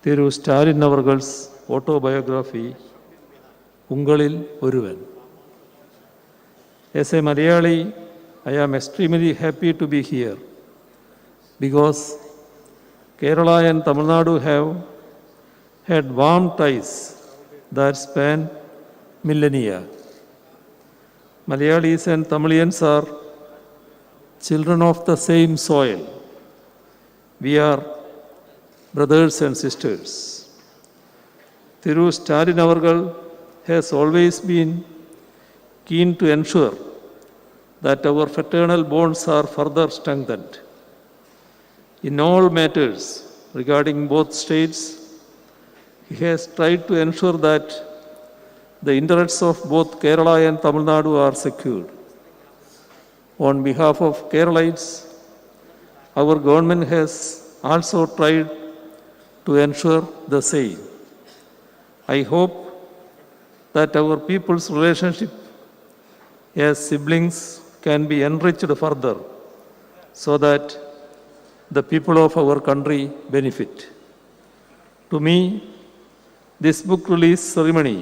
Thiru Stalin Avargal's autobiography, Ungalil Oruvan. As a Malayali, I am extremely happy to be here because Kerala and Tamil Nadu have had warm ties that span millennia. Malayalis and Tamilians are children of the same soil. We are brothers and sisters. Thiru Stalin Avargal has always been keen to ensure that our fraternal bonds are further strengthened. In all matters regarding both states, he has tried to ensure that the interests of both Kerala and Tamil Nadu are secured. On behalf of Keralites, our government has also tried to ensure the same. I hope that our people's relationship as siblings can be enriched further so that the people of our country benefit. To me, this book release ceremony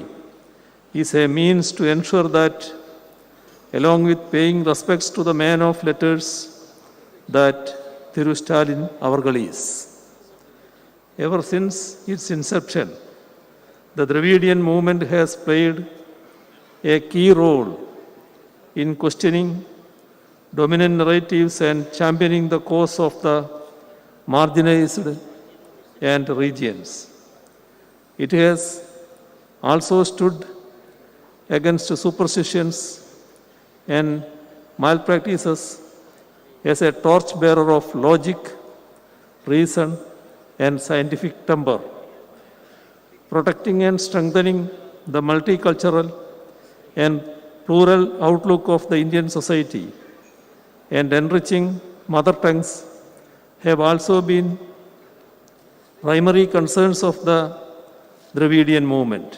is a means to ensure that, along with paying respects to the man of letters that Thiru Stalin Avargal is. Ever since its inception, the Dravidian movement has played a key role in questioning dominant narratives and championing the cause of the marginalized and regions. It has also stood against superstitions and malpractices as a torchbearer of logic, reason, and scientific temper, protecting and strengthening the multicultural and plural outlook of the Indian society, and enriching mother tongues have also been primary concerns of the Dravidian movement.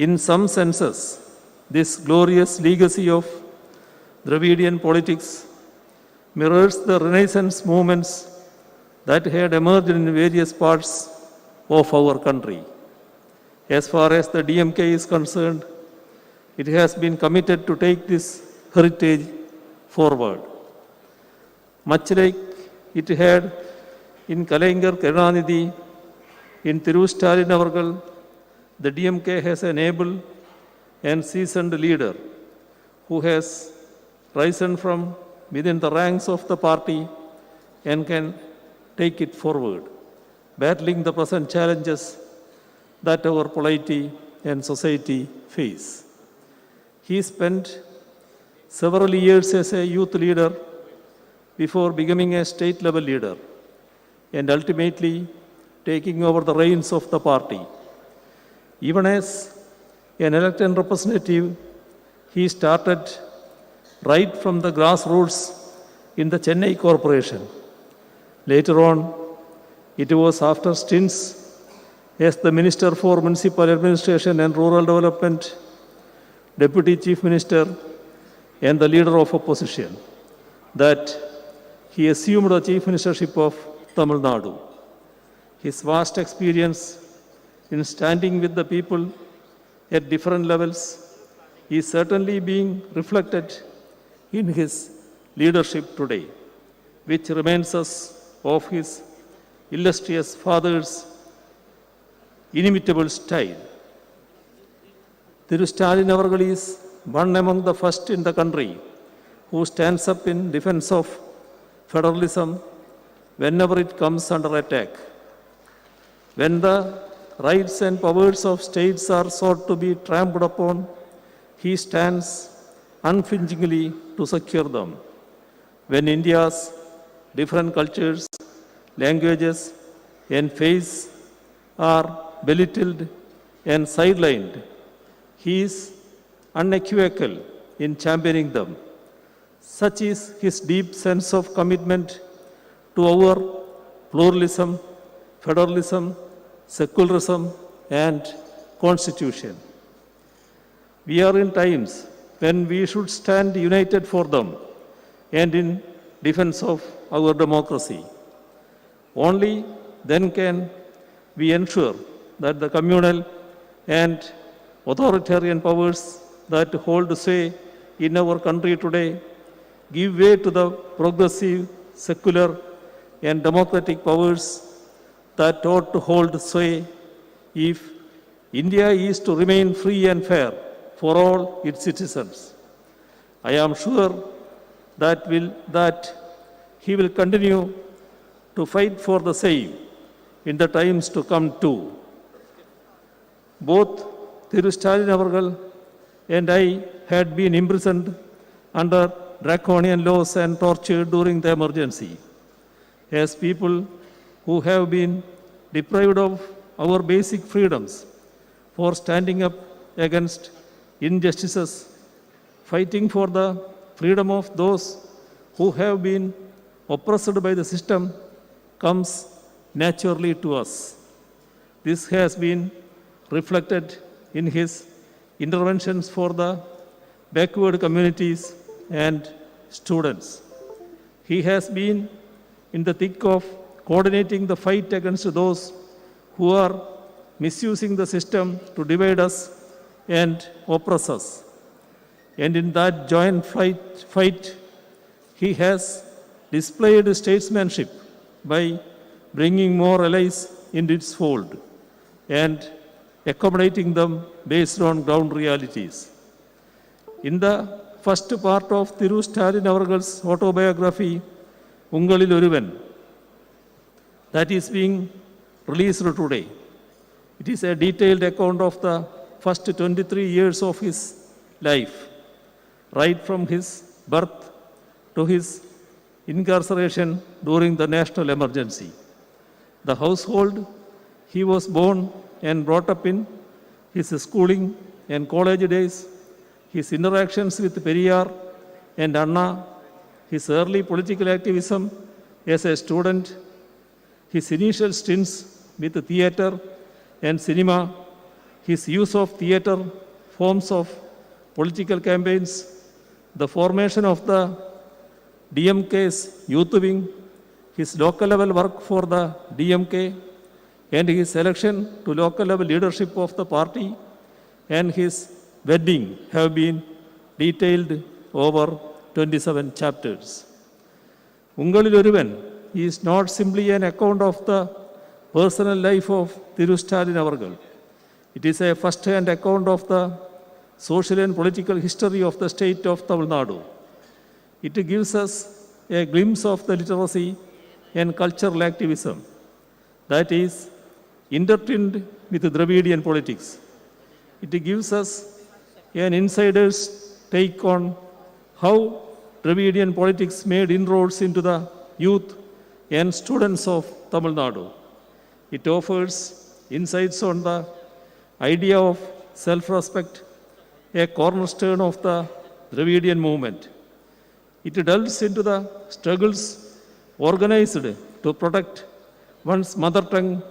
In some senses, this glorious legacy of Dravidian politics mirrors the Renaissance movements that had emerged in various parts of our country. As far as the DMK is concerned, it has been committed to take this heritage forward. Much like it had in Kalaignar Karunanidhi, in Thiru Stalin Avargal, the DMK has an able and seasoned leader who has risen from within the ranks of the party and can take it forward, battling the present challenges that our polity and society face. He spent several years as a youth leader before becoming a state-level leader and ultimately taking over the reins of the party. Even as an elected representative, he started right from the grassroots in the Chennai Corporation. Later on, it was after stints as the Minister for Municipal Administration and Rural Development Deputy Chief Minister and the leader of opposition, that he assumed the Chief Ministership of Tamil Nadu. His vast experience in standing with the people at different levels is certainly being reflected in his leadership today, which reminds us of his illustrious father's inimitable style. Thiru Stalin Avargal is one among the first in the country who stands up in defense of federalism whenever it comes under attack. When the rights and powers of states are sought to be trampled upon, he stands unflinchingly to secure them. When India's different cultures, languages, and faiths are belittled and sidelined, he is unequivocal in championing them. Such is his deep sense of commitment to our pluralism, federalism, secularism, and constitution. We are in times when we should stand united for them and in defense of our democracy. Only then can we ensure that the communal and authoritarian powers that hold sway in our country today give way to the progressive, secular, and democratic powers that ought to hold sway if India is to remain free and fair for all its citizens. I am sure that he will continue to fight for the same in the times to come too. Both Thiru Stalin Avargal and I had been imprisoned under draconian laws and tortured during the emergency. As people who have been deprived of our basic freedoms for standing up against injustices, fighting for the freedom of those who have been oppressed by the system comes naturally to us. This has been reflected in his interventions for the backward communities and students. He has been in the thick of coordinating the fight against those who are misusing the system to divide us and oppress us. And in that joint fight, he has displayed statesmanship by bringing more allies into its fold and accommodating them based on ground realities. In the first part of Thiru Stalin Avargal's autobiography, Ungalil Oruvan, that is being released today. It is a detailed account of the first 23 years of his life, right from his birth to his incarceration during the national emergency. The household he was born and brought up in, his schooling and college days, his interactions with Periyar and Anna, his early political activism as a student, his initial stints with theatre and cinema, his use of theatre forms of political campaigns, the formation of the DMK's youth wing, his local level work for the DMK, and his election to local level leadership of the party, and his wedding have been detailed over 27 chapters. Ungalil Oruvan is not simply an account of the personal life of Thiru Stalin Avargal. It is a first-hand account of the social and political history of the state of Tamil Nadu. It gives us a glimpse of the literacy and cultural activism that is intertwined with Dravidian politics. It gives us an insider's take on how Dravidian politics made inroads into the youth and students of Tamil Nadu. It offers insights on the idea of self-respect, a cornerstone of the Dravidian movement. It delves into the struggles organized to protect one's mother tongue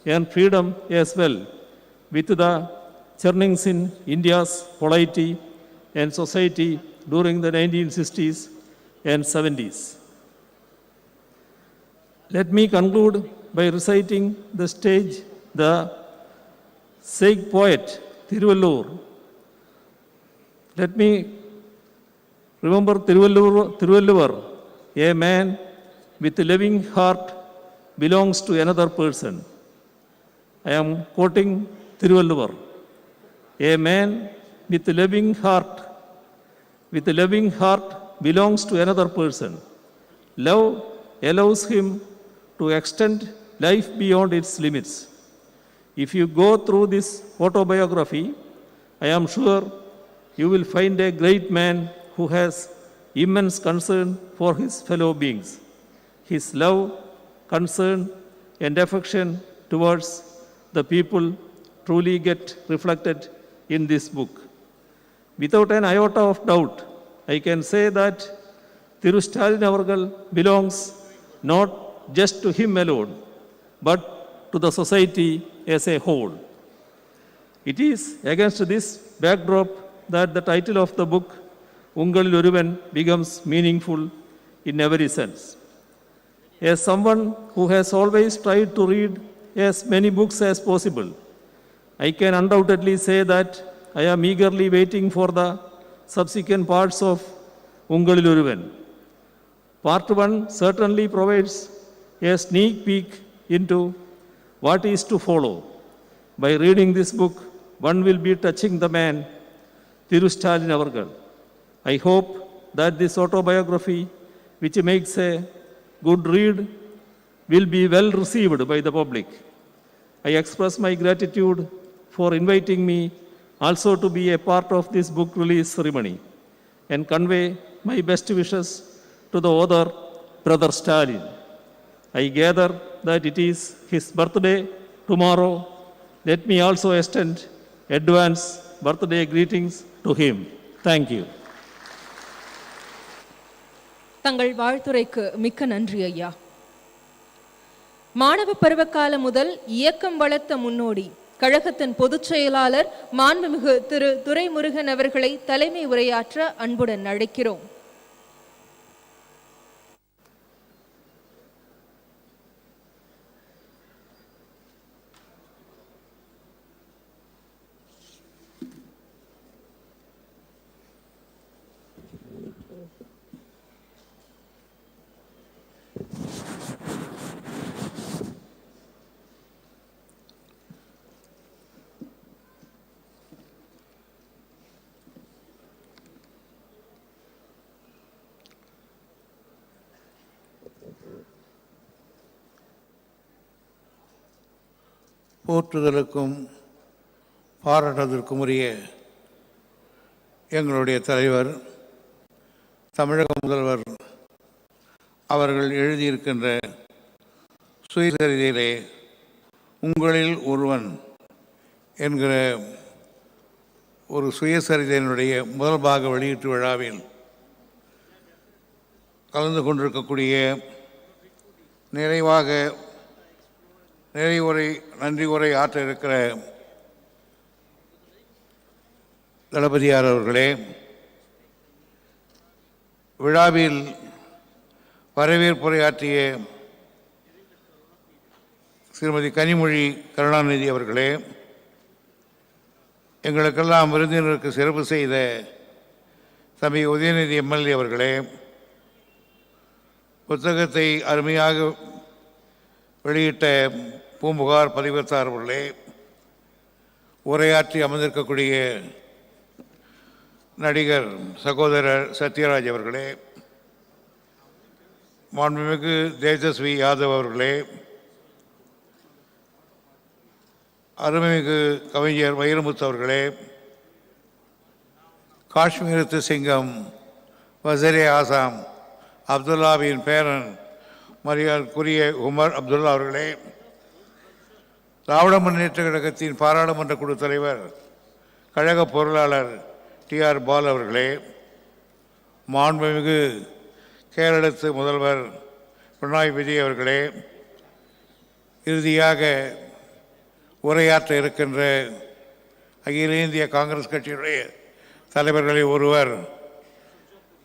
and freedom as well, with the churnings in India's polity and society during the 1960s and 70s. Let me conclude by reciting the sage poet Thiruvallur. Let me remember Thiruvallur, a man with a loving heart belongs to another person. I am quoting Thiruvallur. A man with a loving heart belongs to another person. Love allows him to extend life beyond its limits. If you go through this autobiography, I am sure you will find a great man who has immense concern for his fellow beings. His love, concern, and affection towards the people truly get reflected in this book. Without an iota of doubt, I can say that Thiru Stalin Avargal belongs not just to him alone, but to the society as a whole. It is against this backdrop that the title of the book, Ungalil Oruvan, becomes meaningful in every sense. As someone who has always tried to read as many books as possible, I can undoubtedly say that I am eagerly waiting for the subsequent parts of Ungalil Oruvan. Part 1 certainly provides a sneak peek into what is to follow. By reading this book, one will be touching the man, Thiru Stalin Avargal. I hope that this autobiography, which makes a good read, will be well received by the public. I express my gratitude for inviting me also to be a part of this book release ceremony and convey my best wishes to the author, Brother Stalin. I gather that it is his birthday tomorrow. Let me also extend advance birthday greetings to him. Thank you. தங்கள் வாழ்த்துரைக்கு மிக்க நன்றி ஐயா. மாணவ பருவகாலம் முதல் இயக்கம் வளர்த்த முன்னோடி கழகத்தின் பொதுச் செயலாளர் மாண்புமிகு திரு துரைமுருகன் அவர்களை தலைமை உரையாற்ற அன்புடன் அழைக்கிறோம். போற்றுதலுக்கும் பாராட்டுவதற்கும் உரிய எங்களுடைய தலைவர் தமிழக முதல்வர் அவர்கள் எழுதியிருக்கின்ற சுயசரிதையிலே உங்களில் ஒருவன் என்கிற ஒரு சுயசரிதையினுடைய முதல் பாக வெளியீட்டு விழாவில் கலந்து கொண்டிருக்கக்கூடிய நன்றி உரை ஆற்ற இருக்கிற தளபதியார் அவர்களே, விழாவில் வரவேற்புரையாற்றிய ஸ்ரீமதி கனிமொழி கருணாநிதி அவர்களே, எங்களுக்கெல்லாம் விருந்தினருக்கு சிறப்பு செய்த தம்பி உதயநிதி எம்எல்ஏ அவர்களே, புத்தகத்தை அருமையாக வெளியிட்ட பூம்புகார் பதிவத்தார் அவர்களே, உரையாற்றி அமர்ந்திருக்கக்கூடிய நடிகர் சகோதரர் சத்யராஜ் அவர்களே, மாண்புமிகு தேஜஸ்வி யாதவ் அவர்களே, அருமைமிகு கவிஞர் வைரமுத்து அவர்களே, காஷ்மீரத்து சிங்கம் வசீரே ஆசாம் அப்துல்லாவின் பேரன் மரியாதைக்குரிய உமர் அப்துல்லா அவர்களே, திராவிட முன்னேற்ற கழகத்தின் பாராளுமன்ற குழு தலைவர் கழக பொருளாளர் டிஆர் பால் அவர்களே, மாண்புமிகு கேரளத்து முதல்வர் பினராயி விஜய் அவர்களே, இறுதியாக உரையாற்ற இருக்கின்ற அகில இந்திய காங்கிரஸ் கட்சியுடைய தலைவர்களில் ஒருவர்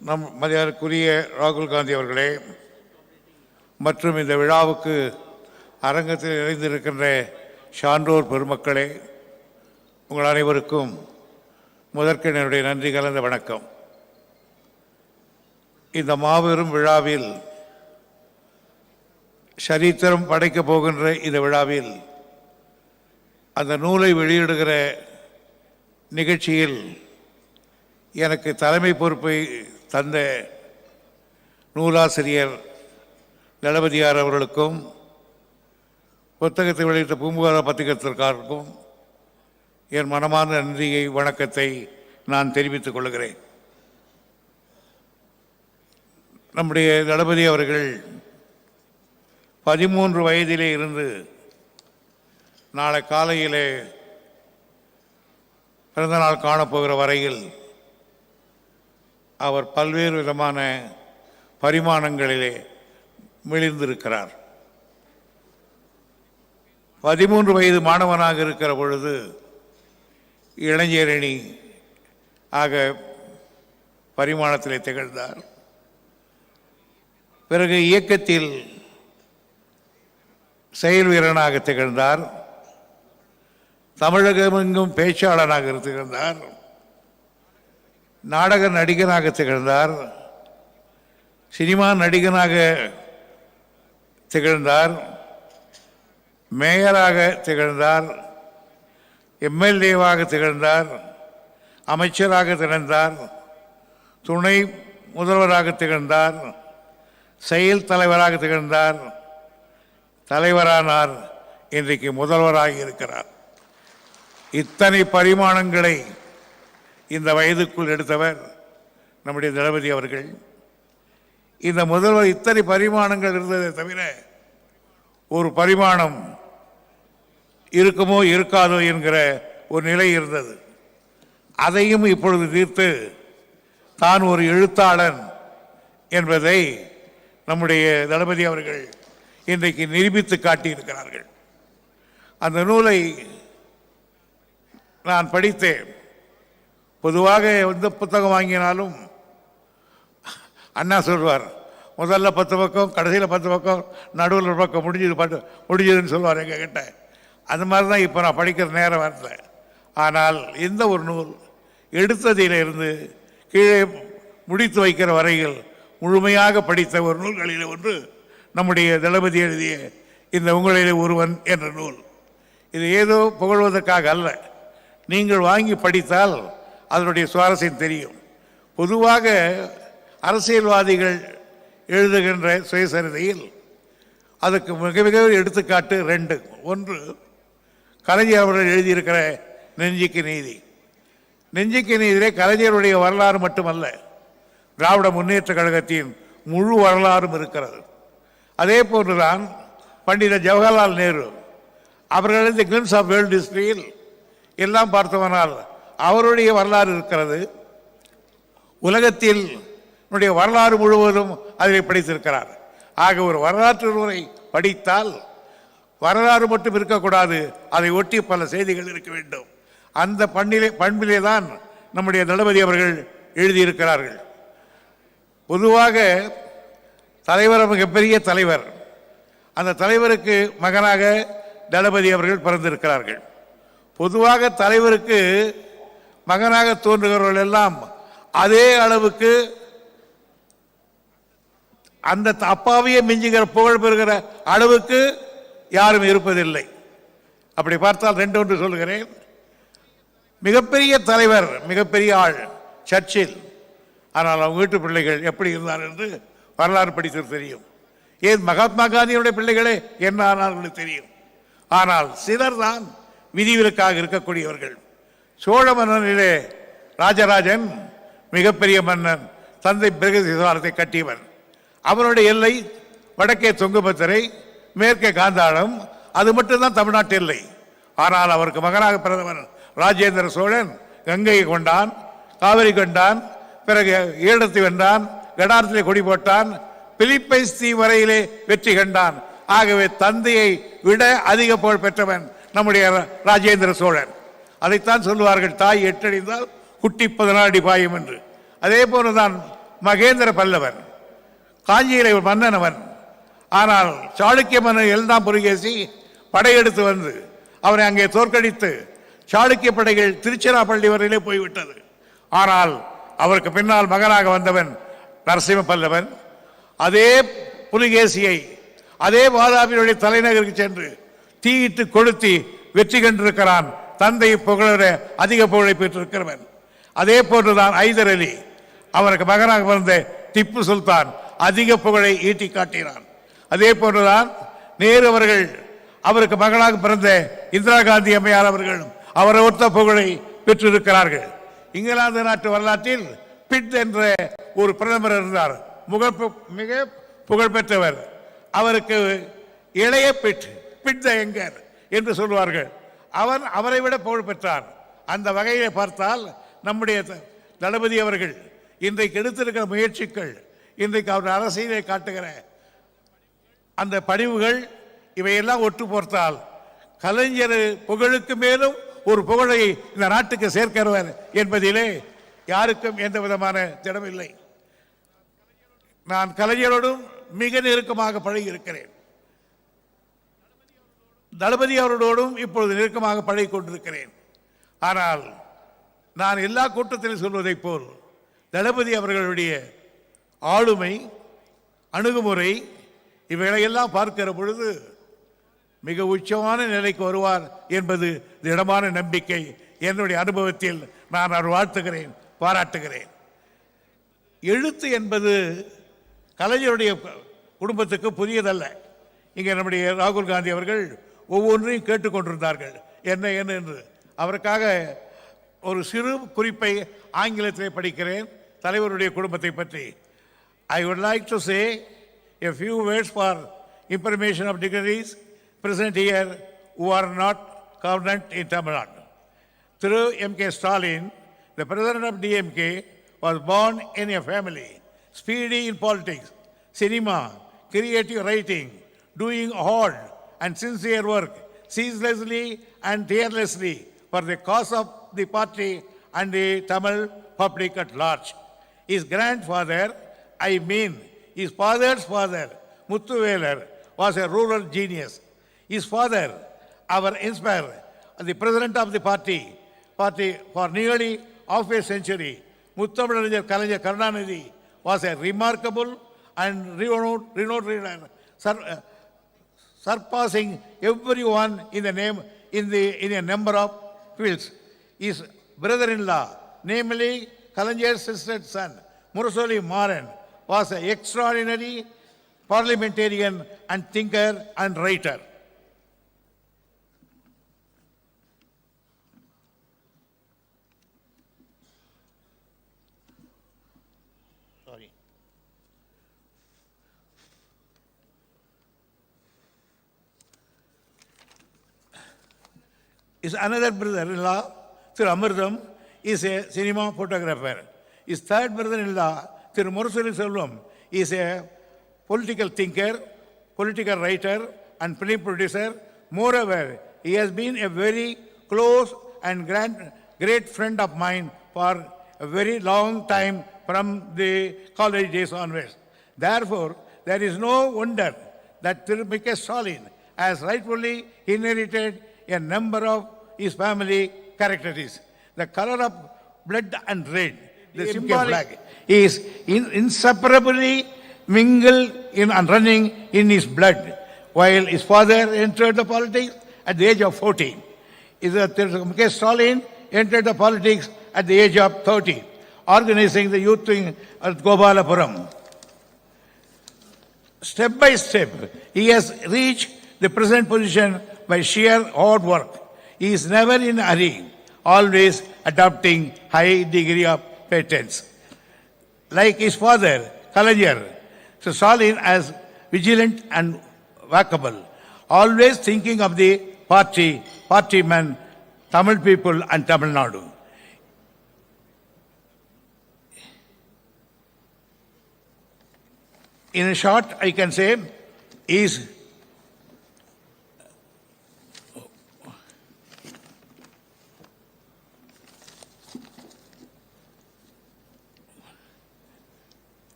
நம் மரியாதைக்குரிய ராகுல் காந்தி அவர்களே மற்றும் இந்த விழாவுக்கு அரங்கத்தில் இணைந்திருக்கின்ற சான்றோர் பெருமக்களே, உங்கள் அனைவருக்கும் முதற்க என்னுடைய நன்றி கலந்த வணக்கம். இந்த மாபெரும் விழாவில், சரித்திரம் படைக்கப் போகின்ற இந்த விழாவில், அந்த நூலை வெளியிடுகிற நிகழ்ச்சியில் எனக்கு தலைமை பொறுப்பை தந்த நூலாசிரியர் தளபதியார் அவர்களுக்கும், புத்தகத்தை வெளியிட்ட பூம்புகார் பத்திரிகைக்காரருக்கும் என் மனமார்ந்த நன்றியை, வணக்கத்தை நான் தெரிவித்துக் கொள்கிறேன். நம்முடைய தளபதி அவர்கள் 13 வயதிலே இருந்து நாளை காலையிலே பிறந்தநாள் காணப்போகிற வரையில் அவர் பல்வேறு விதமான பரிமாணங்களிலே மிளிர்ந்திருக்கிறார். 13 வயது மாணவனாக இருக்கிற பொழுது இளைஞரணி ஆக பரிமாணத்திலே திகழ்ந்தார். பிறகு இயக்கத்தில் செயல் வீரனாக திகழ்ந்தார். தமிழகமெங்கும் பேச்சாளராக திகழ்ந்தார். நாடக நடிகனாக திகழ்ந்தார். சினிமா நடிகனாக திகழ்ந்தார். மேயராக திகழ்ந்தார். எம்எல்ஏவாக திகழ்ந்தார். அமைச்சராக திகழ்ந்தார். துணை முதல்வராக திகழ்ந்தார். செயல் தலைவராக திகழ்ந்தார். தலைவரானார். இன்றைக்கு முதல்வராக இருக்கிறார். இத்தனை பரிமாணங்களை இந்த வயதுக்குள் எடுத்தவர் நம்முடைய தளபதி அவர்கள். இந்த முதல்வர் இத்தனை பரிமாணங்கள் இருந்ததை தவிர ஒரு பரிமாணம் இருக்குமோ இருக்காதோ என்கிற ஒரு நிலை இருந்தது. அதையும் இப்பொழுது தீர்த்து தான் ஒரு எழுத்தாளன் என்பதை நம்முடைய தளபதி அவர்கள் இன்றைக்கு நிரூபித்து காட்டியிருக்கிறார்கள். அந்த நூலை நான் படித்தேன். பொதுவாக எந்த புத்தகம் வாங்கினாலும் அண்ணா சொல்வார், முதல்ல 10 பக்கம், கடைசியில் 10 பக்கம், நடுவில் ஒரு பக்கம், முடிஞ்சதுன்னு சொல்லுவார் எங்கள் கிட்ட. அந்த மாதிரி தான் இப்போ நான் படிக்கிற நேரம் வரல. ஆனால் எந்த ஒரு நூல் எடுத்ததிலிருந்து கீழே முடித்து வைக்கிற வரையில் முழுமையாக படித்த ஒரு நூல்களில் ஒன்று நம்முடைய தளபதி எழுதிய இந்த உங்களிலே ஒருவன் என்ற நூல். இது ஏதோ புகழ்வதற்காக அல்ல, நீங்கள் வாங்கி படித்தால் அதனுடைய சுவாரஸ்யம் தெரியும். பொதுவாக அரசியல்வாதிகள் எழுதுகின்ற சுயசரிதையில் அதுக்கு மிக மிக எடுத்துக்காட்டு 2. ஒன்று, கலைஞர் அவர்கள் எழுதியிருக்கிற நெஞ்சுக்கு நீதி. நெஞ்சுக்கு நீதியிலே கலைஞருடைய வரலாறு மட்டுமல்ல, திராவிட முன்னேற்ற கழகத்தின் முழு வரலாறும் இருக்கிறது. அதே போன்றுதான் பண்டித ஜவஹர்லால் நேரு அவர்கள் இந்த கிளிம்ஸ் ஆஃப் வேர்ல்டு ஹிஸ்டரியில் எல்லாம் பார்த்தவனால் அவருடைய வரலாறு இருக்கிறது. உலகத்தில் வரலாறு முழுவதும் அதில் படித்திருக்கிறார். ஆக ஒரு வரலாற்று நூலை படித்தால் வரலாறு மட்டும் இருக்கக்கூடாது, அதை ஒட்டி பல செய்திகள் இருக்க வேண்டும். அந்த பண்பிலே தான் நம்முடைய தளபதி அவர்கள் எழுதியிருக்கிறார்கள். பொதுவாக தலைவர் மிகப்பெரிய தலைவர். அந்த தலைவருக்கு மகனாக தளபதி அவர்கள் பிறந்திருக்கிறார்கள். பொதுவாக தலைவருக்கு மகனாக தோன்றுகிறவர்கள் எல்லாம் அதே அளவுக்கு அந்த அப்பாவையே மிஞ்சுகிற புகழ் பெறுகிற அளவுக்கு யாரும் இருப்பதில்லை. அப்படி பார்த்தால் 2 ஒன்று சொல்கிறேன். மிகப்பெரிய தலைவர், மிகப்பெரிய ஆள் சர்ச்சில். ஆனால் அவங்க வீட்டு பிள்ளைகள் எப்படி இருந்தார் என்று வரலாறு படித்து தெரியும். ஏன் மகாத்மா காந்தியுடைய பிள்ளைகளே என்ன ஆனார்கள் தெரியும். ஆனால் சிலர் தான் விதிவிலக்காக இருக்கக்கூடியவர்கள். சோழ மன்னனிலே ராஜராஜன் மிகப்பெரிய மன்னன், தந்தை பிரகதீஸ்வரத்தை கட்டியவன். அவருடைய எல்லை வடக்கே தொங்குபத்திரை, மேற்கே காந்தாளம், அது மட்டும்தான் தமிழ்நாட்டு எல்லை. ஆனால் அவருக்கு மகனாக பிறந்தவன் ராஜேந்திர சோழன் கங்கையை கொண்டான், காவிரி கொண்டான், பிறகு ஈழத்தை வென்றான், கடாரத்திலே கொடி போட்டான், பிலிப்பைன்ஸ் தீ வரையிலே வெற்றி கண்டான். ஆகவே தந்தையை விட அதிக புகழ் பெற்றவன் நம்முடைய ராஜேந்திர சோழன். அதைத்தான் சொல்லுவார்கள், தாய் எட்டடிந்தால் குட்டி 14 பாயும் என்று. அதே போலதான் மகேந்திர பல்லவன், காஞ்சியிலே ஒரு மன்னனவன். ஆனால் சாளுக்கிய மன்னன் எல்லாம் புலிகேசி படையெடுத்து வந்து அவரை அங்கே தோற்கடித்து சாளுக்கிய படைகள் திருச்சிராப்பள்ளி வரையிலே போய்விட்டது. ஆனால் அவருக்கு பின்னால் மகனாக வந்தவன் நரசிம்ம பல்லவன். அதே புலிகேசியை அதே வாதாபியுடைய தலைநகருக்கு சென்று தீயிட்டு கொளுத்தி வெற்றி கண்டிருக்கிறான். தந்தை புகழ அதிக புகழை பெற்றிருக்கிறவன். அதே போன்றுதான் ஐதர் அலி, அவருக்கு மகனாக வந்த திப்பு சுல்தான் அதிக புகழை ஈட்டி காட்டினான். அதே போன்றுதான் நேரு அவர்கள், அவருக்கு மகனாக பிறந்த இந்திரா காந்தி அம்மையார் அவர்களும் அவரை ஒத்த புகழை பெற்றிருக்கிறார்கள். இங்கிலாந்து நாட்டு வரலாற்றில் பிட் என்ற ஒரு பிரதமர் இருந்தார், மிக புகழ்பெற்றவர். அவருக்கு இளைய பிட் த எங்கர் என்று சொல்வார்கள். அவரை விட புகழ் பெற்றார். அந்த வகையை பார்த்தால் நம்முடைய தளபதி அவர்கள் இன்றைக்கு எடுத்திருக்கிற முயற்சிகள், இன்றைக்கு அவர் அரசியலை காட்டுகிற அந்த படிவுகள், இவையெல்லாம் ஒட்டு போர்த்தால் கலைஞர் புகழுக்கு மேலும் ஒரு புகழை இந்த நாட்டுக்கு சேர்க்கிறவர் என்பதிலே யாருக்கும் எந்த விதமான திடமில்லை. நான் கலைஞரோடும் மிக நெருக்கமாக பழகி இருக்கிறேன். தளபதி அவர்களோடும் இப்பொழுது நெருக்கமாக பழகி கொண்டிருக்கிறேன். ஆனால் நான் எல்லா கூட்டத்திலும் சொல்வதைப் போல் தளபதி அவர்களுடைய ஆளுமை, அணுகுமுறை, இவைகளையெல்லாம் பார்க்கிற பொழுது மிக உச்சமான நிலைக்கு வருவார் என்பது திடமான நம்பிக்கை. என்னுடைய அனுபவத்தில் நான் அவர் வாழ்த்துகிறேன், பாராட்டுகிறேன். எழுத்து என்பது கலைஞருடைய குடும்பத்துக்கு புதியதல்ல. இங்கே நம்முடைய ராகுல் காந்தி அவர்கள் ஒவ்வொன்றையும் கேட்டுக்கொண்டிருந்தார்கள் என்ன என்ன என்று. அவருக்காக ஒரு சிறு குறிப்பை ஆங்கிலத்திலே படிக்கிறேன் தலைவருடைய குடும்பத்தை பற்றி. I would like to say a few words for information of dignitaries present here who are not covenant in Tamil Nadu. Through M.K. Stalin, the president of DMK, was born in a family speedy in politics, cinema, creative writing, doing hard and sincere work, ceaselessly and tirelessly for the cause of the party and the Tamil public at large. His grandfather, his father's father, Muthuvelar, was a rural genius. His father, our inspirer, the president of the party for nearly half a century, Muthamalajar Kalaignar Karunanidhi, was a remarkable and renowned leader, surpassing everyone in a number of fields. His brother-in-law, namely Kalaignar's sister's son, Murasoli Maran, was an extraordinary parliamentarian and thinker and writer. His another brother-in-law, Sir Amardam, is a cinema photographer. His third brother-in-law, Sir Murasoli Selvam, is a political thinker, political writer, and film producer. Moreover, he has been a very close and great friend of mine for a very long time from the college days onwards. Therefore, there is no wonder that M.K. Stalin has rightfully inherited a number of his family characteristics. The color of blood and red, the symbolic flag, is inseparably mingled in and running in his blood. While his father entered the politics at the age of 14, M.K. Stalin entered the politics at the age of 30, organizing the youth wing at Gopalapuram. Step by step, he has reached the present position by sheer hard work. He is never in a hurry, always adopting high degree of patience. Like his father, Kalaignar, so Stalin as vigilant and workable, always thinking of the party men, Tamil people and Tamil Nadu. In short, I can say, is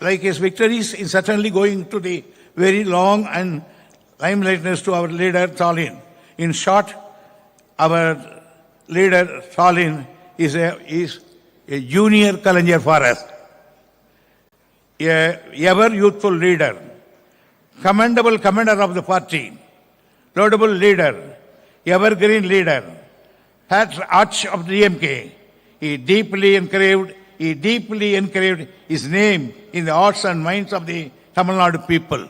like his victories is certainly going to the very long and limelightness to our leader Stalin. In short, our leader Stalin is a junior Kalaignar for us, a ever youthful leader, commendable commander of the party, laudable leader, evergreen leader, arch of the DMK. He deeply engraved his name in the hearts and minds of the Tamil Nadu people.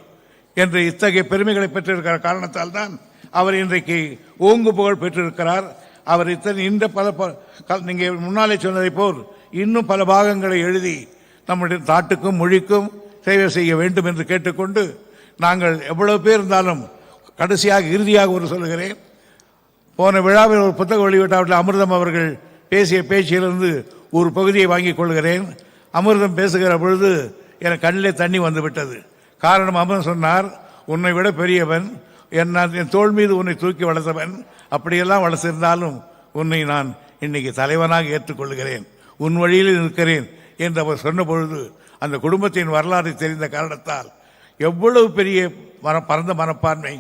என்று இத்தகைய பெருமைகளை பெற்றிருக்கிற காரணத்தால் தான் அவர் இன்றைக்கு ஓங்கு புகழ் பெற்றிருக்கிறார். அவர் இந்த நீங்கள் முன்னாலே சொன்னதை போல் இன்னும் பல பாகங்களை எழுதி நம்முடைய நாட்டுக்கும் மொழிக்கும் சேவை செய்ய வேண்டும் என்று கேட்டுக்கொண்டு, நாங்கள் எவ்வளவு பேர் இருந்தாலும் கடைசியாக இறுதியாக ஒரு சொல்லுகிறேன். போன விழாவில் ஒரு புத்தக வெளியிட்டாவில் அமிர்தம் அவர்கள் பேசிய பேச்சிலிருந்து ஒரு பகுதியை வாங்கிக் கொள்கிறேன். அமிர்தம் பேசுகிற பொழுது எனக்கு கண்ணிலே தண்ணி வந்து விட்டது. காரணம், அமிர்தம் சொன்னார், உன்னை விட பெரியவன், என் தோள் மீது உன்னை தூக்கி வளர்த்தவன், அப்படியெல்லாம் வளர்த்திருந்தாலும் உன்னை நான் இன்னைக்கு தலைவனாக ஏற்றுக்கொள்கிறேன், உன் வழியில் இருக்கிறேன் என்று அவர் சொன்ன பொழுது அந்த குடும்பத்தின் வரலாறு தெரிந்த காரணத்தால் எவ்வளவு பெரிய பரந்த மனப்பான்மை,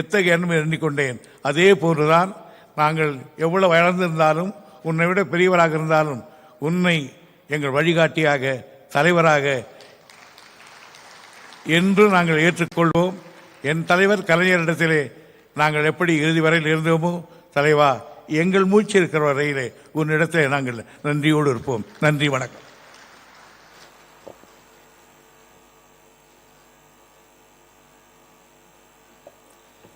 எத்தகைய எண்ணம் எண்ணிக்கொண்டேன். அதே போன்றுதான் நாங்கள் எவ்வளவு வளர்ந்திருந்தாலும், உன்னை விட பெரியவராக இருந்தாலும் உன்னை எங்கள் வழிகாட்டியாக, தலைவராக என்று நாங்கள் ஏற்றுக்கொள்வோம். என் தலைவர் கலைஞரிடத்திலே நாங்கள் எப்படி இறுதி வரையில் இருந்தோமோ, தலைவா, எங்கள் மூச்சு இருக்கிற வரையிலே உன்னிடத்திலே நாங்கள் நன்றியோடு இருப்போம். நன்றி, வணக்கம்.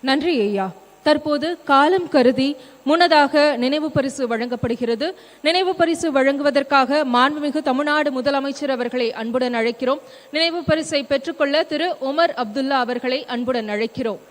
நன்றி ஐயா. தற்போது காலம் கருதி முன்னதாக நினைவு பரிசு வழங்கப்படுகிறது. நினைவு பரிசு வழங்குவதற்காக மாண்புமிகு தமிழ்நாடு முதலமைச்சர் அவர்களை அன்புடன் அழைக்கிறோம். நினைவு பரிசை பெற்றுக்கொள்ள திரு உமர் அப்துல்லா அவர்களை அன்புடன் அழைக்கிறோம்.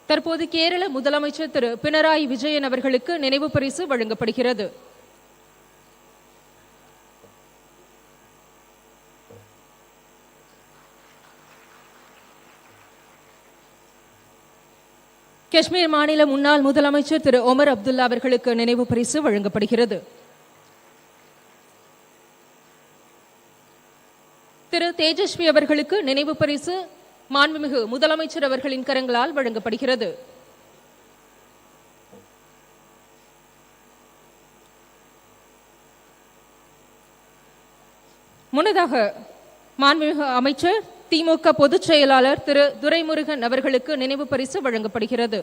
தற்போது கேரள முதலமைச்சர் திரு பினராயி விஜயன் அவர்களுக்கு நினைவு பரிசு வழங்கப்படுகிறது. காஷ்மீர் மாநில முன்னாள் முதலமைச்சர் திரு உமர் அப்துல்லா அவர்களுக்கு நினைவு பரிசு வழங்கப்படுகிறது. திரு தேஜஸ்வி அவர்களுக்கு நினைவு பரிசு மாண்புமிகு முதலமைச்சர் அவர்களின் கரங்களால் வழங்கப்படுகிறது. முன்னதாக மாண்புமிகு அமைச்சர் திமுக பொதுச் செயலாளர் திரு துரைமுருகன் அவர்களுக்கு நினைவு பரிசு வழங்கப்படுகிறது.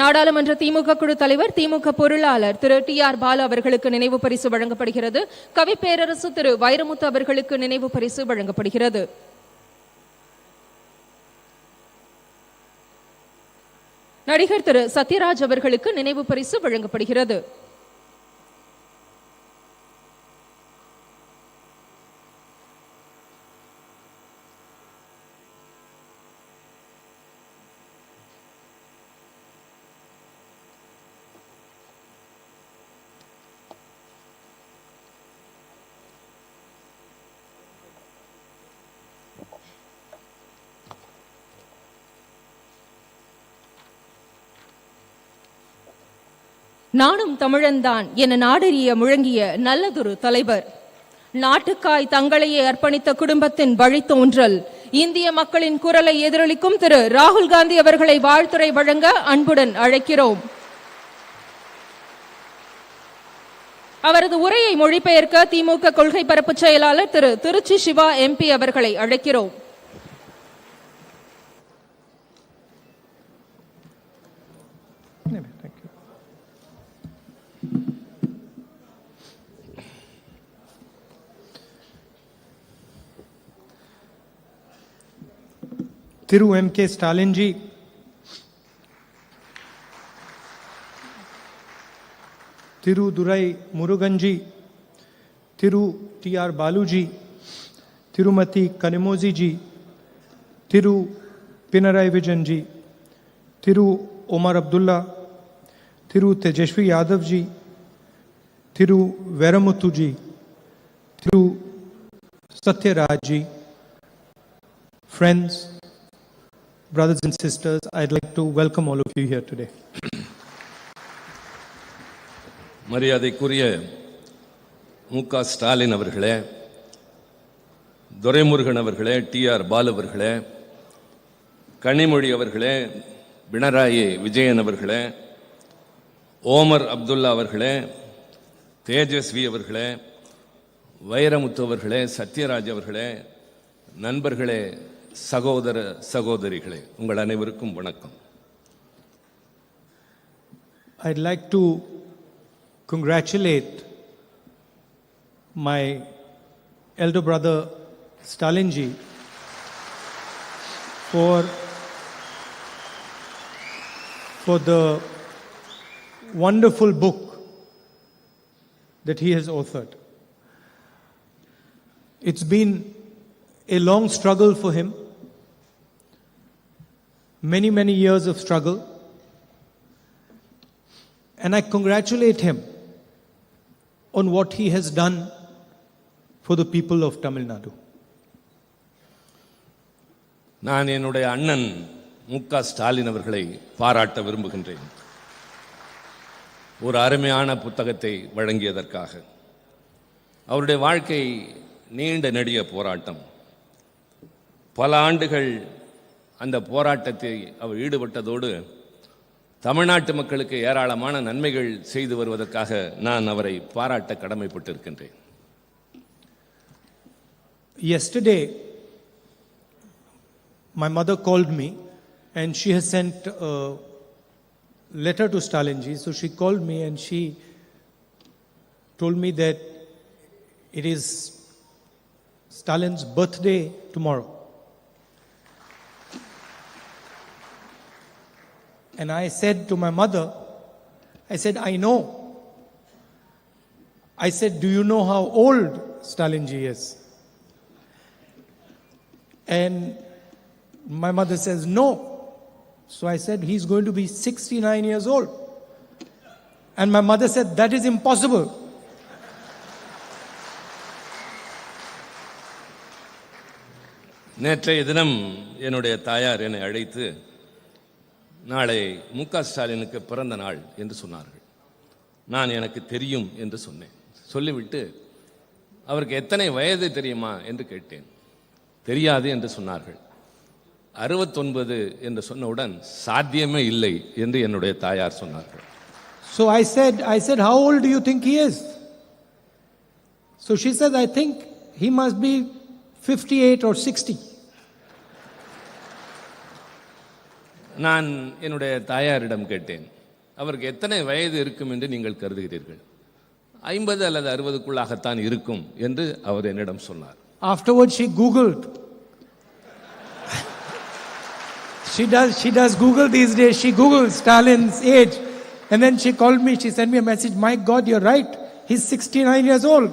நாடாளுமன்ற திமுக குழு தலைவர் திமுக பொருளாளர் திரு TR பாலு அவர்களுக்கு நினைவு பரிசு வழங்கப்படுகிறது. கவி பேரரசு திரு வைரமுத்து அவர்களுக்கு நினைவு பரிசு வழங்கப்படுகிறது. நடிகர் திரு சத்யராஜ் அவர்களுக்கு நினைவு பரிசு வழங்கப்படுகிறது. நானும் தமிழன்தான் என நாடறிய முழங்கிய நல்லதொரு தலைவர், நாட்டுக்காய் தங்களையே அர்ப்பணித்த குடும்பத்தின் வழித்தோன்றல், இந்திய மக்களின் குரலை எதிரொலிக்கும் திரு ராகுல் காந்தி அவர்களை வாழ்த்துரை வழங்க அன்புடன் அழைக்கிறோம். அவரது உரையை மொழிபெயர்க்க திமுக கொள்கை பரப்பு செயலாளர் திரு திருச்சி சிவா MP அவர்களை அழைக்கிறோம். Thiru M.K. Stalin ji, Thiru Durai Murugan ji, Thiru T.R. Baluji, Tirumati Kanimozi ji, Thiru Pinarayi Vijayan ji, Thiru Omar Abdullah, Thiru Tejashwi Yadav ji, Thiru Veramuthu ji, Thiru Satyaraj ji. Friends, brothers and sisters, I'd like to welcome all of you here today. மரியாதைக்குரிய ஸ்டாலின் அவர்களே, துரைமுருகன் அவர்களே, TR Balu அவர்களே, கனிமொழி அவர்களே, பினராயி விஜயன் அவர்களே, ஓமர் அப்துல்லா அவர்களே, தேஜஸ்வி அவர்களே, வைரமுத்து அவர்களே, சத்யராஜ் அவர்களே, நண்பர்களே, சகோதர சகோதரிகளே, உங்கள் அனைவருக்கும் வணக்கம். I'd like to congratulate my elder brother Stalin ji for the wonderful book that he has authored. It's been a long struggle for him, many years of struggle, and I congratulate him on what he has done for the people of Tamil Nadu. நான் என்னுடைய அண்ணன் ஸ்டாலின் அவர்களை பாராட்ட விரும்புகின்றேன். ஒரு அருமையான புத்தகத்தை வழங்கியதற்காக. அவருடைய வாழ்க்கை நீண்ட நெடிய போராட்டம். பல ஆண்டுகள் அந்த போராட்டத்தை அவர் ஈடுபட்டதோடு தமிழ்நாட்டு மக்களுக்கு ஏராளமான நன்மைகள் செய்து வருவதற்காக நான் அவரை பாராட்ட கடமைப்பட்டிருக்கின்றேன். Yesterday, my mother called me and she has sent a letter to Stalinji. So she called me and she told me that it is Stalin's birthday tomorrow. And I said to my mother, I said, I know. I said, do you know how old Stalinji is? And my mother says, no. So I said, he's going to be 69 years old. And my mother said, that is impossible. நேற்றைய தினம் என்னுடைய தாயார் என்னை அழைத்து நாளை ஸ்டாலினுக்கு பிறந்த நாள் என்று சொன்னார்கள். நான் எனக்கு தெரியும் என்று சொன்னேன். சொல்லிவிட்டு அவருக்கு எத்தனை வயது தெரியுமா என்று கேட்டேன். தெரியாது என்று சொன்னார்கள். 69 என்று சொன்னவுடன் சாத்தியமே இல்லை என்று என்னுடைய தாயார் சொன்னார்கள். So I said, how old do you think he is? So she said, I think he must be 58 or 60. நான் என்னுடைய தாயாரிடம் கேட்டேன், அவருக்கு எத்தனை வயது இருக்கும் என்று நீங்கள் கருதுகிறீர்கள்? 50 அல்லது 60க்குள்ளாகத்தான் இருக்கும் என்று அவர் என்னிடம் சொன்னார். Afterwards she Googled. She does Google these days. She Googled Stalin's age. And then she called me. She sent me a message. My God, you're right. He's 69 years old.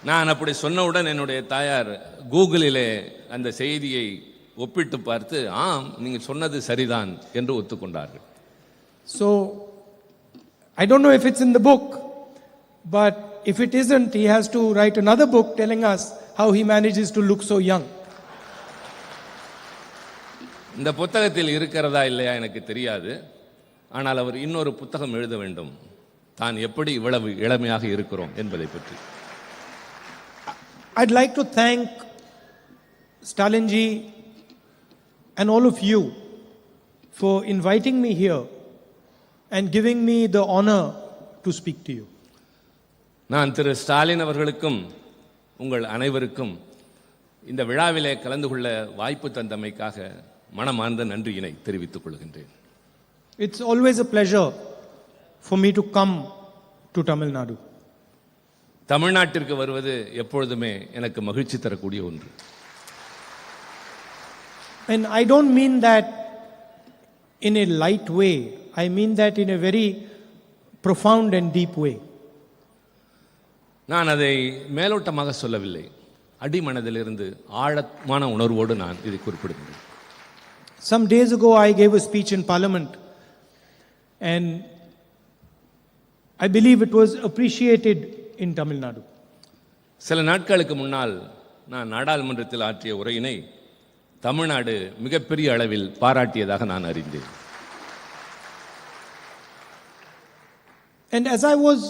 நான் அப்படி சொன்னவுடன் என்னுடைய தாயார் கூகுளிலே அந்த செய்தியை ஒப்பிட்டு பார்த்து ஆம் நீங்கள் சொன்னது சரிதான் என்று ஒத்துக்கொண்டார்கள். So I don't know if it's in the book, but if it isn't, he has to write another book telling us how he manages to look so young. இந்த புத்தகத்தில் இருக்கிறதா இல்லையா எனக்கு தெரியாது. ஆனால் அவர் இன்னொரு புத்தகம் எழுத வேண்டும், தான் எப்படி இவ்வளவு இளமையாக இருக்கிறோம் என்பதை பற்றி. I'd like to thank Stalinji and all of you for inviting me here and giving me the honor to speak to you. நான் திரு ஸ்டாலின் அவர்களுக்கும் உங்கள் அனைவருக்கும் இந்த விழாவிலே கலந்து கொள்ள வாய்ப்பு தந்தமைக்காக மனமார்ந்த நன்றியினை தெரிவித்துக் கொள்கின்றேன். It's always a pleasure for me to come to Tamil Nadu. தமிழ்நாட்டிற்கு வருவது எப்பொழுதுமே எனக்கு மகிழ்ச்சி தரக்கூடிய ஒன்று. And I don't mean that in a light way. I mean that in a very profound and deep way. நான் அதை மேலோட்டமாக சொல்லவில்லை, அடிமனதிலிருந்து ஆழமான உணர்வோடு நான் இதை குறிப்பிடுகிறேன். Some days ago, I gave a speech in Parliament, and I believe it was appreciated in Tamil Nadu. சில நாட்களுக்கு முன்னால் நான் நாடாளுமன்றத்தில் ஆற்றிய உரையினை தமிழ்நாடு மிகப்பெரிய அளவில் பாராட்டியதாக நான் அறிந்தேன். And as I was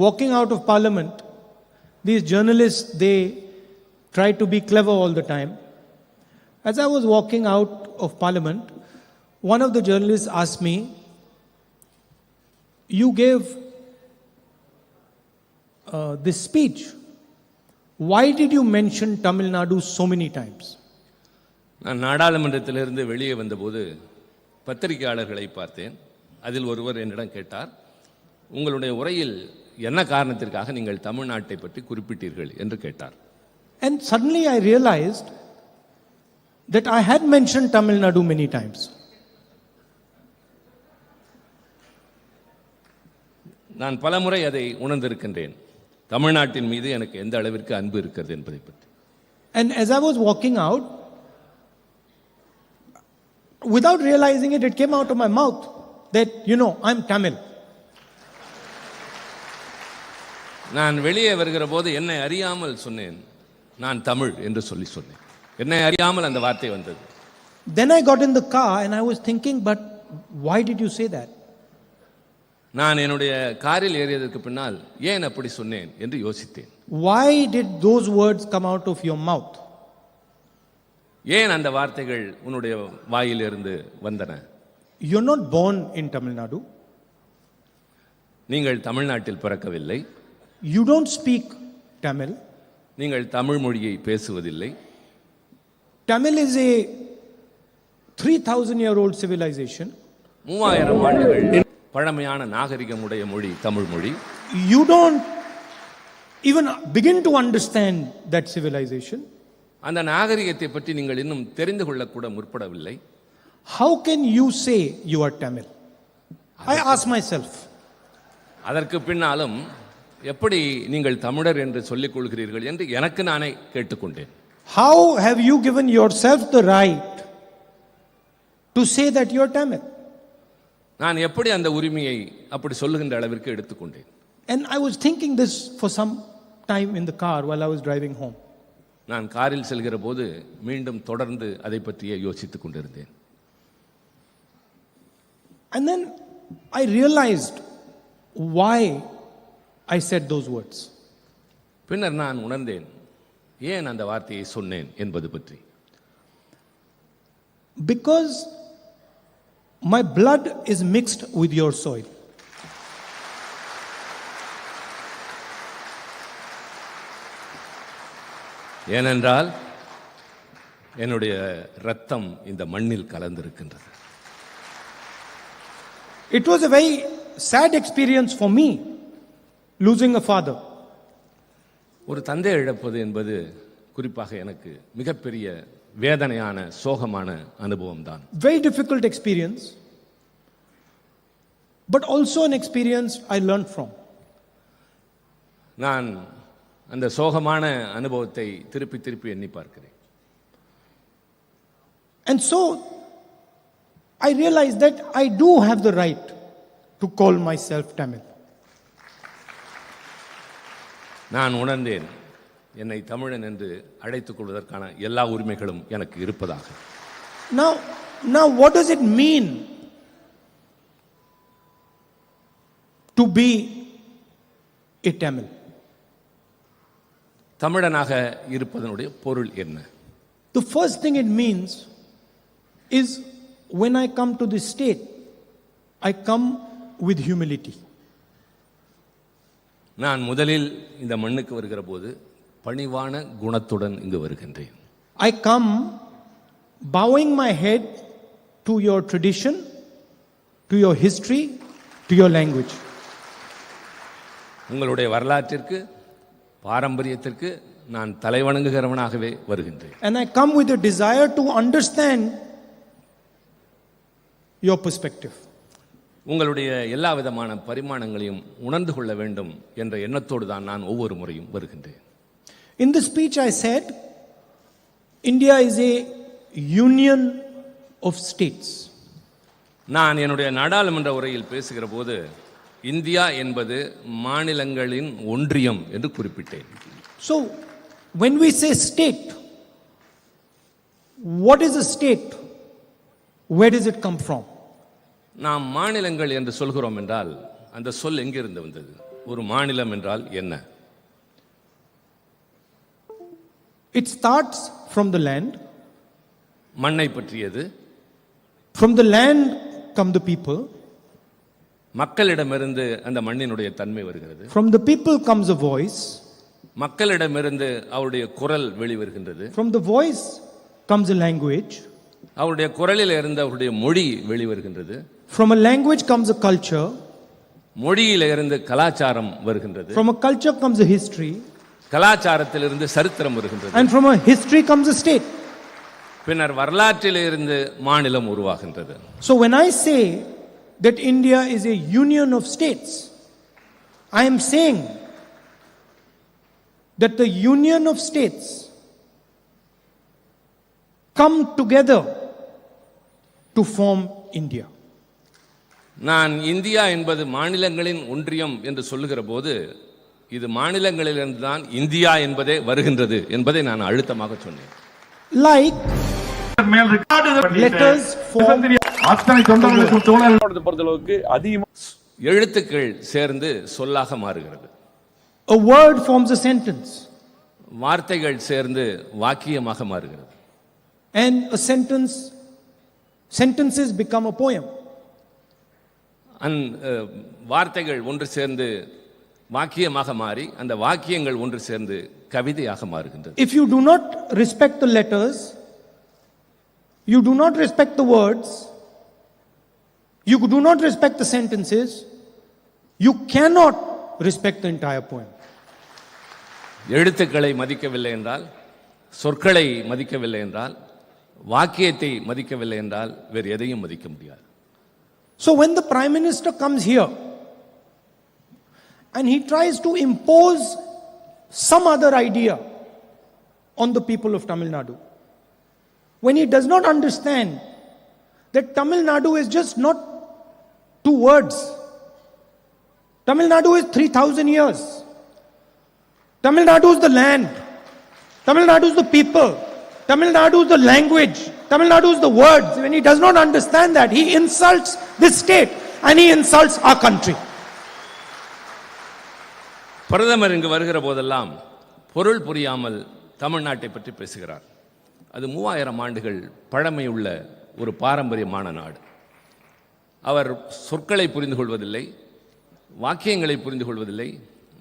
walking out of Parliament, these journalists, they try to be clever all the time. As I was walking out of Parliament, one of the journalists asked me, "You gave this speech. Why did you mention Tamil Nadu so many times?" நான் நாடாளுமன்றத்திலிருந்து வெளியே வந்தபோது பத்திரிகையாளர்களை பார்த்தேன். அதில் ஒருவர் என்னிடம் கேட்டார், உங்களுடைய உரையில் என்ன காரணத்திற்காக நீங்கள் தமிழ்நாட்டை பற்றி குறிப்பிட்டீர்கள் என்று கேட்டார். And suddenly I realized that I had mentioned Tamil Nadu many times. நான் பலமுறை அதை உணர்ந்திருக்கின்றேன், தமிழ்நாட்டின் மீது எனக்கு எந்த அளவிற்கு அன்பு இருக்கிறது என்பதை பற்றி. And as I was walking out, without realizing it, it came out of my mouth that, I'm Tamil. நான் வெளியே வருகிற போது என்னை அறியாமல் சொன்னேன், நான் தமிழ் என்று சொன்னேன். என்னை அறியாமல் அந்த வார்த்தை வந்தது. Then I got in the car and I was thinking, but why did you say that? நான் என்னுடைய காரில் ஏறியதற்கு பின்னால் ஏன் அப்படி சொன்னேன் என்று யோசித்தேன். Why did those words come out of your mouth? ஏன் அந்த வார்த்தைகள் உன்னுடைய வாயிலிருந்து வந்தன? You're not born in Tamil Nadu. நீங்கள் தமிழ்நாட்டில் பிறக்கவில்லை. You don't speak Tamil. நீங்கள் தமிழ் மொழியை பேசுவதில்லை. Tamil is a 3,000-year-old civilization. 3000 ஆண்டுகள் பழமையான நாகரிகமுடைய மொழி தமிழ் மொழி. You don't even begin to understand that civilization. அந்த நாகரிகத்தை பற்றி நீங்கள் இன்னும் தெரிந்து கொள்ளக்கூட முற்படவில்லை. How can you say you are Tamil? I ask myself. அதற்கு பின்னாலும் எப்படி நீங்கள் தமிழர் என்று சொல்லிக் கொள்கிறீர்கள் என்று எனக்கு நானே கேட்டுக்கொண்டேன். How have you given yourself the right to say that you are Tamil? நான் எப்படி அந்த உரிமையை அப்படி சொல்லுகின்ற அளவிற்கு எடுத்துக்கொண்டேன். And I was thinking this for some time in the car while I was driving home. நான் காரில் செல்கிற போது மீண்டும் தொடர்ந்து அதை பற்றியே யோசித்துக் கொண்டிருந்தேன். And then I realized why I said those words. பின்னர் நான் உணர்ந்தேன் ஏன் அந்த வார்த்தையை சொன்னேன் என்பது பற்றி. Because my blood is mixed with your soil. ஏனென்றால் என்னுடைய இரத்தம் இந்த மண்ணில் கலந்திருக்கின்றது. It was a very sad experience for me losing a father. ஒரு தந்தை இழப்பது என்பது குறிப்பாக எனக்கு மிகப்பெரிய வேதனையான சோகமான அனுபவம் தான். Very difficult experience, but also an experience I learned from. நான் அந்த சோகமான அனுபவத்தை திருப்பி திருப்பி எண்ணி பார்க்கிறேன். And so I realized that I do have the right to call myself Tamil. நான் உணர்ந்தேன் என்னை தமிழன் என்று அழைத்துக் கொள்வதற்கான எல்லா உரிமைகளும் எனக்கு இருப்பதாக. Now what does it mean to be a Tamil? தமிழனாக இருப்பதனுடைய பொருள் என்ன? The first thing it means is when I come to this state, I come with humility. நான் முதலில் இந்த மண்ணுக்கு வருகிற போது பணிவான குணத்துடன் இங்கு வருகின்றேன். I come bowing my head to your tradition, to your history, to your language. உங்களுடைய வரலாற்றிற்கு பாரம்பரியத்திற்கு நான் தலைவணங்குகிறவனாகவே வருகின்றேன். And I come with a desire to understand your perspective. உங்களுடைய எல்லா விதமான பரிமாணங்களையும் உணர்ந்து கொள்ள வேண்டும் என்ற எண்ணத்தோடு தான் நான் ஒவ்வொரு முறையும் வருகின்றேன். In the speech I said, India is a union of states. நான் என்னுடைய நாடாளுமன்ற உரையில் பேசுகிற போது இந்தியா என்பது மாநிலங்களின் ஒன்றியம் என்று குறிப்பிட்டேன். So when we say state, what is a state? Where does it come from? நாம் மாநிலங்கள் என்று சொல்கிறோம் என்றால் அந்த சொல் எங்கிருந்து வந்தது? ஒரு மாநிலம் என்றால் என்ன? It starts from the land. மண்ணை பற்றியது. From the land come the people. மக்களிடமிருந்து அந்த மண்ணினுடைய தன்மை வருகிறது. From the people comes a voice. மக்களிடமிருந்து அவருடைய குரல் வெளிவருகின்றது. From the voice comes a language. அவருடைய குரலில் இருந்து அவருடைய மொழி வெளிவருகின்றது. From a language comes a culture. மொழியில இருந்து கலாச்சாரம் வருகின்றது. From a culture comes a history. கலாச்சாரத்திலிருந்து சரித்திரம் வருகின்றது. And from a history comes a state. பின்னர் வரலாற்றில் இருந்து மாநிலம் உருவாகின்றது. So when I say that India is a union of states, I am saying that the union of states come together to form India. நான் India என்பது மாநிலங்களின் ஒன்றியம் என்று சொல்லுகிற போது இது மாநிலங்களிலிருந்து தான் இந்தியா என்பதே வருகின்றது என்பதை நான் அழுத்தமாக சொன்னேன். Like letters form. எழுத்துக்கள் சேர்ந்து சொல்லாக மாறுகிறது. A word forms a sentence. வார்த்தைகள் சேர்ந்து வாக்கியமாக மாறுகிறது. And a sentences become a poem. வார்த்தைகள் ஒன்று சேர்ந்து வாக்கியமாக மாறி அந்த வாக்கியங்கள் ஒன்று சேர்ந்து கவிதையாக மாறுகின்றது. If you do not respect the letters, you do not respect the words, you do not respect the sentences, you cannot respect the entire poem. எழுத்துக்களை மதிக்கவில்லை என்றால், சொற்களை மதிக்கவில்லை என்றால், வாக்கியத்தை மதிக்கவில்லை என்றால் வேறு எதையும் மதிக்க முடியாது. So when the Prime Minister comes here and he tries to impose some other idea on the people of Tamil Nadu, when he does not understand that Tamil Nadu is just not two words. Tamil Nadu is 3,000 years. Tamil Nadu is the land. Tamil Nadu is the people. Tamil Nadu is the language. Tamil Nadu is the words. When he does not understand that, he insults this state and he insults our country. பிரதமர் இங்கு வருகிற போதெல்லாம் பொருள் புரியாமல் தமிழ்நாட்டை பற்றி பேசுகிறார். அது 3000 ஆண்டுகள் பழமையுள்ள ஒரு பாரம்பரியமான நாடு. அவர் சொற்களை புரிந்து கொள்வதில்லை, வாக்கியங்களை புரிந்து கொள்வதில்லை,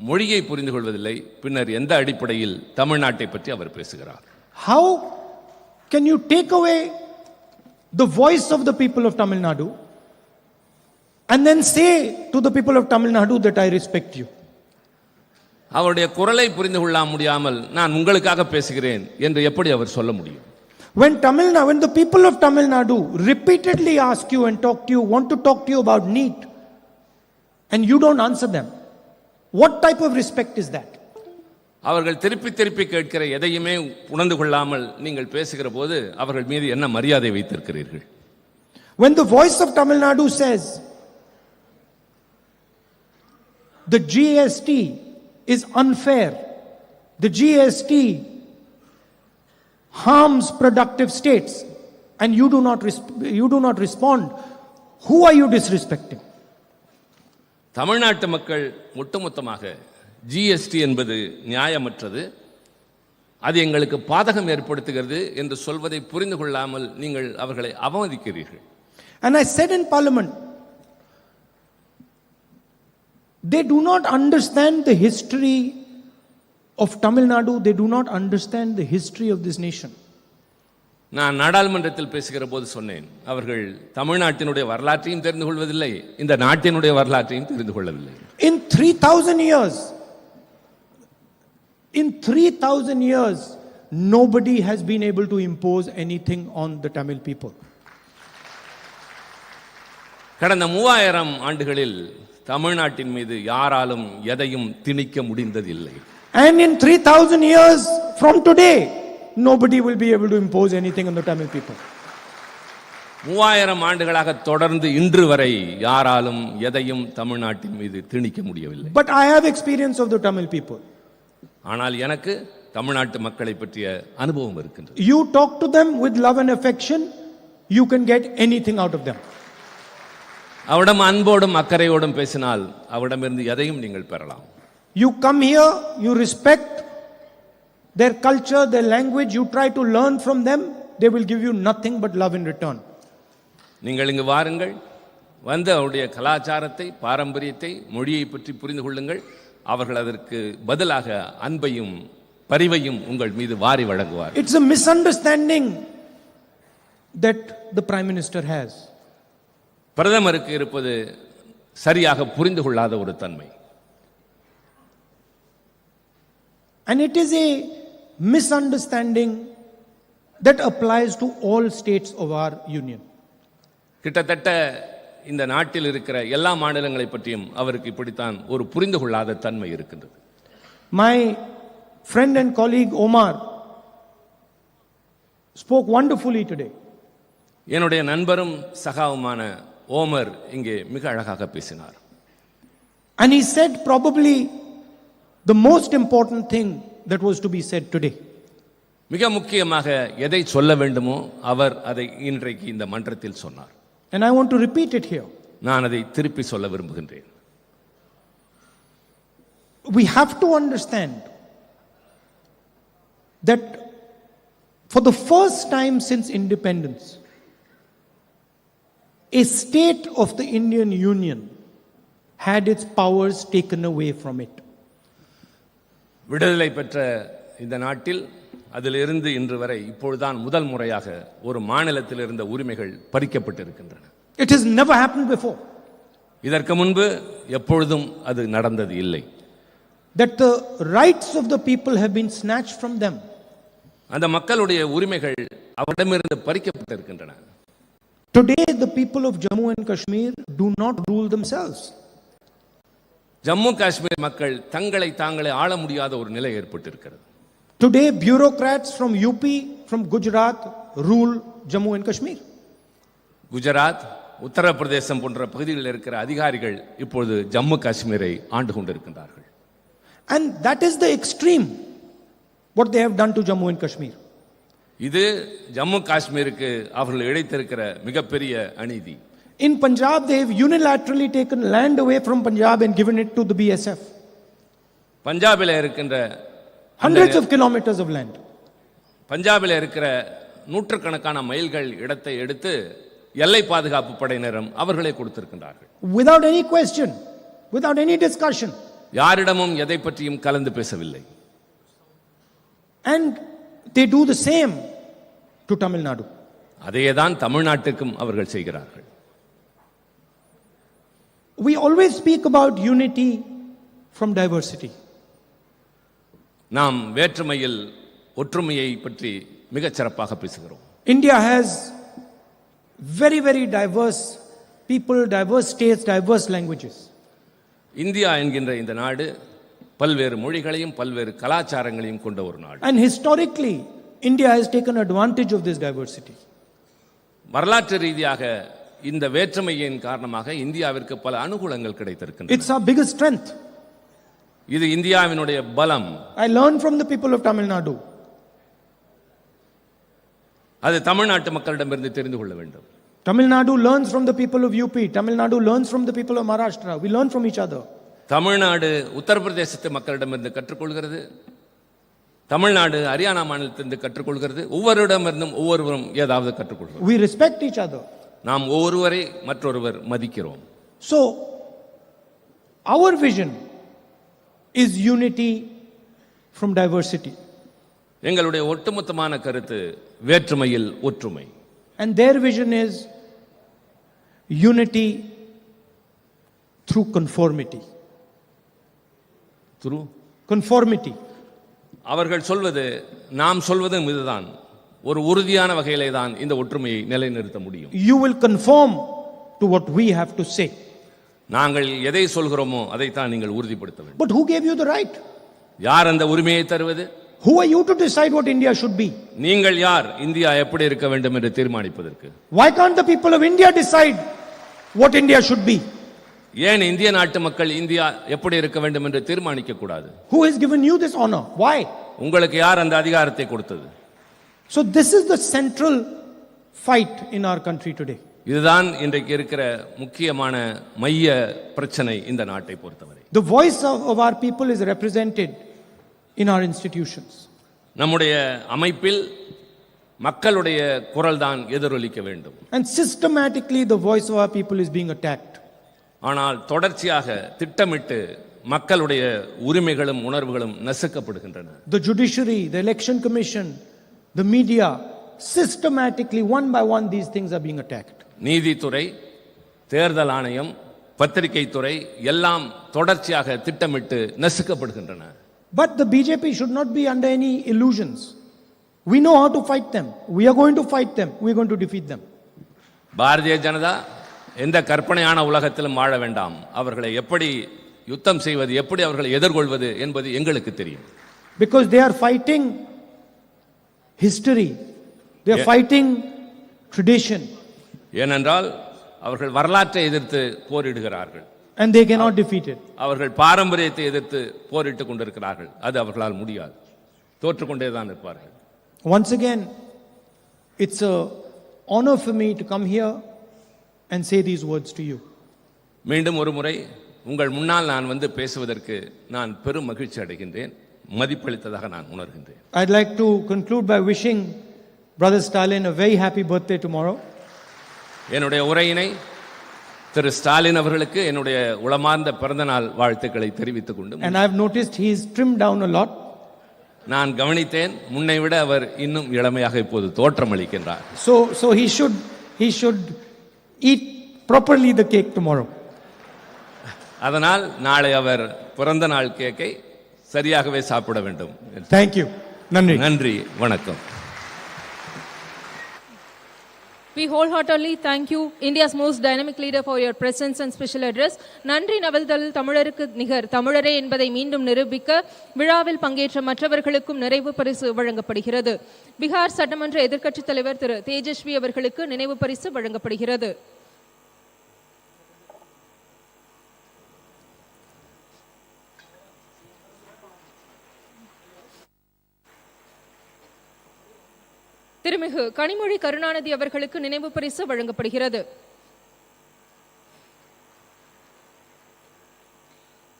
மொழியை புரிந்து கொள்வதில்லை. பின்னர் எந்த அடிப்படையில் தமிழ்நாட்டை பற்றி அவர் பேசுகிறார்? How can you take away the voice of the people of Tamil Nadu and then say to the people of Tamil Nadu that I respect you? அவருடைய குரலை புரிந்து கொள்ள முடியாமல் நான் உங்களுக்காக பேசுகிறேன் என்று எப்படி அவர் சொல்ல முடியும்? When the people of Tamil Nadu repeatedly ask you and want to talk to you about NEET and you don't answer them, what type of respect is that? அவர்கள் திருப்பி திருப்பி கேட்கிற எதையுமே உணர்ந்து கொள்ளாமல் நீங்கள் பேசுகிற போது அவர்கள் மீது என்ன மரியாதை வைத்திருக்கிறீர்கள்? When the voice of Tamil Nadu says the GST is unfair, the GST harms productive states, and you do not respond, who are you disrespecting? தமிழ்நாட்டு மக்கள் ஒட்டுமொத்தமாக ஜிஎஸ்டி என்பது நியாயமற்றது, அது எங்களுக்கு பாதகம் ஏற்படுத்துகிறது என்று சொல்வதை புரிந்து கொள்ளாமல் நீங்கள் அவர்களை அவமதிக்கிறீர்கள். And I said in Parliament, they do not understand the history of Tamil Nadu, they do not understand the history of this nation. நான் நாடாளுமன்றத்தில் பேசுகிற போது சொன்னேன், அவர்கள் தமிழ்நாட்டினுடைய வரலாற்றையும் தெரிந்து கொள்வதில்லை, இந்த நாட்டினுடைய வரலாற்றையும் தெரிந்து கொள்ளவில்லை. In 3,000 years, nobody has been able to impose anything on the Tamil people. கடந்த 3000 ஆண்டுகளில் தமிழ்நாட்டின் மீது யாராலும் எதையும் திணிக்க முடிந்ததில்லை. And in 3000 years from today, nobody will be able to impose anything on the Tamil people. 3000 ஆண்டுகளாக தொடர்ந்து இன்று வரை யாராலும் எதையும் தமிழ்நாட்டின் மீது திணிக்க முடியவில்லை. But I have experience of the Tamil people. ஆனால் எனக்கு தமிழ்நாட்டு மக்களை பற்றிய அனுபவம் இருக்கின்றது. You talk to them with love and affection, you can get anything out of them. அவரிடம் அன்போடும் அக்கறையோடும் பேசினால் அவரிடமிருந்து எதையும் நீங்கள் பெறலாம். You come here, you respect their culture, their language, you try to learn from them, they will give you nothing but love in return. நீங்கள் இங்கு வாருங்கள், வந்து அவருடைய கலாச்சாரத்தை, பாரம்பரியத்தை, மொழியை பற்றி புரிந்து கொள்ளுங்கள். அவர்கள் அதற்கு பதிலாக அன்பையும் பரிவையும் உங்கள் மீது வாரி வழங்குவார். It's a misunderstanding that the Prime Minister has. பிரதமருக்கு இருப்பது சரியாக புரிந்து கொள்ளாத ஒரு தன்மை. And it is a misunderstanding that applies to all states of our union. கிட்டத்தட்ட இந்த நாட்டில் இருக்கிற எல்லா மாநிலங்களை பற்றியும் அவருக்கு இப்படித்தான் ஒரு புரிந்து கொள்ளாத தன்மை இருக்கின்றது. My friend and colleague Omar spoke wonderfully today. என்னுடைய நண்பரும் சகாவுமான ஓமர் இங்கே மிக அழகாக பேசினார். And he said probably the most important thing that was to be said today. மிக முக்கியமாக எதை சொல்ல வேண்டுமோ அவர் அதை இன்றைக்கு இந்த மன்றத்தில் சொன்னார். And I want to repeat it here. நான் அதை திருப்பி சொல்ல விரும்புகின்றேன். We have to understand that for the first time since independence, a state of the Indian Union had its powers taken away from it. விடுதலை பெற்ற இந்த நாட்டில் அதிலிருந்து இன்று வரை இப்பொழுதுதான் முதல் முறையாக ஒரு மாநிலத்தில் இருந்த உரிமைகள் பறிக்கப்பட்டிருக்கின்றன. It has never happened before. இதற்கு முன்பு எப்பொழுதும் அது நடந்தது இல்லை. That the rights of the people have been snatched from them. அந்த மக்களுடைய உரிமைகள் அவரிடமிருந்து பறிக்கப்பட்டிருக்கின்றன. Today the people of Jammu and Kashmir do not rule themselves. Jammu Kashmir மக்கள் தங்களை தாங்களே ஆள முடியாத ஒரு நிலை ஏற்பட்டிருக்கிறது. Today bureaucrats from UP, from Gujarat rule Jammu and Kashmir. Gujarat, Uttar Pradesh போன்ற பகுதிகளில் இருக்கிற அதிகாரிகள் இப்பொழுது ஜம்மு காஷ்மீரை ஆண்டு கொண்டிருக்கின்றார்கள். And that is the extreme what they have done to Jammu and Kashmir. இது ஜம்மு காஷ்மீருக்கு அவர்கள் இழைத்திருக்கிற மிகப்பெரிய அநீதி. In Punjab they have unilaterally taken land away from Punjab and given it to the BSF. பஞ்சாபில் இருக்கின்ற hundreds of kilometers of land. பஞ்சாபில் இருக்கிற நூற்றுக்கணக்கான மைல்கள் இடத்தை எடுத்து எல்லை பாதுகாப்பு படையினரும் அவர்களே கொடுத்திருக்கின்றார்கள். Without any question, without any discussion. யாரிடமும் எதை பற்றியும் கலந்து பேசவில்லை. And they do the same to Tamil Nadu. அதேதான் தமிழ்நாட்டுக்கும் அவர்கள் செய்கிறார்கள். We always speak about unity from diversity. நாம் வேற்றுமையில் ஒற்றுமையை பற்றி மிகச் சிறப்பாக பேசுகிறோம். India has very, very diverse people, diverse states, diverse languages. India என்கின்ற இந்த நாடு பல்வேறு மொழிகளையும் பல்வேறு கலாச்சாரங்களையும் கொண்ட ஒரு நாடு. And historically, India has taken advantage of this diversity. வரலாற்று ரீதியாக இந்த வேற்றுமையின் காரணமாக இந்தியாவிற்கு பல அனுகூலங்கள் கிடைத்திருக்கின்றன. It's our biggest strength. இது இந்தியாவினுடைய பலம். I learned from the people of Tamil Nadu. அது தமிழ்நாட்டு மக்களிடமிருந்து தெரிந்து கொள்ள வேண்டும். Tamil Nadu learns from the people of UP. Tamil Nadu learns from the people of Maharashtra. We learn from each other. Tamil Nadu உத்தரப்பிரதேசத்து மக்களிடமிருந்து கற்றுக்கொள்கிறது. தமிழ்நாடு ஹரியானா மாநிலத்திலிருந்து கற்றுக்கொள்கிறது. ஒவ்வொருவரிடமிருந்தும் ஒவ்வொருவரும் ஏதாவது கற்றுக்கொள்கிறோம். We respect each other. நாம் ஒவ்வொருவரை மற்றொருவர் மதிக்கிறோம். So our vision is unity from diversity. எங்களுடைய ஒட்டுமொத்தமான கருத்து வேற்றுமையில் ஒற்றுமை. And their vision is unity through conformity. Through conformity. அவர்கள் சொல்வது நாம் சொல்வதும் இதுதான். ஒரு உறுதியான வகையிலே தான் இந்த ஒற்றுமையை நிலைநிறுத்த முடியும். You will conform to what we have to say. நாங்கள் எதை சொல்கிறோமோ அதைத்தான் நீங்கள் உறுதிப்படுத்த வேண்டும். But who gave you the right? யார் அந்த உரிமையை தருவது? Who are you to decide what India should be? நீங்கள் யார் இந்தியா எப்படி இருக்க வேண்டும் என்று தீர்மானிப்பதற்கு? Why can't the people of India decide what India should be? ஏன் இந்திய நாட்டு மக்கள் இந்தியா எப்படி இருக்க வேண்டும் என்று தீர்மானிக்க கூடாது? Who has given you this honor? Why? உங்களுக்கு யார் அந்த அதிகாரத்தை கொடுத்தது? So this is the central fight in our country today. இதுதான் இன்றைக்கு இருக்கிற முக்கியமான மைய பிரச்சனை இந்த நாட்டை பொறுத்தவரை. The voice of our people is represented in our institutions. நம்முடைய அமைப்பில் மக்களுடைய குரல் தான் எதிரொலிக்க வேண்டும். And systematically the voice of our people is being attacked. ஆனால் தொடர்ச்சியாக திட்டமிட்டு மக்களுடைய உரிமைகளும் உணர்வுகளும் நசுக்கப்படுகின்றன. The judiciary, the election commission, the media, systematically one by one these things are being attacked. நீதித்துறை, தேர்தல் ஆணையம், பத்திரிகை துறை எல்லாம் தொடர்ச்சியாக திட்டமிட்டு நசுக்கப்படுகின்றன. But the BJP should not be under any illusions. We know how to fight them. We are going to fight them. We are going to defeat them. Bharatiya Janata எந்த கற்பனையான உலகத்திலும் வாழ வேண்டாம். அவர்களை எப்படி யுத்தம் செய்வது, எப்படி அவர்களை எதிர்கொள்வது என்பது எங்களுக்கு தெரியும். Because they are fighting history. They are fighting tradition. ஏனென்றால் அவர்கள் வரலாற்றை எதிர்த்து போரிடுகிறார்கள். And they cannot defeat it. அவர்கள் பாரம்பரியத்தை எதிர்த்து போரிட்டுக் கொண்டிருக்கிறார்கள். அது அவர்களால் முடியாது. தோற்றுக்கொண்டே தான் இருப்பார்கள். Once again, it's a honor for me to come here and say these words to you. மீண்டும் ஒரு முறை உங்கள் முன்னால் நான் வந்து பேசுவதற்கு நான் பெரும் மகிழ்ச்சி அடைகின்றேன். மதிப்பளித்ததாக நான் உணர்கின்றேன். I'd like to conclude by wishing Brother Stalin a very happy birthday tomorrow. என்னுடைய உரையினை திரு ஸ்டாலின் அவர்களுக்கு என்னுடைய உளமார்ந்த பிறந்தநாள் வாழ்த்துக்களை தெரிவித்துக் கொண்டு, And I've noticed he's trimmed down a lot. நான் கவனித்தேன், முன்னை விட அவர் இன்னும் இளமையாக இப்போது தோற்றமளிக்கின்றார். So he should eat properly the cake tomorrow. அதனால் நாளை அவர் பிறந்த நாள் கேக்கை சரியாகவே சாப்பிட வேண்டும். Thank you. நன்றி, வணக்கம். We wholeheartedly thank you, India's most dynamic leader, for your presence and special address. நன்றி நவல்தல் தமிழருக்கு நிகர் தமிழரே என்பதை மீண்டும் நிரூபிக்க விழாவில் பங்கேற்ற மற்றவர்களுக்கும் நிறைவு பரிசு வழங்கப்படுகிறது. பீகார் சட்டமன்ற எதிர்க்கட்சித் தலைவர் திரு தேஜஸ்வி அவர்களுக்கு நினைவு பரிசு வழங்கப்படுகிறது. திருமிகு கனிமொழி கருணாநிதி அவர்களுக்கு நினைவு பரிசு வழங்கப்படுகிறது.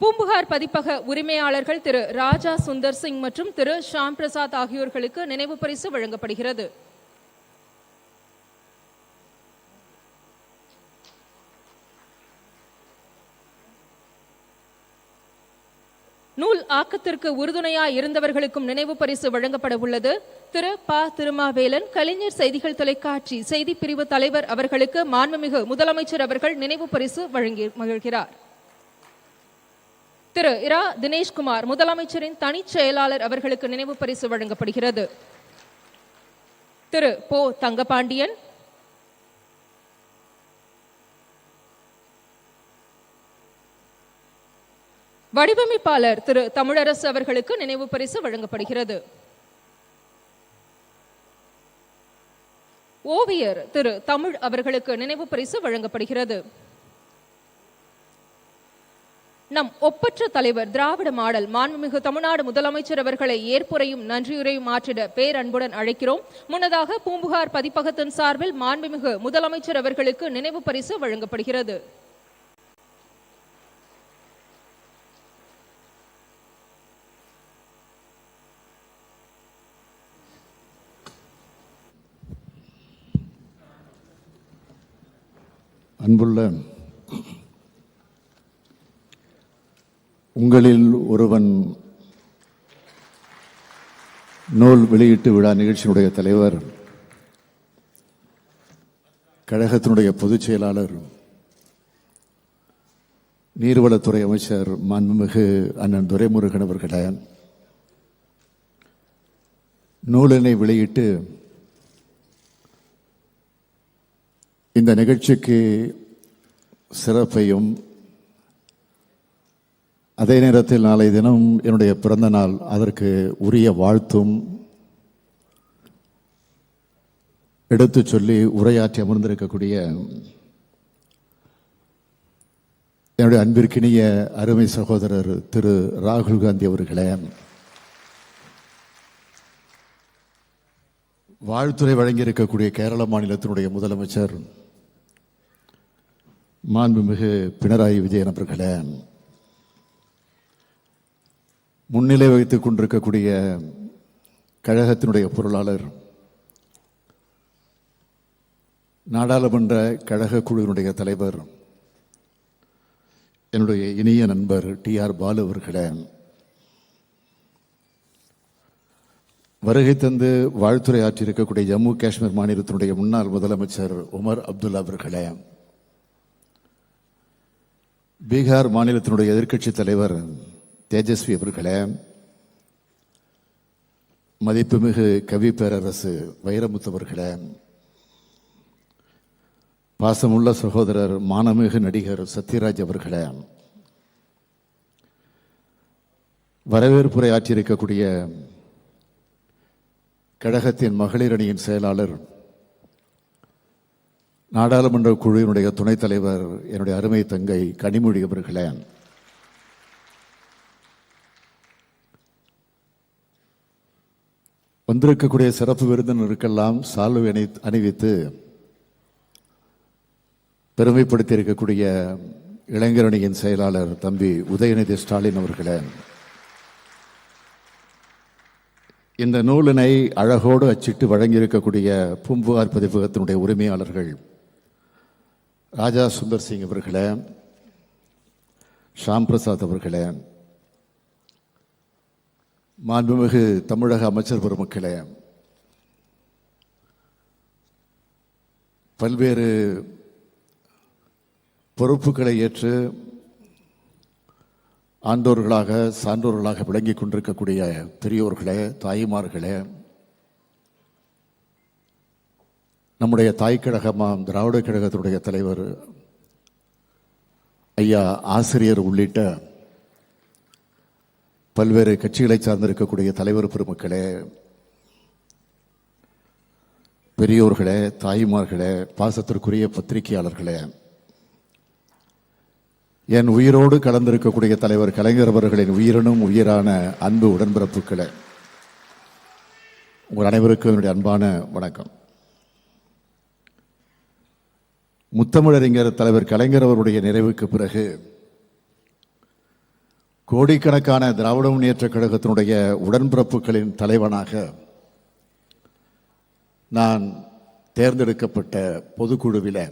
பூம்புகார் பதிப்பக உரிமையாளர்கள் திரு ராஜா சுந்தர் சிங் மற்றும் திரு ஷாம் பிரசாத் ஆகியோர்களுக்கு நினைவு பரிசு வழங்கப்படுகிறது. நூல் ஆக்கத்திற்கு உறுதுணையாய் இருந்தவர்களுக்கும் நினைவு பரிசு வழங்கப்பட உள்ளது. திரு ப. திருமாவேலன், கலைஞர் செய்திகள் தொலைக்காட்சி செய்தி பிரிவு தலைவர் அவர்களுக்கு மாண்புமிகு முதலமைச்சர் அவர்கள் நினைவு பரிசு வழங்கி மகிழ்கிறார். திரு இரா தினேஷ்குமார், முதலமைச்சரின் தனிச் செயலாளர் அவர்களுக்கு நினைவு பரிசு வழங்கப்படுகிறது. திரு போ. தங்கபாண்டியன், வடிவமைப்பாளர் திரு தமிழரசு அவர்களுக்கு நினைவு பரிசு வழங்கப்படுகிறது. ஓவியர் திரு தமிழ் அவர்களுக்கு நினைவு பரிசு வழங்கப்படுகிறது. நம் ஒப்பற்ற தலைவர் திராவிட மாடல் மாண்புமிகு தமிழ்நாடு முதலமைச்சர் அவர்களை ஏற்புரையும் நன்றியுரையும் ஆற்றிட பேரன்புடன் அழைக்கிறோம். முன்னதாக பூம்புகார் பதிப்பகத்தின் சார்பில் மாண்புமிகு முதலமைச்சர் அவர்களுக்கு நினைவு பரிசு வழங்கப்படுகிறது. அன்புள்ள உங்களில் ஒருவன் நூல் வெளியீட்டு விழா நிகழ்ச்சியினுடைய தலைவர், கழகத்தினுடைய பொதுச் செயலாளர், நீர்வளத்துறை அமைச்சர் மாண்புமிகு அண்ணன் துரைமுருகன் அவர்களே, நூலினை வெளியிட்டு இந்த நிகழ்ச்சிக்கு சிறப்பையும், அதே நேரத்தில் நாளை தினம் என்னுடைய பிறந்த நாள், அதற்கு உரிய வாழ்த்தும் எடுத்து சொல்லி உரையாற்றி அமர்ந்திருக்கக்கூடிய என்னுடைய அன்பிற்கினிய அருமை சகோதரர் திரு ராகுல் காந்தி அவர்களே, வாழ்த்துறை வழங்கியிருக்கக்கூடிய கேரள மாநிலத்தினுடைய முதலமைச்சர் மாண்புமிகு பினராயி விஜயன் அவர்களே, முன்னிலை வைத்துக் கொண்டிருக்கக்கூடிய கழகத்தினுடைய பொருளாளர், நாடாளுமன்ற கழக குழுவினுடைய தலைவர், என்னுடைய இனிய நண்பர் டி.ஆர். பாலு அவர்களே, வருகை தந்து வாழ்த்துறை ஆற்றியிருக்கக்கூடிய ஜம்மு காஷ்மீர் மாநிலத்தினுடைய முன்னாள் முதலமைச்சர் உமர் அப்துல்லா அவர்களே, பீகார் மாநிலத்தினுடைய எதிர்க்கட்சி தலைவர் தேஜஸ்வி அவர்களே, மதிப்புமிகு கவி பேரரசு வைரமுத்து அவர்களே, பாசமுள்ள சகோதரர் மானமிகு நடிகர் சத்யராஜ் அவர்களே, வரவேற்புரை ஆற்றியிருக்கக்கூடிய கழகத்தின் மகளிர் அணியின் செயலாளர், நாடாளுமன்ற குழுவினுடைய துணைத் தலைவர் என்னுடைய அருமை தங்கை கனிமொழி அவர்களே, வந்திருக்கக்கூடிய சிறப்பு விருந்தினருக்கெல்லாம் சால்வை அணிவித்து பெருமைப்படுத்தி இருக்கக்கூடிய இளைஞரணியின் செயலாளர் தம்பி உதயநிதி ஸ்டாலின் அவர்களே, இந்த நூலினை அழகோடு அச்சிட்டு வழங்கியிருக்கக்கூடிய பூம்புகார் பதிப்பகத்தினுடைய உரிமையாளர்கள் ராஜா சுந்தர் சிங் அவர்களே, ஷாம் பிரசாத் அவர்களே, மாண்புமிகு தமிழக அமைச்சர் பெருமக்களே, பல்வேறு பொறுப்புகளை ஏற்று ஆண்டோர்களாக சான்றோர்களாக விளங்கிக் கொண்டிருக்கக்கூடிய பெரியோர்களே, தாய்மார்களே, நம்முடைய தாய் கழகமாம் திராவிட கழகத்தினுடைய தலைவர் ஐயா ஆசிரியர் உள்ளிட்ட பல்வேறு கட்சிகளை சார்ந்திருக்கக்கூடிய தலைவர் பெருமக்களே, பெரியோர்களே, தாய்மார்களே, பாசத்திற்குரிய பத்திரிகையாளர்களே, என் உயிரோடு கலந்திருக்கக்கூடிய தலைவர் கலைஞர் அவர்களின் உயிரினும் உயிரான அன்பு உடன்பிறப்புகளே, உங்கள் அனைவருக்கும் என்னுடைய அன்பான வணக்கம். முத்தமிழறிஞர் தலைவர் கலைஞர் அவருடைய நிறைவுக்கு பிறகு கோடிக்கணக்கான திராவிட முன்னேற்ற கழகத்தினுடைய உடன்பிறப்புகளின் தலைவனாக நான் தேர்ந்தெடுக்கப்பட்ட பொதுக்குழுவில்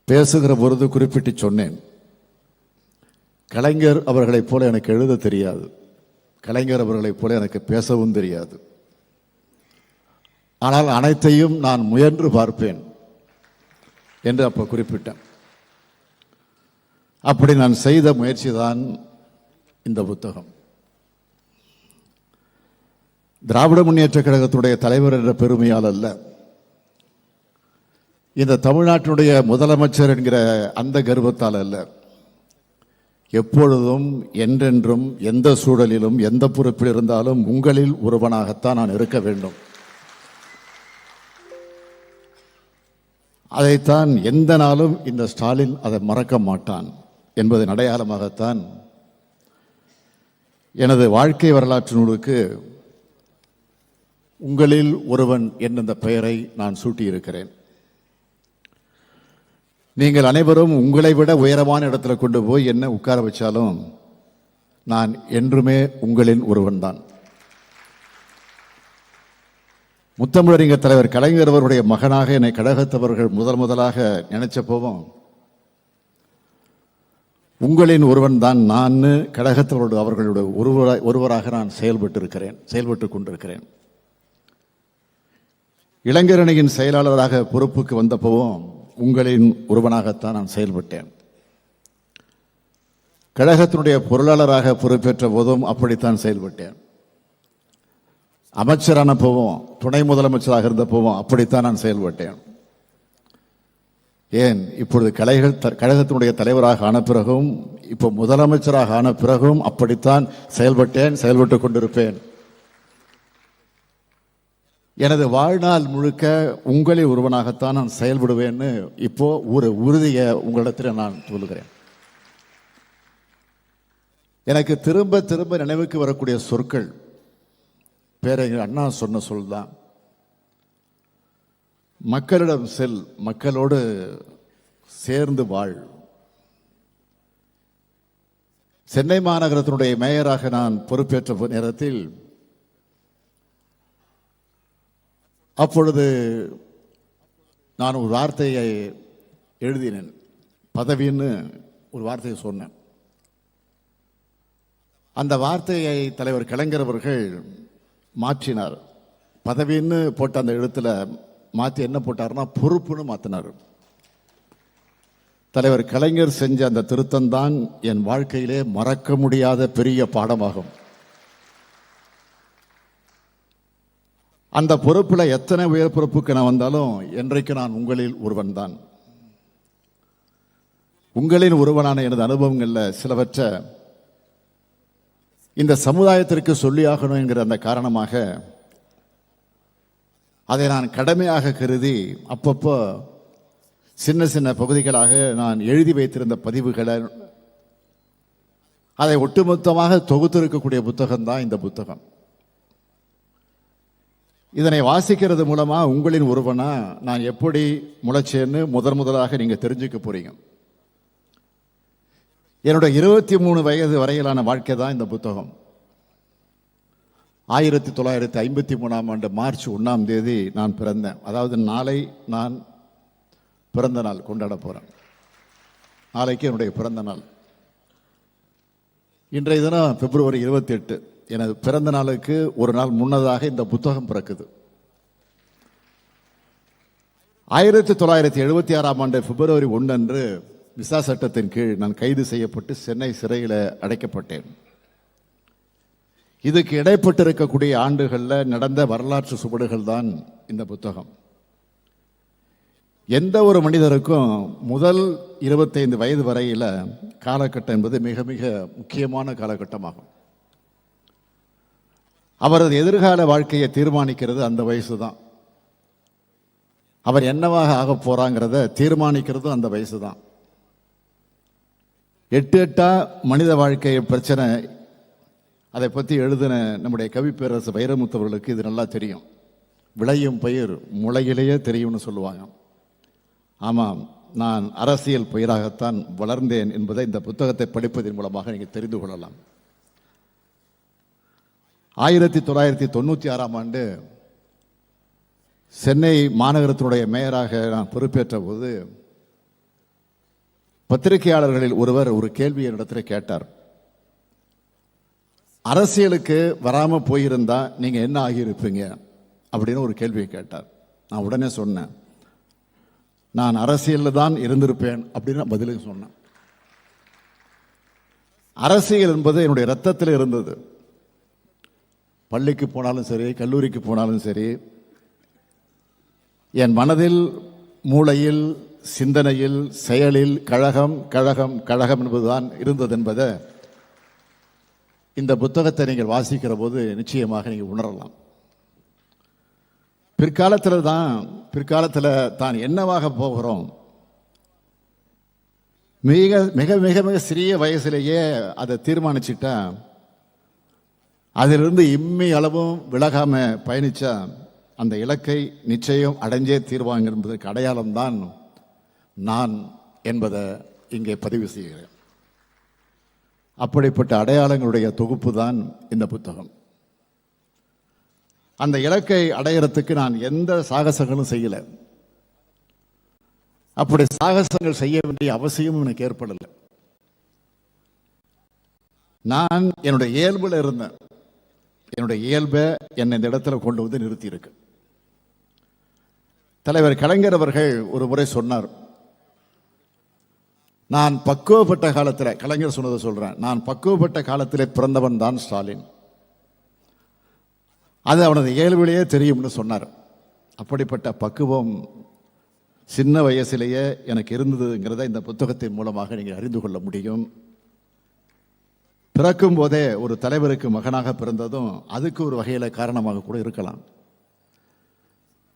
பேசுகிற பொழுது குறிப்பிட்டு சொன்னேன், கலைஞர் அவர்களைப் போல எனக்கு எழுத தெரியாது, கலைஞர் அவர்களைப் போல எனக்கு பேசவும் தெரியாது, ஆனால் அனைத்தையும் நான் முயன்று பார்ப்பேன் என்று அப்போ குறிப்பிட்டேன். அப்படி நான் செய்த முயற்சி தான் இந்த புத்தகம். திராவிட முன்னேற்ற கழகத்துடைய தலைவர் என்ற பெருமையால் அல்ல, இந்த தமிழ்நாட்டினுடைய முதலமைச்சர் என்கிற அந்த கர்வத்தால் அல்ல, எப்பொழுதும் என்றென்றும் எந்த சூழலிலும் எந்த பொறுப்பில் இருந்தாலும் உங்களில் ஒருவனாகத்தான் நான் இருக்க வேண்டும். அதைத்தான் எந்த நாளும் இந்த ஸ்டாலின் அதை மறக்க மாட்டான் என்பதன் அடையாளமாகத்தான் எனது வாழ்க்கை வரலாற்று நூலுக்கு உங்களில் ஒருவன் என்ற பெயரை நான் சூட்டியிருக்கிறேன். நீங்கள் அனைவரும் உங்களை விட உயரமான இடத்துல கொண்டு போய் என்ன உட்கார வச்சாலும் நான் என்றுமே உங்களின் ஒருவன் தான். முத்தமிழறிஞர் தலைவர் கலைஞர் அவருடைய மகனாக என்னை கழகத்தவர்கள் முதலாக நினைச்ச போவோம் உங்களின் ஒருவன் தான் நான் கழகத்தவரோடு அவர்களுடைய ஒருவராக நான் செயல்பட்டு கொண்டிருக்கிறேன். இளைஞரணியின் செயலாளராக பொறுப்புக்கு வந்தப்போவும் உங்களின் ஒருவனாகத்தான் நான் செயல்பட்டேன். கழகத்தினுடைய பொருளாளராக பொறுப்பேற்ற போதும் அப்படித்தான் செயல்பட்டேன். அமைச்சரான போவோம், துணை முதலமைச்சராக இருந்த போவோம் அப்படித்தான் நான் செயல்பட்டேன். ஏன் இப்பொழுது கழகத்தினுடைய தலைவராக ஆன பிறகும் இப்போ முதலமைச்சராக ஆன பிறகும் அப்படித்தான் செயல்பட்டுக் கொண்டிருப்பேன். எனது வாழ்நாள் முழுக்க உங்களில் ஒருவனாகத்தான் நான் செயல்படுவேன்னு இப்போ ஒரு உறுதியை உங்களிடத்தில் நான் சொல்லுகிறேன். எனக்கு திரும்ப திரும்ப நினைவுக்கு வரக்கூடிய சொற்கள் பேரறிஞர் அண்ணா சொன்ன சொல் தான். மக்களிடம் செல், மக்களோடு சேர்ந்து வாழ். சென்னை மாநகரத்தினுடைய மேயராக நான் பொறுப்பேற்ற நேரத்தில் அப்பொழுது நான் ஒரு வார்த்தையை எழுதினேன். பதவின்னு ஒரு வார்த்தையை சொன்னேன். அந்த வார்த்தையை தலைவர் கலைஞர் அவர்கள் மாற்றினார். பதவின்னு போட்ட அந்த எழுத்துல மாற்றி என்ன போட்டார்னா பொறுப்புன்னு மாற்றினார். தலைவர் கலைஞர் செஞ்ச அந்த திருத்தம் தான் என் வாழ்க்கையிலே மறக்க முடியாத பெரிய பாடமாகும். அந்த பொறுப்பில் எத்தனை உயர் பொறுப்புக்கு நான் வந்தாலும் என்றைக்கு நான் உங்களில் ஒருவன் தான். உங்களின் ஒருவனான எனது அனுபவங்களில் சிலவற்றை இந்த சமுதாயத்திற்கு சொல்லியாகணும் என்கிற அந்த காரணமாக அதை நான் கடமையாக கருதி அப்பப்போ சின்ன சின்ன பகுதிகளாக நான் எழுதி வைத்திருந்த பதிவுகளை அதை ஒட்டுமொத்தமாக தொகுத்திருக்கக்கூடிய புத்தகம் தான் இந்த புத்தகம். இதனை வாசிக்கிறது மூலமா உங்களின் ஒருவனா நான் எப்படி முளைச்சேன்னு முதலாக நீங்க தெரிஞ்சுக்க போறீங்க. என்னுடைய 23 வயது வரையிலான வாழ்க்கை தான் இந்த புத்தகம். 1953 மார்ச் 1 நான் பிறந்தேன். அதாவது நாளை நான் பிறந்த நாள் கொண்டாட போறேன். நாளைக்கு என்னுடைய பிறந்த நாள். இன்றைய தினம் பிப்ரவரி 28. எனது பிறந்த நாளுக்கு ஒரு நாள் முன்னதாக இந்த புத்தகம் பிறக்குது. 1976 பிப்ரவரி 1 அன்று விசா சட்டத்தின் கீழ் நான் கைது செய்யப்பட்டு சென்னை சிறையில் அடைக்கப்பட்டேன். இதுக்கு இடைப்பட்டிருக்கக்கூடிய ஆண்டுகளில் நடந்த வரலாற்று சுவடுகள் தான் இந்த புத்தகம். எந்த ஒரு மனிதருக்கும் முதல் 25 வயது வரையில காலகட்டம் என்பது மிக மிக முக்கியமான காலகட்டமாகும். அவரது எதிர்கால வாழ்க்கையை தீர்மானிக்கிறது அந்த வயசு தான். அவர் என்னவாக ஆக போறாங்கிறத தீர்மானிக்கிறதும் அந்த வயசு தான். 8 மனித வாழ்க்கை பிரச்சனை அதை பற்றி எழுதின நம்முடைய கவி பேரரசு வைரமுத்தவர்களுக்கு இது நல்லா தெரியும். விளையும் பயிர் முளையிலேயே தெரியும்னு சொல்லுவாங்க. ஆமாம், நான் அரசியல் பயிராகத்தான் வளர்ந்தேன் என்பதை இந்த புத்தகத்தை படிப்பதன் மூலமாக நீங்கள் தெரிந்து கொள்ளலாம். 1996 சென்னை மாநகரத்தினுடைய மேயராக நான் பொறுப்பேற்ற போது பத்திரிகையாளர்களில் ஒருவர் ஒரு கேள்வி என்னிடத்தில் கேட்டார். அரசியலுக்கு வராமல் போயிருந்தா நீங்க என்ன ஆகியிருப்பீங்க அப்படின்னு ஒரு கேள்வியை கேட்டார். நான் உடனே சொன்னேன், நான் அரசியலில் தான் இருந்திருப்பேன் அப்படின்னு பதிலுக்கு சொன்னேன். அரசியல் என்பது என்னுடைய ரத்தத்தில் இருந்தது. பள்ளிக்கு போனாலும் சரி, கல்லூரிக்கு போனாலும் சரி, என் மனதில், மூளையில், சிந்தனையில், செயலில் கழகம் கழகம் கழகம் என்பதுதான் இருந்தது என்பதை இந்த புத்தகத்தை நீங்கள் வாசிக்கிற போது நிச்சயமாக நீங்கள் உணரலாம். பிற்காலத்தில் தான் என்னவாக போகிறோம், மிக மிக மிக மிக சிறிய வயசிலேயே அதை தீர்மானிச்சுட்டா அதிலிருந்து இம்மி அளவும் விலகாம பயணிச்சா அந்த இலக்கை நிச்சயம் அடைஞ்சே தீர்வாங்க என்பதற்கு அடையாளம்தான் நான் என்பதை இங்கே பதிவு செய்கிறேன். அப்படிப்பட்ட அடையாளங்களுடைய தொகுப்பு தான் இந்த புத்தகம். அந்த இலக்கை அடையறதுக்கு நான் எந்த சாகசங்களும் செய்யல. அப்படி சாகசங்கள் செய்ய வேண்டிய அவசியமும் எனக்கு ஏற்படலை. நான் என்னுடைய இயல்புல இருந்தேன். என்னுடைய இயல்பை என்னை இந்த இடத்துல கொண்டு வந்து நிறுத்தி இருக்கு. தலைவர் கலைஞர் அவர்கள் ஒரு முறை சொன்னார், நான் பக்குவப்பட்ட காலத்தில், கலைஞர் சொன்னதை சொல்றேன், நான் பக்குவப்பட்ட காலத்தில் பிறந்தவன் தான் ஸ்டாலின், அது அவனது இயல்பிலேயே தெரியும்னு சொன்னார். அப்படிப்பட்ட பக்குவம் சின்ன வயசிலேயே எனக்கு இருந்ததுங்கிறத இந்த புத்தகத்தின் மூலமாக நீங்கள் அறிந்து கொள்ள முடியும். பிறக்கும் போதே ஒரு தலைவருக்கு மகனாக பிறந்ததும் அதுக்கு ஒரு வகையில் காரணமாக கூட இருக்கலாம்.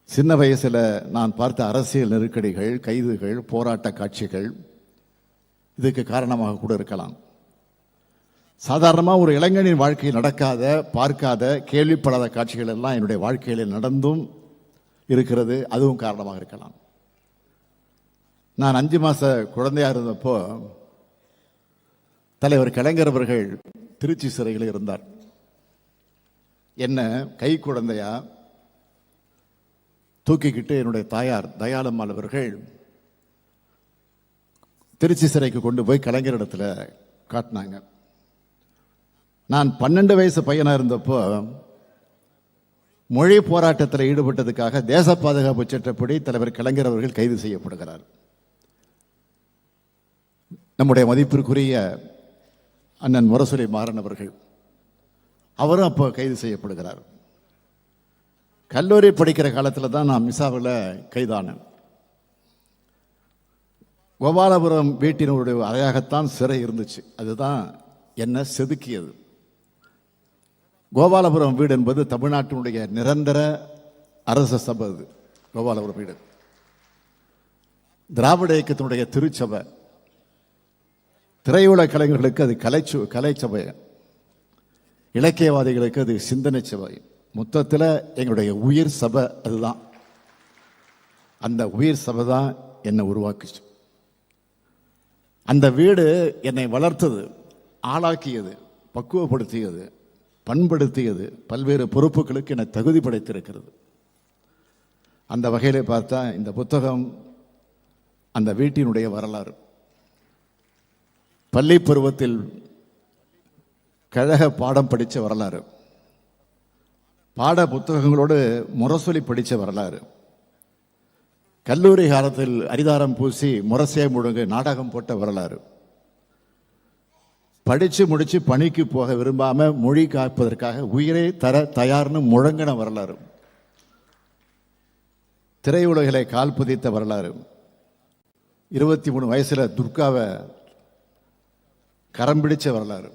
சின்ன வயசில் நான் பார்த்த அரசியல் நெருக்கடிகள், கைதுகள், போராட்ட காட்சிகள் இதுக்கு காரணமாக கூட இருக்கலாம். சாதாரணமாக ஒரு இளைஞனின் வாழ்க்கையில் நடக்காத, பார்க்காத, கேள்விப்படாத காட்சிகள் எல்லாம் என்னுடைய வாழ்க்கையில் நடந்தும் இருக்கிறது. அதுவும் காரணமாக இருக்கலாம். நான் 5 மாத குழந்தையாக இருந்தப்போ தலைவர் கலைஞர் அவர்கள் திருச்சி சிறையில் இருந்தார். என்ன கை குழந்தையா தூக்கிக்கிட்டு என்னுடைய தாயார் தயாளம்மாள் அவர்கள் திருச்சி சிறைக்கு கொண்டு போய் கலைஞரிடத்தில் காட்டினாங்க. நான் 12 வயசு பையனாக இருந்தப்போ மொழி போராட்டத்தில் ஈடுபட்டதுக்காக தேச பாதுகாப்பு சட்டப்படி தலைவர் கலைஞர் அவர்கள் கைது செய்யப்படுகிறார். நம்முடைய மதிப்பிற்குரிய அண்ணன் முரசொலி மாறன் அவர்கள் அவரும் அப்போ கைது செய்யப்படுகிறார். கல்லூரி படிக்கிற காலத்தில் தான் நான் மிசாவில் கைதானேன். கோபாலபுரம் வீட்டினுடைய அறையாகத்தான் சிறை இருந்துச்சு. அதுதான் என்ன செதுக்கியது. கோபாலபுரம் வீடு என்பது தமிழ்நாட்டினுடைய நிரந்தர அரச சபை. அது கோபாலபுரம் வீடு திராவிட இயக்கத்தினுடைய திருச்சபை. திரையுலக கலைஞர்களுக்கு அது கலைச்சபை, இலக்கியவாதிகளுக்கு அது சிந்தனை சபை. மொத்தத்தில் எங்களுடைய உயிர் சபை அதுதான். அந்த உயிர் சபை தான் என்னை உருவாக்குச்சு. அந்த வீடு என்னை வளர்த்தது, ஆளாக்கியது, பக்குவப்படுத்தியது, பண்படுத்தியது, பல்வேறு பொறுப்புகளுக்கு என்னை தகுதி படைத்திருக்கிறது. அந்த வகையில் பார்த்தா இந்த புத்தகம் அந்த வீட்டினுடைய வரலாறு. பள்ளி பருவத்தில் கழக பாடம் படித்த வரலாறு, பாட புத்தகங்களோடு முரசொலி படித்த வரலாறு, கல்லூரி காலத்தில் அரிதாரம் பூசி முரசே முழுங்கு நாடகம் போட்ட வரலாறு, படித்து முடித்து பணிக்கு போக விரும்பாம மொழி காப்பதற்காக உயிரை தர தயார்னு முழங்கின வரலாறு, திரையுலகிலே கால் பதித்த வரலாறு, 23 வயசுல துர்காவை கரம் பிடிச்ச வரலாறு,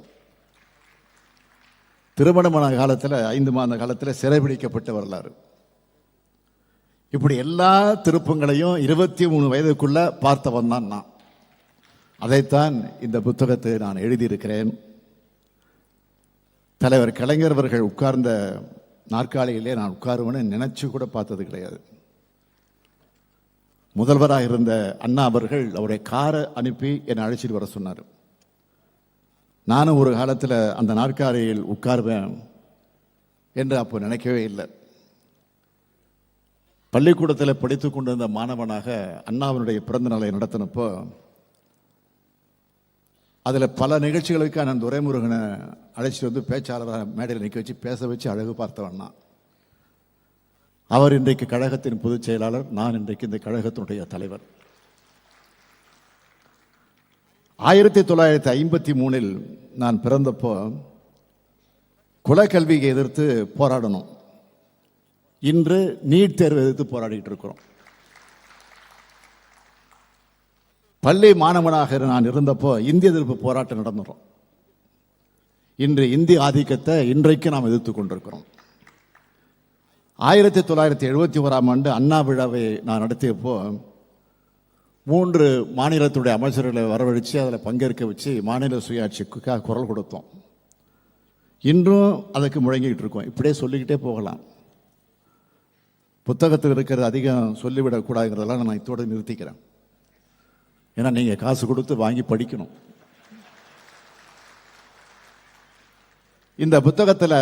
திருமணமான காலத்தில் 5 மாத காலத்தில் சிறைபிடிக்கப்பட்ட வரலாறு. இப்படி எல்லா திருப்பங்களையும் 23 வயதுக்குள்ள பார்த்தவன் தான் நான். அதைத்தான் இந்த புத்தகத்தை நான் எழுதியிருக்கிறேன். தலைவர் கலைஞர் அவர்கள் உட்கார்ந்த நாற்காலியிலே நான் உட்காருவேன்னு நினைச்சு கூட பார்த்தது கிடையாது. முதல்வராக இருந்த அண்ணா அவர்கள் அவருடைய காரை அனுப்பி என்னை அழைச்சிட்டு வர சொன்னார். நானும் ஒரு காலத்தில் அந்த நாற்காலியில் உட்காருவேன் என்று அப்போ நினைக்கவே இல்லை. பள்ளிக்கூடத்தில் படித்து கொண்டிருந்த மாணவனாக அண்ணாவினுடைய பிறந்த நாளை நடத்தினப்போ அதில் பல நிகழ்ச்சிகளுக்கு நான் துரைமுருகனை அழைச்சிட்டு வந்து பேச்சாளராக மேடையில் நிற்க வச்சு பேச வச்சு அழகு பார்த்தவண்ணா. அவர் இன்றைக்கு கழகத்தின் பொதுச் செயலாளர், நான் இன்றைக்கு இந்த கழகத்தினுடைய தலைவர். 1953 நான் பிறந்தப்போ குலக்கல்வியை எதிர்த்து போராடணும். இன்று நீட் தேர்வு எதிர்த்து போராடிட்டு இருக்கிறோம். பள்ளி மாணவனாக நான் இருந்தப்போ இந்திய எதிர்ப்பு போராட்டம் நடந்துடும். இன்று இந்திய ஆதிக்கத்தை இன்றைக்கு நாம் எதிர்த்து கொண்டிருக்கிறோம். 1971 அண்ணா விழாவை நான் நடத்தியப்போ 3 மாநிலத்துடைய அமைச்சர்களை வரவழைச்சு அதில் பங்கேற்க வச்சு மாநில சுயாட்சிக்காக குரல் கொடுத்தோம். இன்றும் அதுக்கு முழங்கிட்டு இருக்கோம். இப்படியே சொல்லிக்கிட்டே போகலாம். புத்தகத்தில் இருக்கிறது அதிகம் சொல்லிவிடக்கூடாதுங்கிறதெல்லாம் நான் இதோடு நிறுத்திக்கிறேன். ஏன்னா நீங்கள் காசு கொடுத்து வாங்கி படிக்கணும். இந்த புத்தகத்தில்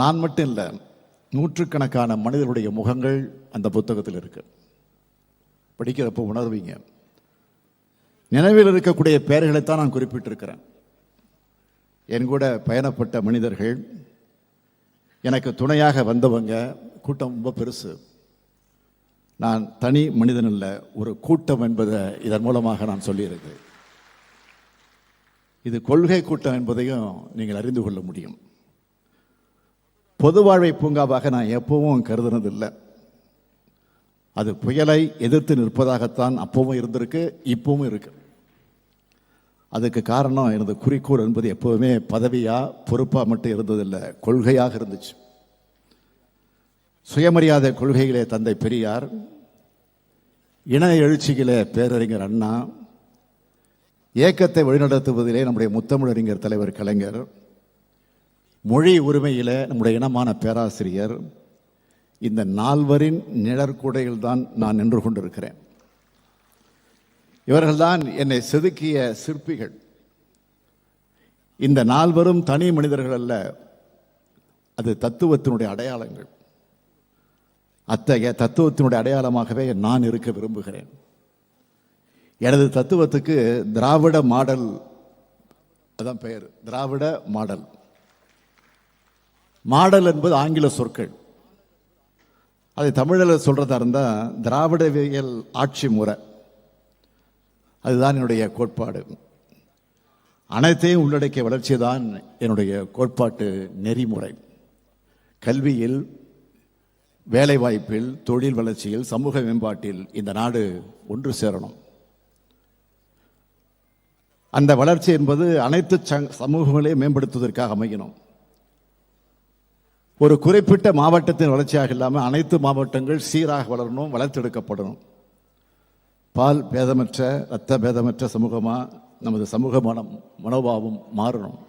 நான் மட்டும் இல்லை, நூற்றுக்கணக்கான மனிதர்களுடைய முகங்கள் அந்த புத்தகத்தில் இருக்கு. படிக்கிறப்போ உணர்வீங்க. நினைவில் இருக்கக்கூடிய பெயர்களைத்தான் நான் குறிப்பிட்டிருக்கிறேன். என் கூட பயணப்பட்ட மனிதர்கள், எனக்கு துணையாக வந்தவங்க, கூட்டம் ரொம்ப பெருசு. நான் தனி மனிதன் இல்லை, ஒரு கூட்டம் என்பதை இதன் மூலமாக நான் சொல்லியிருக்கிறேன். இது கொள்கை கூட்டம் என்பதையும் நீங்கள் அறிந்து கொள்ள முடியும். பொது வாழ்வை பூங்காவாக நான் எப்பவும் கருதுனதில்லை. அது புயலை எதிர்த்து நிற்பதாகத்தான் அப்பவும் இருந்திருக்கு, இப்பவும் இருக்கு. அதுக்கு காரணம் எனது குறிக்கோள் என்பது எப்போதுமே பதவியா பொறுப்பா மட்டும் இருந்ததில்லை, கொள்கையாக இருந்துச்சு. சுயமரியாதை கொள்கைகளே தந்தை பெரியார், இன எழுச்சிகளே பேரறிஞர் அண்ணா, இயக்கத்தை வழிநடத்துவதிலே நம்முடைய முத்தமிழறிஞர் தலைவர் கலைஞர், மொழி உரிமையிலே நம்முடைய இனமான பேராசிரியர், இந்த நால்வரின் நிழற்குடையில் தான் நான் நின்று கொண்டிருக்கிறேன். இவர்கள்தான் என்னை செதுக்கிய சிற்பிகள். இந்த நால்வரும் தனி மனிதர்கள் அல்ல, அது தத்துவத்தினுடைய அடையாளங்கள். அத்தகைய தத்துவத்தினுடைய அடையாளமாகவே நான் இருக்க விரும்புகிறேன். எனது தத்துவத்துக்கு திராவிட மாடல், அதான் பெயர், திராவிட மாடல். மாடல் என்பது ஆங்கில சொற்கள். அதை தமிழில் சொல்றதா இருந்தால் திராவிடவியல் ஆட்சி முறை, அதுதான் என்னுடைய கோட்பாடு. அனைத்தையும் உள்ளடக்கிய வளர்ச்சி தான் என்னுடைய கோட்பாட்டு நெறிமுறை. கல்வியில், வேலைவாய்ப்பில், தொழில் வளர்ச்சியில், சமூக மேம்பாட்டில் இந்த நாடு ஒன்று சேரணும். அந்த வளர்ச்சி என்பது அனைத்து சமூகங்களையும் மேம்படுத்துவதற்காக அமையணும். ஒரு குறிப்பிட்ட மாவட்டத்தின் வளர்ச்சியாக இல்லாமல் அனைத்து மாவட்டங்கள் சீராக வளரணும், வளர்த்தெடுக்கப்படணும். பால் பேதமற்ற, இரத்த பேதமற்ற சமூகமாக நமது சமூக மனோபாவம் மாறணும்.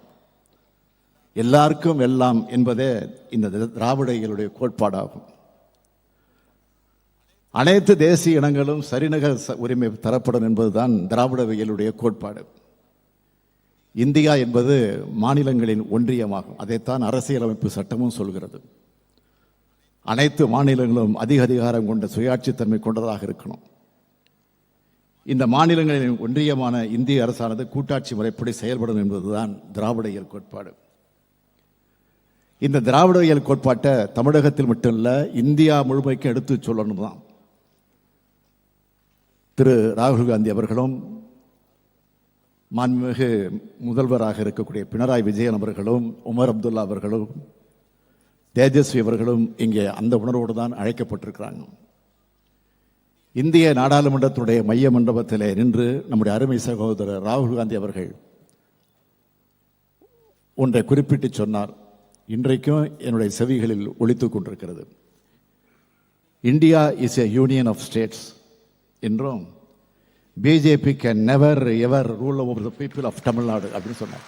எல்லாருக்கும் எல்லாம் என்பதே இந்த திராவிடர்களுடைய கோட்பாடாகும். அனைத்து தேசிய இனங்களும் சரிநிகர் உரிமை தரப்படும் என்பதுதான் திராவிடவியலுடைய கோட்பாடு. இந்தியா என்பது மாநிலங்களின் ஒன்றியமாகும். அதைத்தான் அரசியலமைப்பு சட்டமும் சொல்கிறது. அனைத்து மாநிலங்களும் அதிக அதிகாரம் கொண்ட சுயாட்சித்தன்மை கொண்டதாக இருக்கணும். இந்த மாநிலங்களின் ஒன்றியமான இந்திய அரசானது கூட்டாட்சி முறைப்படி செயல்படும் என்பதுதான் திராவிடவியல் கோட்பாடு. இந்த திராவிடவியல் கோட்பாட்டை தமிழகத்தில் மட்டுமல்ல, இந்தியா முழுமைக்கு எடுத்து சொல்லணும் தான் திரு ராகுல் காந்தி அவர்களும், மாண்புமிகு முதல்வராக இருக்கக்கூடிய பினராயி விஜயன் அவர்களும், உமர் அப்துல்லா அவர்களும், தேஜஸ்வி அவர்களும் இங்கே அந்த உணர்வோடு தான் அழைக்கப்பட்டிருக்கிறாங்க. இந்திய நாடாளுமன்றத்தினுடைய மைய மண்டபத்திலே நின்று நம்முடைய அருமை சகோதரர் ராகுல் காந்தி அவர்கள் ஒன்றை குறிப்பிட்டு சொன்னார். இன்றைக்கும் என்னுடைய செவிகளில் ஒலித்துக் கொண்டிருக்கிறது. India is a union of states என்றும், BJP can never ever rule over the people of Tamil Nadu அப்படின்னு சொன்னார்.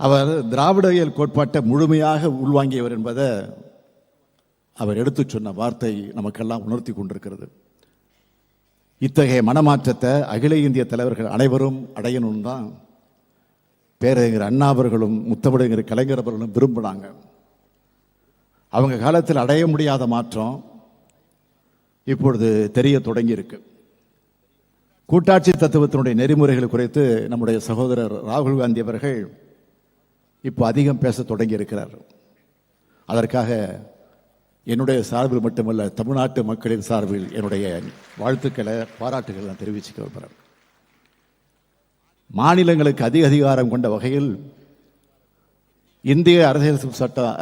அவர் திராவிடவியல் கோட்பாட்டை முழுமையாக உள்வாங்கியவர் என்பதை அவர் எடுத்து சொன்ன வார்த்தை நமக்கெல்லாம் உணர்த்தி கொண்டிருக்கிறது. இத்தகைய மனமாற்றத்தை அகில இந்திய தலைவர்கள் அனைவரும் அடையணும் தான் பேரறிஞர் அண்ணா அவர்களும் முத்தமிழறிஞர் கலைஞர் அவர்களும் விரும்பினாங்க. அவங்க காலத்தில் அடைய முடியாத மாற்றம் இப்பொழுது தெரிய தொடங்கி இருக்கு. கூட்டாட்சி தத்துவத்தினுடைய நெறிமுறைகள் குறித்து நம்முடைய சகோதரர் ராகுல் காந்தி அவர்கள் இப்போ அதிகம் பேச தொடங்கி இருக்கிறார். அதற்காக என்னுடைய சார்பில் மட்டுமல்ல, தமிழ்நாட்டு மக்களின் சார்பில் என்னுடைய வாழ்த்துக்களை, பாராட்டுகளை நான் தெரிவிச்சுக்க விரும்புகிறேன். மாநிலங்களுக்கு அதிக அதிகாரம் கொண்ட வகையில் இந்திய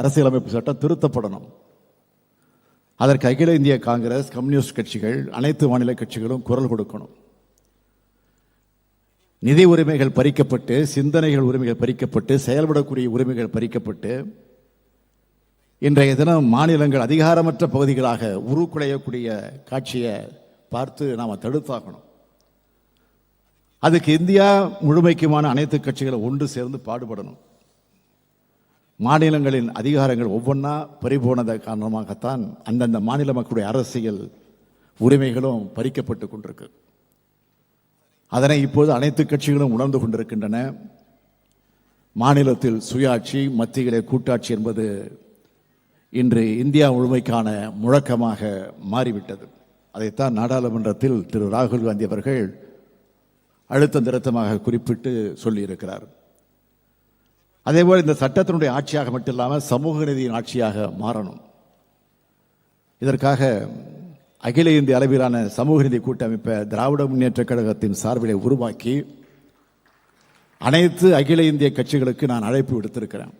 அரசியலமைப்பு சட்டம் திருத்தப்படணும். அதற்கு அகில இந்திய காங்கிரஸ், கம்யூனிஸ்ட் கட்சிகள், அனைத்து மாநில கட்சிகளும் குரல் கொடுக்கணும். நிதி உரிமைகள் பறிக்கப்பட்டு, சிந்தனைகள் உரிமைகள் பறிக்கப்பட்டு, செயல்படக்கூடிய உரிமைகள் பறிக்கப்பட்டு, இன்றைய தினம் மாநிலங்கள் அதிகாரமற்ற பகுதிகளாக உருக்குலையக்கூடிய காட்சியை பார்த்து நாம் தடுத்தாகணும். அதுக்கு இந்தியா முழுமைக்குமான அனைத்து கட்சிகளும் ஒன்று சேர்ந்து பாடுபடணும். மாநிலங்களின் அதிகாரங்கள் ஒவ்வொன்றா பறிபோனத காரணமாகத்தான் அந்தந்த மாநில மக்களுடைய அரசியல் உரிமைகளும் பறிக்கப்பட்டு கொண்டிருக்கு. அதனை இப்போது அனைத்து கட்சிகளும் உணர்ந்து கொண்டிருக்கின்றன. மாநிலத்தில் சுயாட்சி, மத்தியிலே கூட்டாட்சி என்பது இன்று இந்தியா முழுமைக்கான முழக்கமாக மாறிவிட்டது. அதைத்தான் நாடாளுமன்றத்தில் திரு ராகுல் காந்தி அவர்கள் அழுத்தம் திருத்தமாக குறிப்பிட்டு சொல்லியிருக்கிறார். அதேபோல் இந்த சட்டத்தினுடைய ஆட்சியாக மட்டும் இல்லாமல் சமூக நீதியின் ஆட்சியாக மாறணும். இதற்காக அகில இந்திய அளவிலான சமூக நீதி கூட்டமைப்பை திராவிட முன்னேற்ற கழகத்தின் சார்பிலே உருவாக்கி அனைத்து அகில இந்திய கட்சிகளுக்கு நான் அழைப்பு விடுத்திருக்கிறேன்.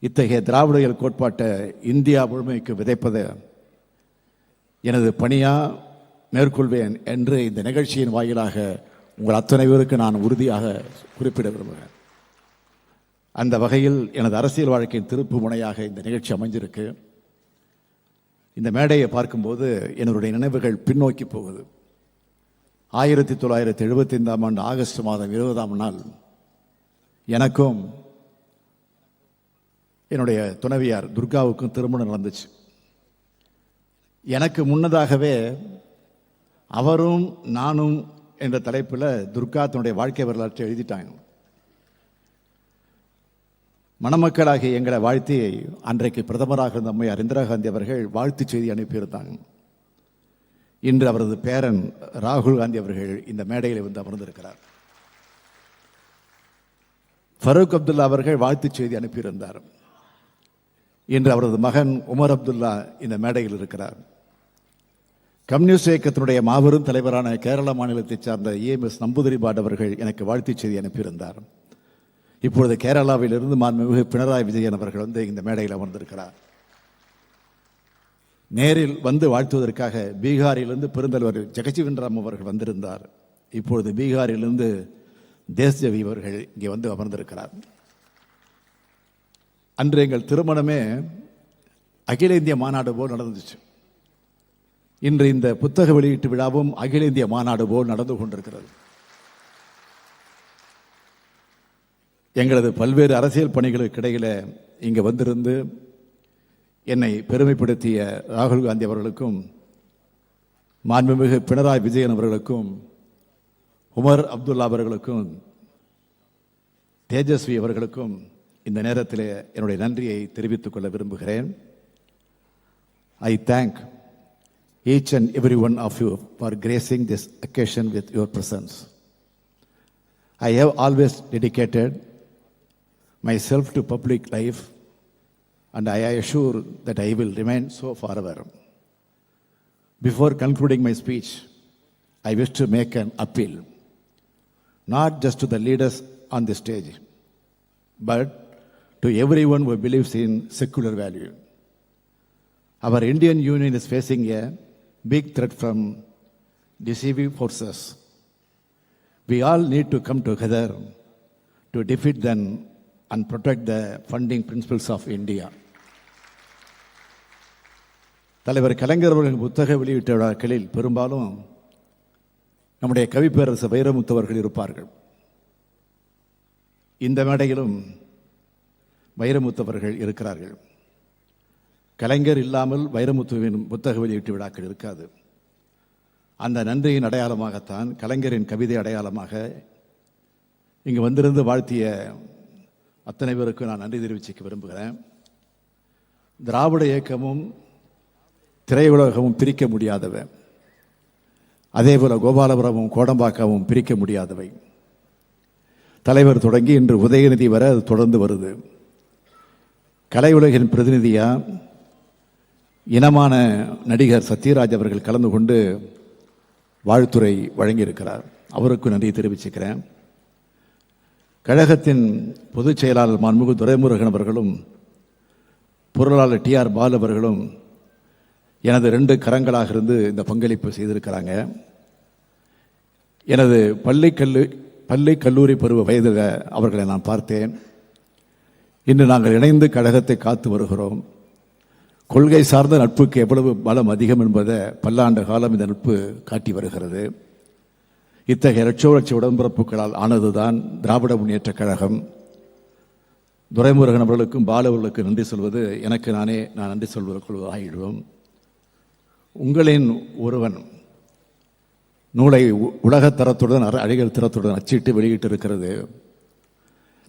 இத்தகைய திராவிடவியல் கோட்பாட்டை இந்தியா முழுமைக்கு விதைப்பதை எனது பணியாக மேற்கொள்வேன் என்று இந்த நிகழ்ச்சியின் வாயிலாக உங்கள் அத்தனை பேருக்கு நான் உறுதியாக குறிப்பிட விரும்புகிறேன். அந்த வகையில் எனது அரசியல் வாழ்க்கையின் திருப்பு முனையாக இந்த நிகழ்ச்சி அமைஞ்சிருக்கு. இந்த மேடையை பார்க்கும்போது என்னுடைய நினைவுகள் பின்னோக்கி போகுது. 1975 ஆண்டு ஆகஸ்ட் மாதம் 20ஆம் நாள் எனக்கும் என்னுடைய துணைவியார் துர்காவுக்கும் திருமணம் நடந்துச்சு. எனக்கு முன்னதாகவே அவரும் நானும் என்ற தலைப்பில் துர்கா தன்னுடைய வாழ்க்கை வரலாற்றை எழுதிட்டாங்க. மணமக்களாகிய எங்களை வாழ்த்தி அன்றைக்கு பிரதமராக இருந்த அம்மையார் இந்திரா காந்தி அவர்கள் வாழ்த்து செய்தி அனுப்பியிருந்தாங்க. இன்று அவரது பேரன் ராகுல் காந்தி அவர்கள் இந்த மேடையில் வந்து அமர்ந்திருக்கிறார். ஃபரூக் அப்துல்லா அவர்கள் வாழ்த்து செய்தி அனுப்பியிருந்தார். இன்று அவரது மகன் உமர் அப்துல்லா இந்த மேடையில் இருக்கிறார். கம்யூனிஸ்ட் இயக்கத்தினுடைய மாபெரும் தலைவரான கேரள மாநிலத்தைச் சார்ந்த EMS நம்பூதிரிபாட் அவர்கள் எனக்கு வாழ்த்து செய்தி அனுப்பியிருந்தார். இப்பொழுது கேரளாவிலிருந்து மாண்புமிகு பினராயி விஜயன் அவர்கள் வந்து இந்த மேடையில் அமர்ந்திருக்கிறார். நேரில் வந்து வாழ்த்துவதற்காக பீகாரிலிருந்து பெருந்தலைவர் ஜெகஜீவன் ராம் அவர்கள் வந்திருந்தார். இப்பொழுது பீகாரிலிருந்து தேஸ்ஜவி அவர்கள் இங்கே வந்து அமர்ந்திருக்கிறார். அன்று எங்கள் திருமணமே அகில இந்திய மாநாடு போல் நடந்துச்சு. இன்று இந்த புத்தக வெளியீட்டு விழாவும் அகில இந்திய மாநாடு போல் நடந்து கொண்டிருக்கிறது. எங்களது பல்வேறு அரசியல் பணிகளுக்கு இடையில் இங்கே வந்திருந்து என்னை பெருமைப்படுத்திய ராகுல் காந்தி அவர்களுக்கும் மாண்புமிகு பினராயி விஜயன் அவர்களுக்கும் உமர் அப்துல்லா அவர்களுக்கும் தேஜஸ்வி அவர்களுக்கும் இந்த நேரத்தில் என்னுடைய நன்றியை தெரிவித்துக் கொள்ள விரும்புகிறேன். I thank each and every one of you for gracing this occasion with your presence. I have always dedicated myself to public life, and I assure that I will remain so forever. Before concluding my speech, I wish to make an appeal, not just to the leaders on the stage, but to everyone who believes in secular value. Our Indian Union is facing a big threat from deceiving forces. We all need to come together to defeat them and protect the funding principles of India. தலைவர் கலைஞர் அவர்களின் புத்தக வெளியீட்டு விழாக்களில் பெரும்பாலும் நம்முடைய கவிப்பேரரசு வைரமுத்து அவர்கள் இருப்பார்கள். இந்த மேடையிலும் வைரமுத்து அவர்கள் இருக்கிறார்கள். கலைஞர் இல்லாமல் வைரமுத்துவின் புத்தக வெளியீட்டு விழாக்கள் இருக்காது. அந்த நன்றியின் அடையாளமாகத்தான் கலைஞரின் கவிதை அடையாளமாக இங்கு வந்திருந்து வாழ்த்திய அத்தனை பேருக்கு நான் நன்றி தெரிவிச்சுக்க விரும்புகிறேன். திராவிட இயக்கமும் திரையுலகமும் பிரிக்க முடியாதவை. அதேபோல கோபாலபுரமும் கோடம்பாக்கமும் பிரிக்க முடியாதவை. தலைவர் தொடங்கி இன்று உதயநிதி வரை அது தொடர்ந்து வருது. கலையுலகின் பிரதிநிதியா இனமான நடிகர் சத்யராஜ் அவர்கள் கலந்து கொண்டு வாழ்த்துரை வழங்கியிருக்கிறார். அவருக்கு நன்றி தெரிவிச்சுக்கிறேன். கழகத்தின் பொதுச் செயலாளர் மாண்புமிகு துரைமுருகன் அவர்களும் பொருளாளர் TR பாலு அவர்களும் எனது 2 கரங்களாக இருந்து இந்த பங்களிப்பு செய்திருக்கிறாங்க. எனது பள்ளி கல்லூரி பருவ வயதில் அவர்களை நான் பார்த்தேன். இன்று நாங்கள் இணைந்து கழகத்தை காத்து வருகிறோம். கொள்கை சார்ந்த நட்புக்கு எவ்வளவு பலம் அதிகம் என்பதை பல்லாண்டு காலம் இந்த நட்பு காட்டி வருகிறது. இத்தகைய லட்ச உடன்பிறப்புகளால் ஆனதுதான் திராவிட முன்னேற்ற கழகம். துரைமுருகன் அவர்களுக்கும் பாலு அவர்களுக்கு நன்றி சொல்வது எனக்கு நான் நன்றி சொல்வதற்குள் ஆகிடுவோம். உங்களின் ஒருவன் நூலை உலகத்தரத்துடன் அழகியல் தரத்துடன் அச்சிட்டு வெளியிட்டு இருக்கிறது.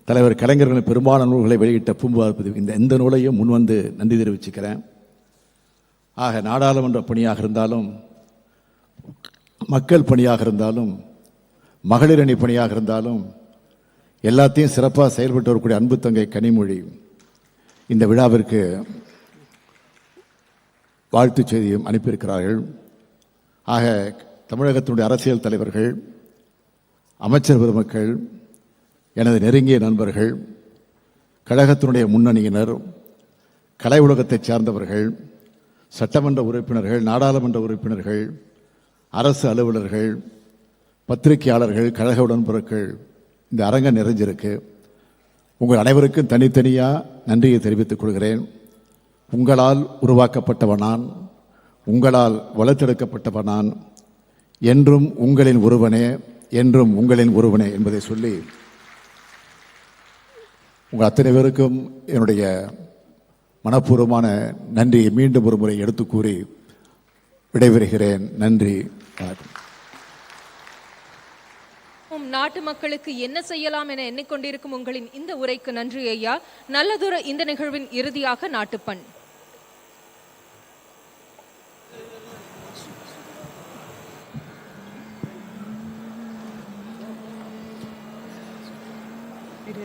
தலைவர் கலைஞர்களின் பெரும்பாலான நூல்களை வெளியிட்ட பூம்புகார் இந்த நூலையும் முன்வந்து நன்றி தெரிவிச்சுக்கிறேன். ஆக நாடாளுமன்ற பணியாக இருந்தாலும், மக்கள் பணியாக இருந்தாலும், மகளிர் அணி பணியாக இருந்தாலும் எல்லாத்தையும் சிறப்பாக செயல்பட்டு வரக்கூடிய அன்பு தங்கை கனிமொழி இந்த விழாவிற்கு வாழ்த்து செய்தியும் அனுப்பியிருக்கிறார்கள். ஆக தமிழகத்தினுடைய அரசியல் தலைவர்கள், அமைச்சர் பெருமக்கள், எனது நெருங்கிய நண்பர்கள், கழகத்தினுடைய முன்னணியினர், கலை உலகத்தைச் சார்ந்தவர்கள், சட்டமன்ற உறுப்பினர்கள், நாடாளுமன்ற உறுப்பினர்கள், அரசு அலுவலர்கள், பத்திரிகையாளர்கள், கழக உடன்பிறர்கள், இந்த அரங்கம் நிறைஞ்சிருக்கு. உங்கள் அனைவருக்கும் தனித்தனியாக நன்றியை தெரிவித்துக் கொள்கிறேன். உங்களால் உருவாக்கப்பட்டவன் நான், உங்களால் வளர்த்தெடுக்கப்பட்டவன் நான், என்றும் உங்களின் ஒருவனே, என்றும் உங்களின் ஒருவனே என்பதை சொல்லி உங்கள் அத்தனை பேருக்கும் என்னுடைய மனப்பூர்வமான நன்றியை மீண்டும் ஒரு முறை எடுத்து கூறி விடைபெறுகிறேன். நன்றி, வணக்கம். நாட்டு மக்களுக்கு என்ன செய்யலாம் என எண்ணிக்கொண்டிருக்கும் உங்களின் இந்த உரைக்கு நன்றி ஐயா. நல்லதொரு இந்த நிகழ்வின் இறுதியாக நாட்டுப்பண். இது